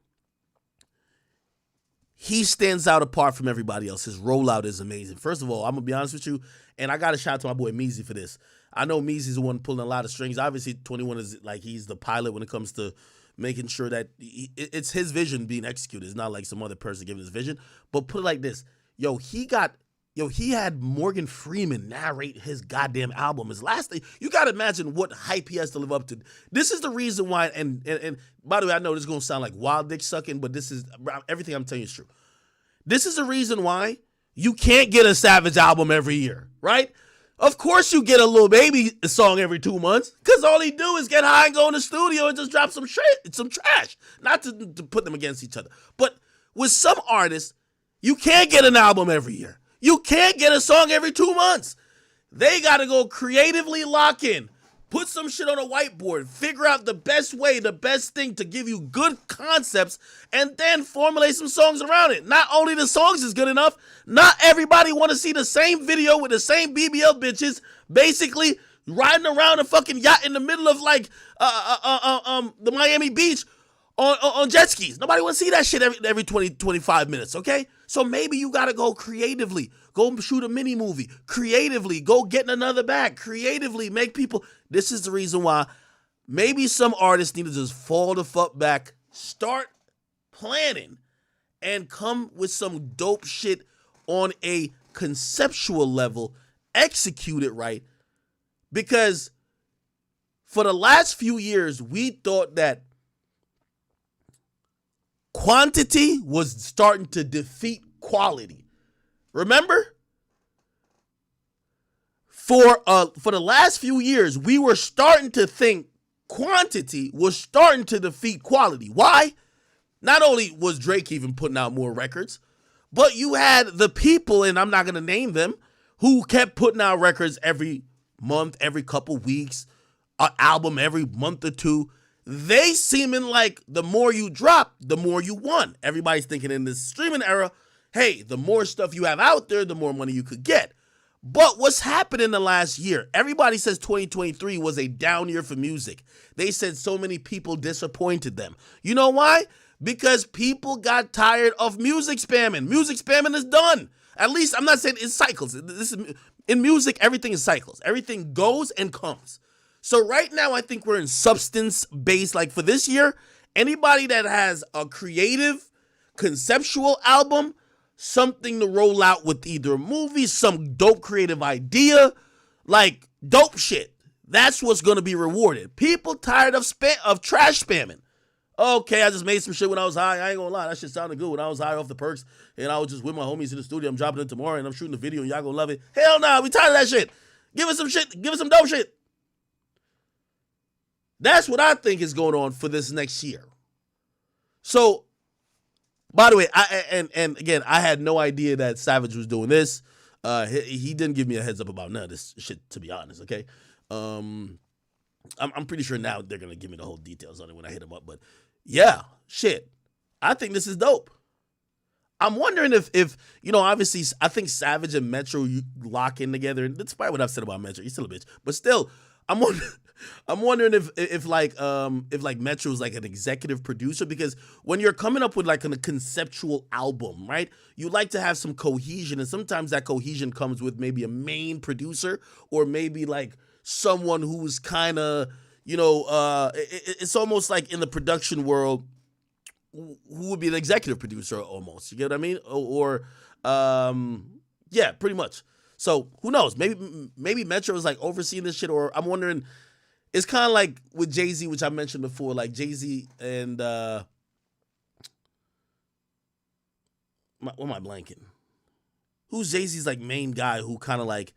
he stands out apart from everybody else. His rollout is amazing. First of all, I'm going to be honest with you, and I got to shout out to my boy Meezy for this. I know Meezy's the one pulling a lot of strings. Obviously, 21 is like he's the pilot when it comes to making sure that it's his vision being executed. It's not like some other person giving his vision. But put it like this. He had Morgan Freeman narrate his goddamn album. His last thing, you got to imagine what hype he has to live up to. This is the reason why, and by the way, I know this is going to sound like wild dick sucking, but this is, everything I'm telling you is true. This is the reason why you can't get a Savage album every year, right? Of course you get a Lil Baby song every 2 months, because all he do is get high and go in the studio and just drop some trash. Not to put them against each other. But with some artists, you can't get an album every year. You can't get a song every 2 months. They got to go creatively lock in. Put some shit on a whiteboard. Figure out the best way, the best thing to give you good concepts, and then formulate some songs around it. Not only the songs is good enough, not everybody want to see the same video with the same BBL bitches basically riding around a fucking yacht in the middle of like the Miami Beach on jet skis. Nobody want to see that shit every 20, 25 minutes, okay? So maybe you got to go creatively. Go shoot a mini movie. Creatively. Go get in another bag. Creatively. Make people. This is the reason why maybe some artists need to just fall the fuck back, start planning, and come with some dope shit on a conceptual level. Execute it right. Because for the last few years, we thought that quantity was starting to defeat quality. Remember? For the last few years, we were starting to think quantity was starting to defeat quality. Why? Not only was Drake even putting out more records, but you had the people, and I'm not going to name them, who kept putting out records every month, every couple weeks, an album every month or two. They seeming like the more you drop, the more you won. Everybody's thinking in this streaming era, hey, the more stuff you have out there, the more money you could get. But what's happened in the last year? Everybody says 2023 was a down year for music. They said so many people disappointed them. You know why? Because people got tired of music spamming. Music spamming is done. At least, I'm not saying it's cycles. In music, everything is cycles. Everything goes and comes. So right now, I think we're in substance-based. Like for this year, anybody that has a creative, conceptual album, something to roll out with either a movie, some dope creative idea, like dope shit. That's what's going to be rewarded. People tired of trash spamming. Okay, I just made some shit when I was high. I ain't gonna lie, that shit sounded good when I was high off the perks, and I was just with my homies in the studio. I'm dropping it tomorrow, and I'm shooting a video, and y'all gonna love it. Hell nah, we tired of that shit. Give us some shit. Give us some dope shit. That's what I think is going on for this next year. So, by the way, and again, I had no idea that Savage was doing this. He didn't give me a heads up about none of this shit, to be honest. Okay, I'm pretty sure now they're gonna give me the whole details on it when I hit him up, but. Yeah, shit. I think this is dope. I'm wondering if you know, obviously, I think Savage and Metro you lock in together, and that's probably what I've said about Metro. He's still a bitch, but still, I'm wondering if Metro is like an executive producer, because when you're coming up with like a conceptual album, right? You like to have some cohesion, and sometimes that cohesion comes with maybe a main producer or maybe like someone who's kind of. You know, it's almost like in the production world, who would be an executive producer almost. You get what I mean? Or yeah, pretty much. So who knows? Maybe Metro is like overseeing this shit, or I'm wondering. It's kind of like with Jay-Z, which I mentioned before, like Jay-Z and what am I blanking? Who's Jay-Z's like main guy who kind of like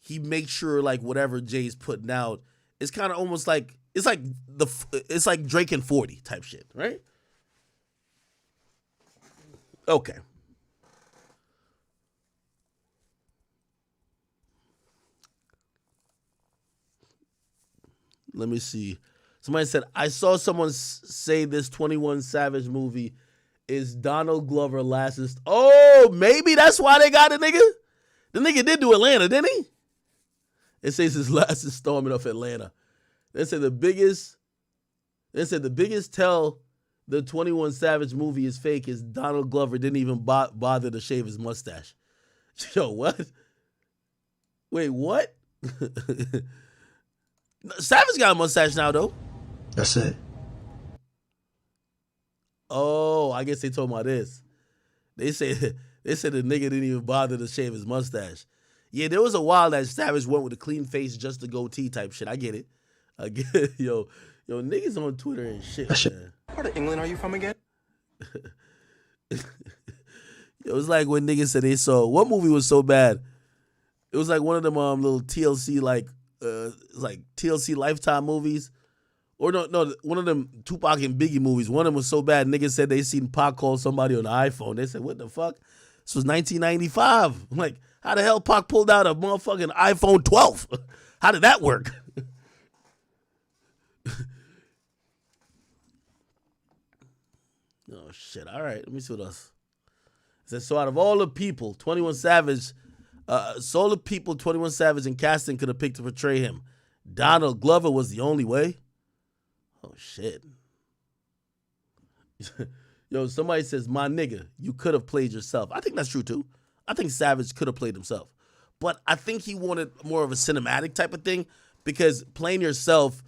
he makes sure like whatever Jay's putting out. It's kind of almost like it's like Drake and 40 type shit, right? Okay. Let me see. Somebody said, I saw someone say this 21 Savage movie is Donald Glover last. Oh, maybe that's why they got a nigga? The nigga did do Atlanta, didn't he? It says his last installment of Atlanta. They said the biggest tell the 21 Savage movie is fake is Donald Glover didn't even bother to shave his mustache. Yo, what? Wait, what? Savage got a mustache now, though. That's it. Oh, I guess they told about this. They said the nigga didn't even bother to shave his mustache. Yeah, there was a while that Savage went with a clean face, just a goatee type shit. I get it. Yo, niggas on Twitter and shit. Man. What part of England are you from again? It was like when niggas said they saw what movie was so bad. It was like one of them little TLC like TLC Lifetime movies, or no, one of them Tupac and Biggie movies. One of them was so bad, niggas said they seen Pac call somebody on the iPhone. They said, "What the fuck?" This was 1995. I'm like, how the hell Pac pulled out a motherfucking iPhone 12? How did that work? Oh, shit. All right. Let me see what else. It says, so out of all the people, 21 Savage, 21 Savage and casting could have picked to portray him, Donald Glover was the only way? Oh, shit. Yo, somebody says, my nigga, you could have played yourself. I think that's true, too. I think Savage could have played himself. But I think he wanted more of a cinematic type of thing because playing yourself,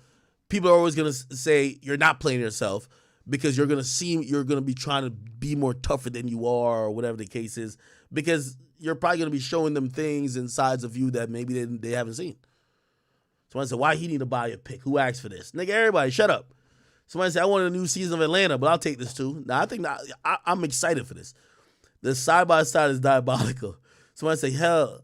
people are always going to say you're not playing yourself because you're going to be trying to be more tougher than you are or whatever the case is because you're probably going to be showing them things and sides of you that maybe they haven't seen. Somebody said, why he need a biopic? Who asked for this? Nigga, everybody, shut up. Somebody said, I want a new season of Atlanta, but I'll take this too. Now, I think I'm excited for this. The side-by-side is diabolical. Somebody say, hell,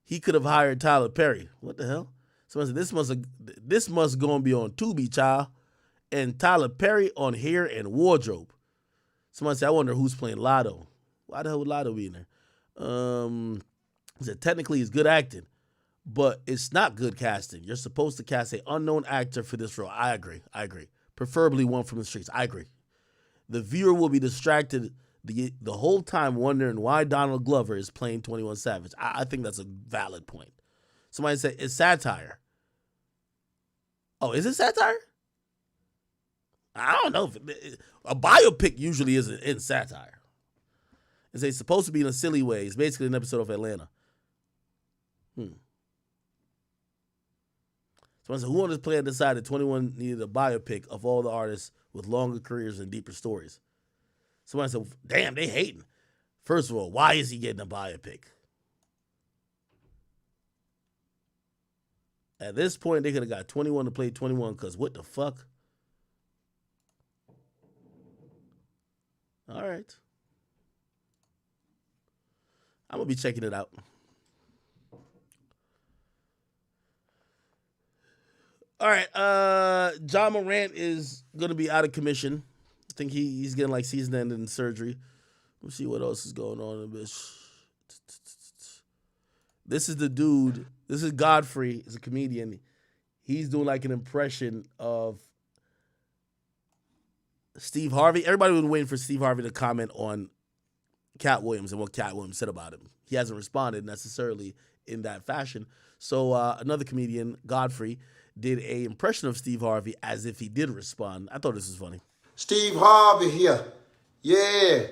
he could have hired Tyler Perry. What the hell? Somebody said, this must go and be on Tubi, child. And Tyler Perry on hair and wardrobe. Somebody said, I wonder who's playing Lotto. Why the hell would Lotto be in there? He said, technically it's good acting, but it's not good casting. You're supposed to cast an unknown actor for this role. I agree. Preferably one from the streets. I agree. The viewer will be distracted the whole time wondering why Donald Glover is playing 21 Savage. I think that's a valid point. Somebody said it's satire. Oh, is it satire? I don't know. A biopic usually isn't in satire. It's supposed to be in a silly way. It's basically an episode of Atlanta. Someone said, who on this planet decided 21 needed a biopic of all the artists with longer careers and deeper stories? Somebody said, damn, they hating. First of all, why is he getting a biopic? At this point, they could have got 21 to play 21 because what the fuck? All right. I'm going to be checking it out. All right. John Morant is going to be out of commission. I think he's getting like season-ending surgery. Let's see what else is going on in this. This is the dude. This is Godfrey. He's a comedian. He's doing like an impression of Steve Harvey. Everybody was waiting for Steve Harvey to comment on Katt Williams and what Katt Williams said about him. He hasn't responded necessarily in that fashion. So another comedian, Godfrey, did a impression of Steve Harvey as if he did respond. I thought this was funny. Steve Harvey here. Yeah.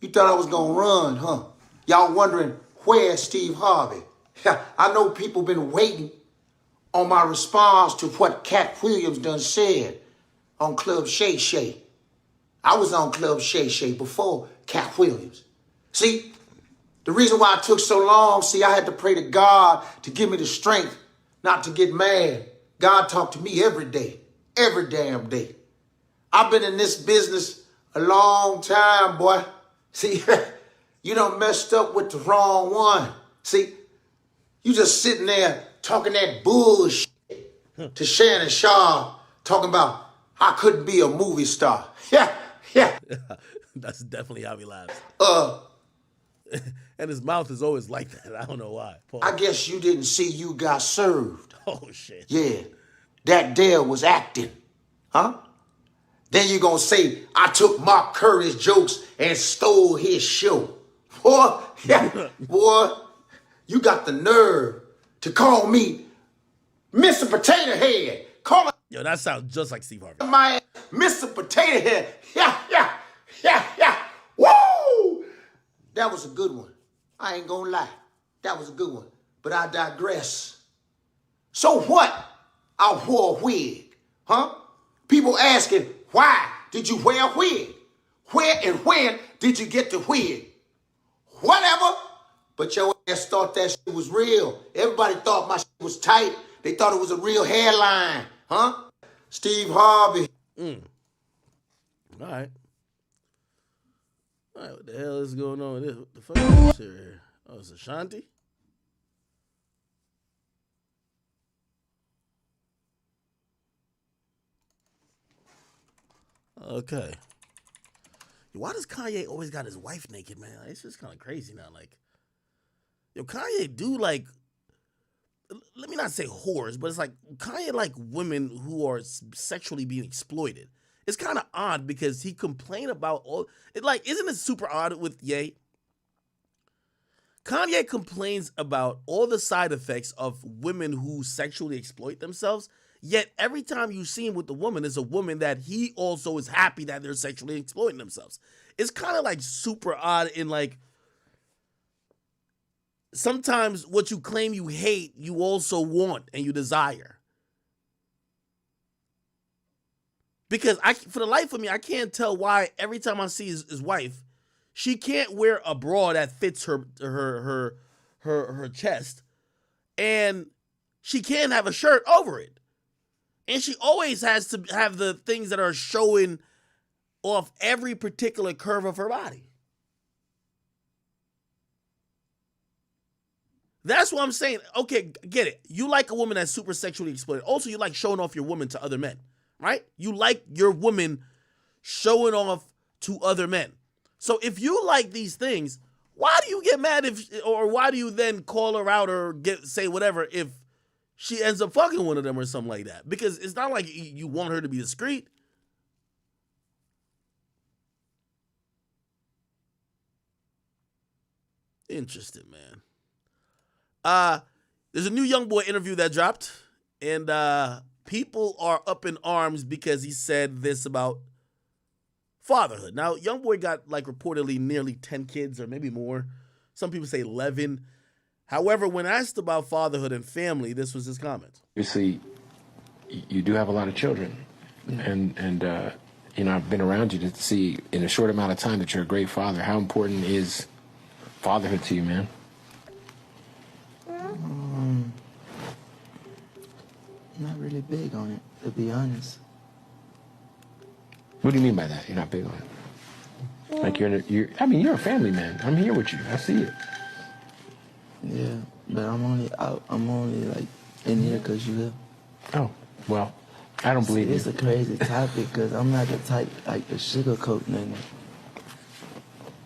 You thought I was going to run, huh? Y'all wondering, where's Steve Harvey? I know people been waiting on my response to what Katt Williams done said on Club Shay Shay. I was on Club Shay Shay before Katt Williams. See, the reason why it took so long, I had to pray to God to give me the strength not to get mad. God talked to me every day, every damn day. I've been in this business a long time, boy. See, you done messed up with the wrong one. See, you just sitting there talking that bullshit to Shannon Sharp, talking about I couldn't be a movie star. Yeah. That's definitely how he laughs. And his mouth is always like that. I don't know why. Paul. I guess you didn't see You Got Served. Oh, shit. Yeah, that there was acting. Huh? Then you gonna say, I took Mark Curry's jokes and stole his show. Boy, boy, you got the nerve to call me Mr. Potato Head. Call Yo, that sounds just like Steve Harvey. my Mr. Potato Head. Yeah. Woo! That was a good one. I ain't gonna lie. That was a good one. But I digress. So what? I wore a wig. Huh? People asking, why did you wear a wig? Where and when did you get the wig? Whatever. But your ass thought that shit was real. Everybody thought my shit was tight. They thought it was a real hairline. Huh? Steve Harvey. All right. What the hell is going on with this? What the fuck is this shit here? Oh, it's Ashanti? Okay. Why does Kanye always got his wife naked, man? It's just kind of crazy now. Like, yo, Kanye do like, let me not say whores, but it's like Kanye like women who are sexually being exploited. it's kind of odd because he complained about all it. Like, isn't it super odd with Ye? Kanye complains about all the side effects of women who sexually exploit themselves, yet every time you see him with the woman is a woman that he also is happy that they're sexually exploiting themselves. It's kind of like super odd in like, sometimes what you claim you hate, you also want and you desire. Because for the life of me, I can't tell why every time I see his wife, she can't wear a bra that fits her chest, and she can't have a shirt over it. And she always has to have the things that are showing off every particular curve of her body. That's what I'm saying. Okay, get it. You like a woman that's super sexually exploited. Also, you like showing off your woman to other men, right? You like your woman showing off to other men. So if you like these things, why do you get mad or why do you then call her out or say whatever if she ends up fucking one of them or something like that? Because it's not like you want her to be discreet. Interesting, man. There's a new YoungBoy interview that dropped, and people are up in arms because he said this about fatherhood. Now, YoungBoy got like reportedly nearly 10 kids or maybe more. Some people say 11. However, when asked about fatherhood and family, this was his comment. Obviously, you do have a lot of children, and you know, I've been around you to see in a short amount of time that you're a great father. How important is fatherhood to you, man? Not really big on it, to be honest. What do you mean by that? You're not big on it. Like you're a family man. I'm here with you. I see it. Yeah, but I'm only out. I'm only like in here because you here. Oh, well, I don't believe it's a crazy topic because I'm not the type like to sugarcoat nothing.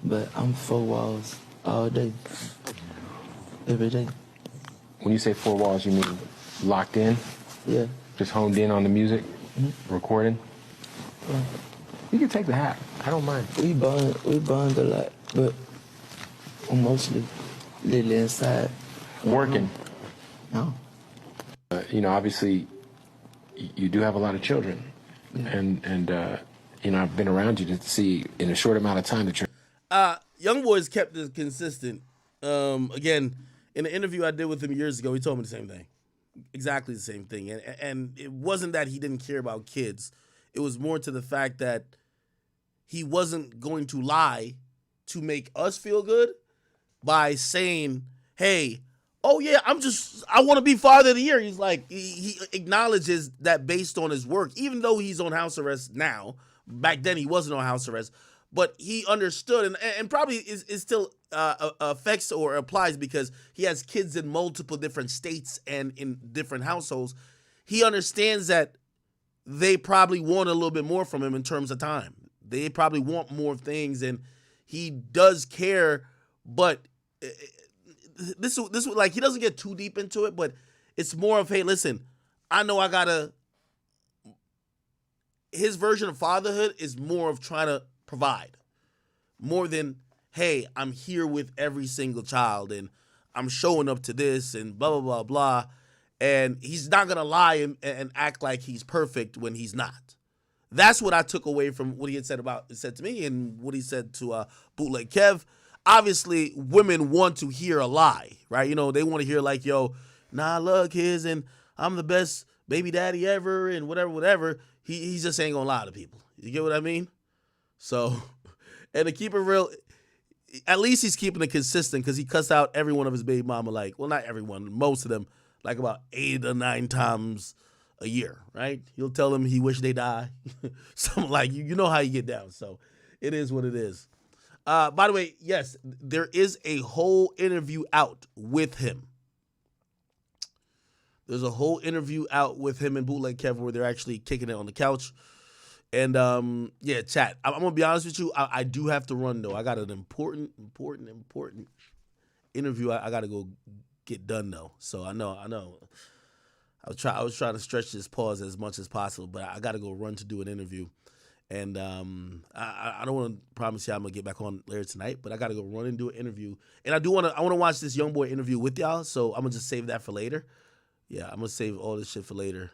But I'm 4 walls all day, every day. When you say 4 walls, you mean locked in? Yeah. Just honed in on the music, recording? Yeah. You can take the hat. I don't mind. We bond a lot, but I'm mostly little inside. Working? No. You know, obviously, you do have a lot of children. Yeah. And you know, I've been around you to see in a short amount of time that you're... YoungBoy's kept this consistent. Again, in an interview I did with him years ago, he told me the same thing. Exactly the same thing. And it wasn't that he didn't care about kids. It was more to the fact that he wasn't going to lie to make us feel good by saying, hey, oh yeah, I want to be father of the year. He's like, he acknowledges that based on his work, even though he's on house arrest now, back then he wasn't on house arrest, but he understood and probably is still affects or applies because he has kids in multiple different states and in different households. He understands that they probably want a little bit more from him in terms of time. They probably want more things, and he does care, but this like he doesn't get too deep into it, but it's more of, hey, listen, I know I gotta. His version of fatherhood is more of trying to provide, more than, hey, I'm here with every single child and I'm showing up to this and blah blah blah blah. And he's not gonna lie and act like he's perfect when he's not. That's what I took away from what he had said to me and what he said to Bootleg Kev. Obviously, women want to hear a lie, right? You know, they want to hear like, yo, nah, I love kids and I'm the best baby daddy ever and whatever. He's just ain't gonna lie to people. You get what I mean? So, and to keep it real, at least he's keeping it consistent because he cussed out every one of his baby mama, like, well, not everyone, most of them, like about 8 or 9 times a year, right? He'll tell them he wish they die. Something like, you know how you get down. So it is what it is. By the way, yes, there is a whole interview out with him. There's a whole interview out with him and Bootleg Kev where they're actually kicking it on the couch. And yeah, chat. I'm gonna be honest with you. I do have to run though. I got an important interview. I got to go get done though. So I know. I was trying to stretch this pause as much as possible, but I got to go run to do an interview. And I don't want to promise you I'm gonna get back on later tonight, but I gotta go run and do an interview. And I want to watch this young boy interview with y'all, so I'm gonna just save that for later. Yeah, I'm gonna save all this shit for later.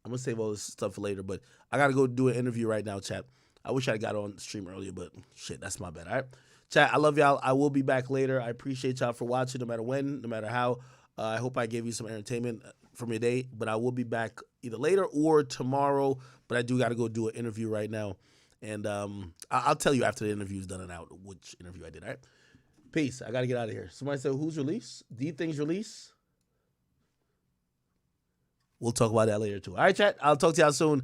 I'm gonna save all this stuff for later, but I gotta go do an interview right now, chat. I wish I got on the stream earlier, but shit, that's my bad. All right, chat. I love y'all. I will be back later. I appreciate y'all for watching, no matter when, no matter how. I hope I gave you some entertainment from your day, but I will be back either later or tomorrow. But I do got to go do an interview right now, and I'll tell you after the interview's done and out which interview I did. All right, peace. I got to get out of here. Somebody said, "Who's release? D Things release?" We'll talk about that later too. All right, chat. I'll talk to y'all soon.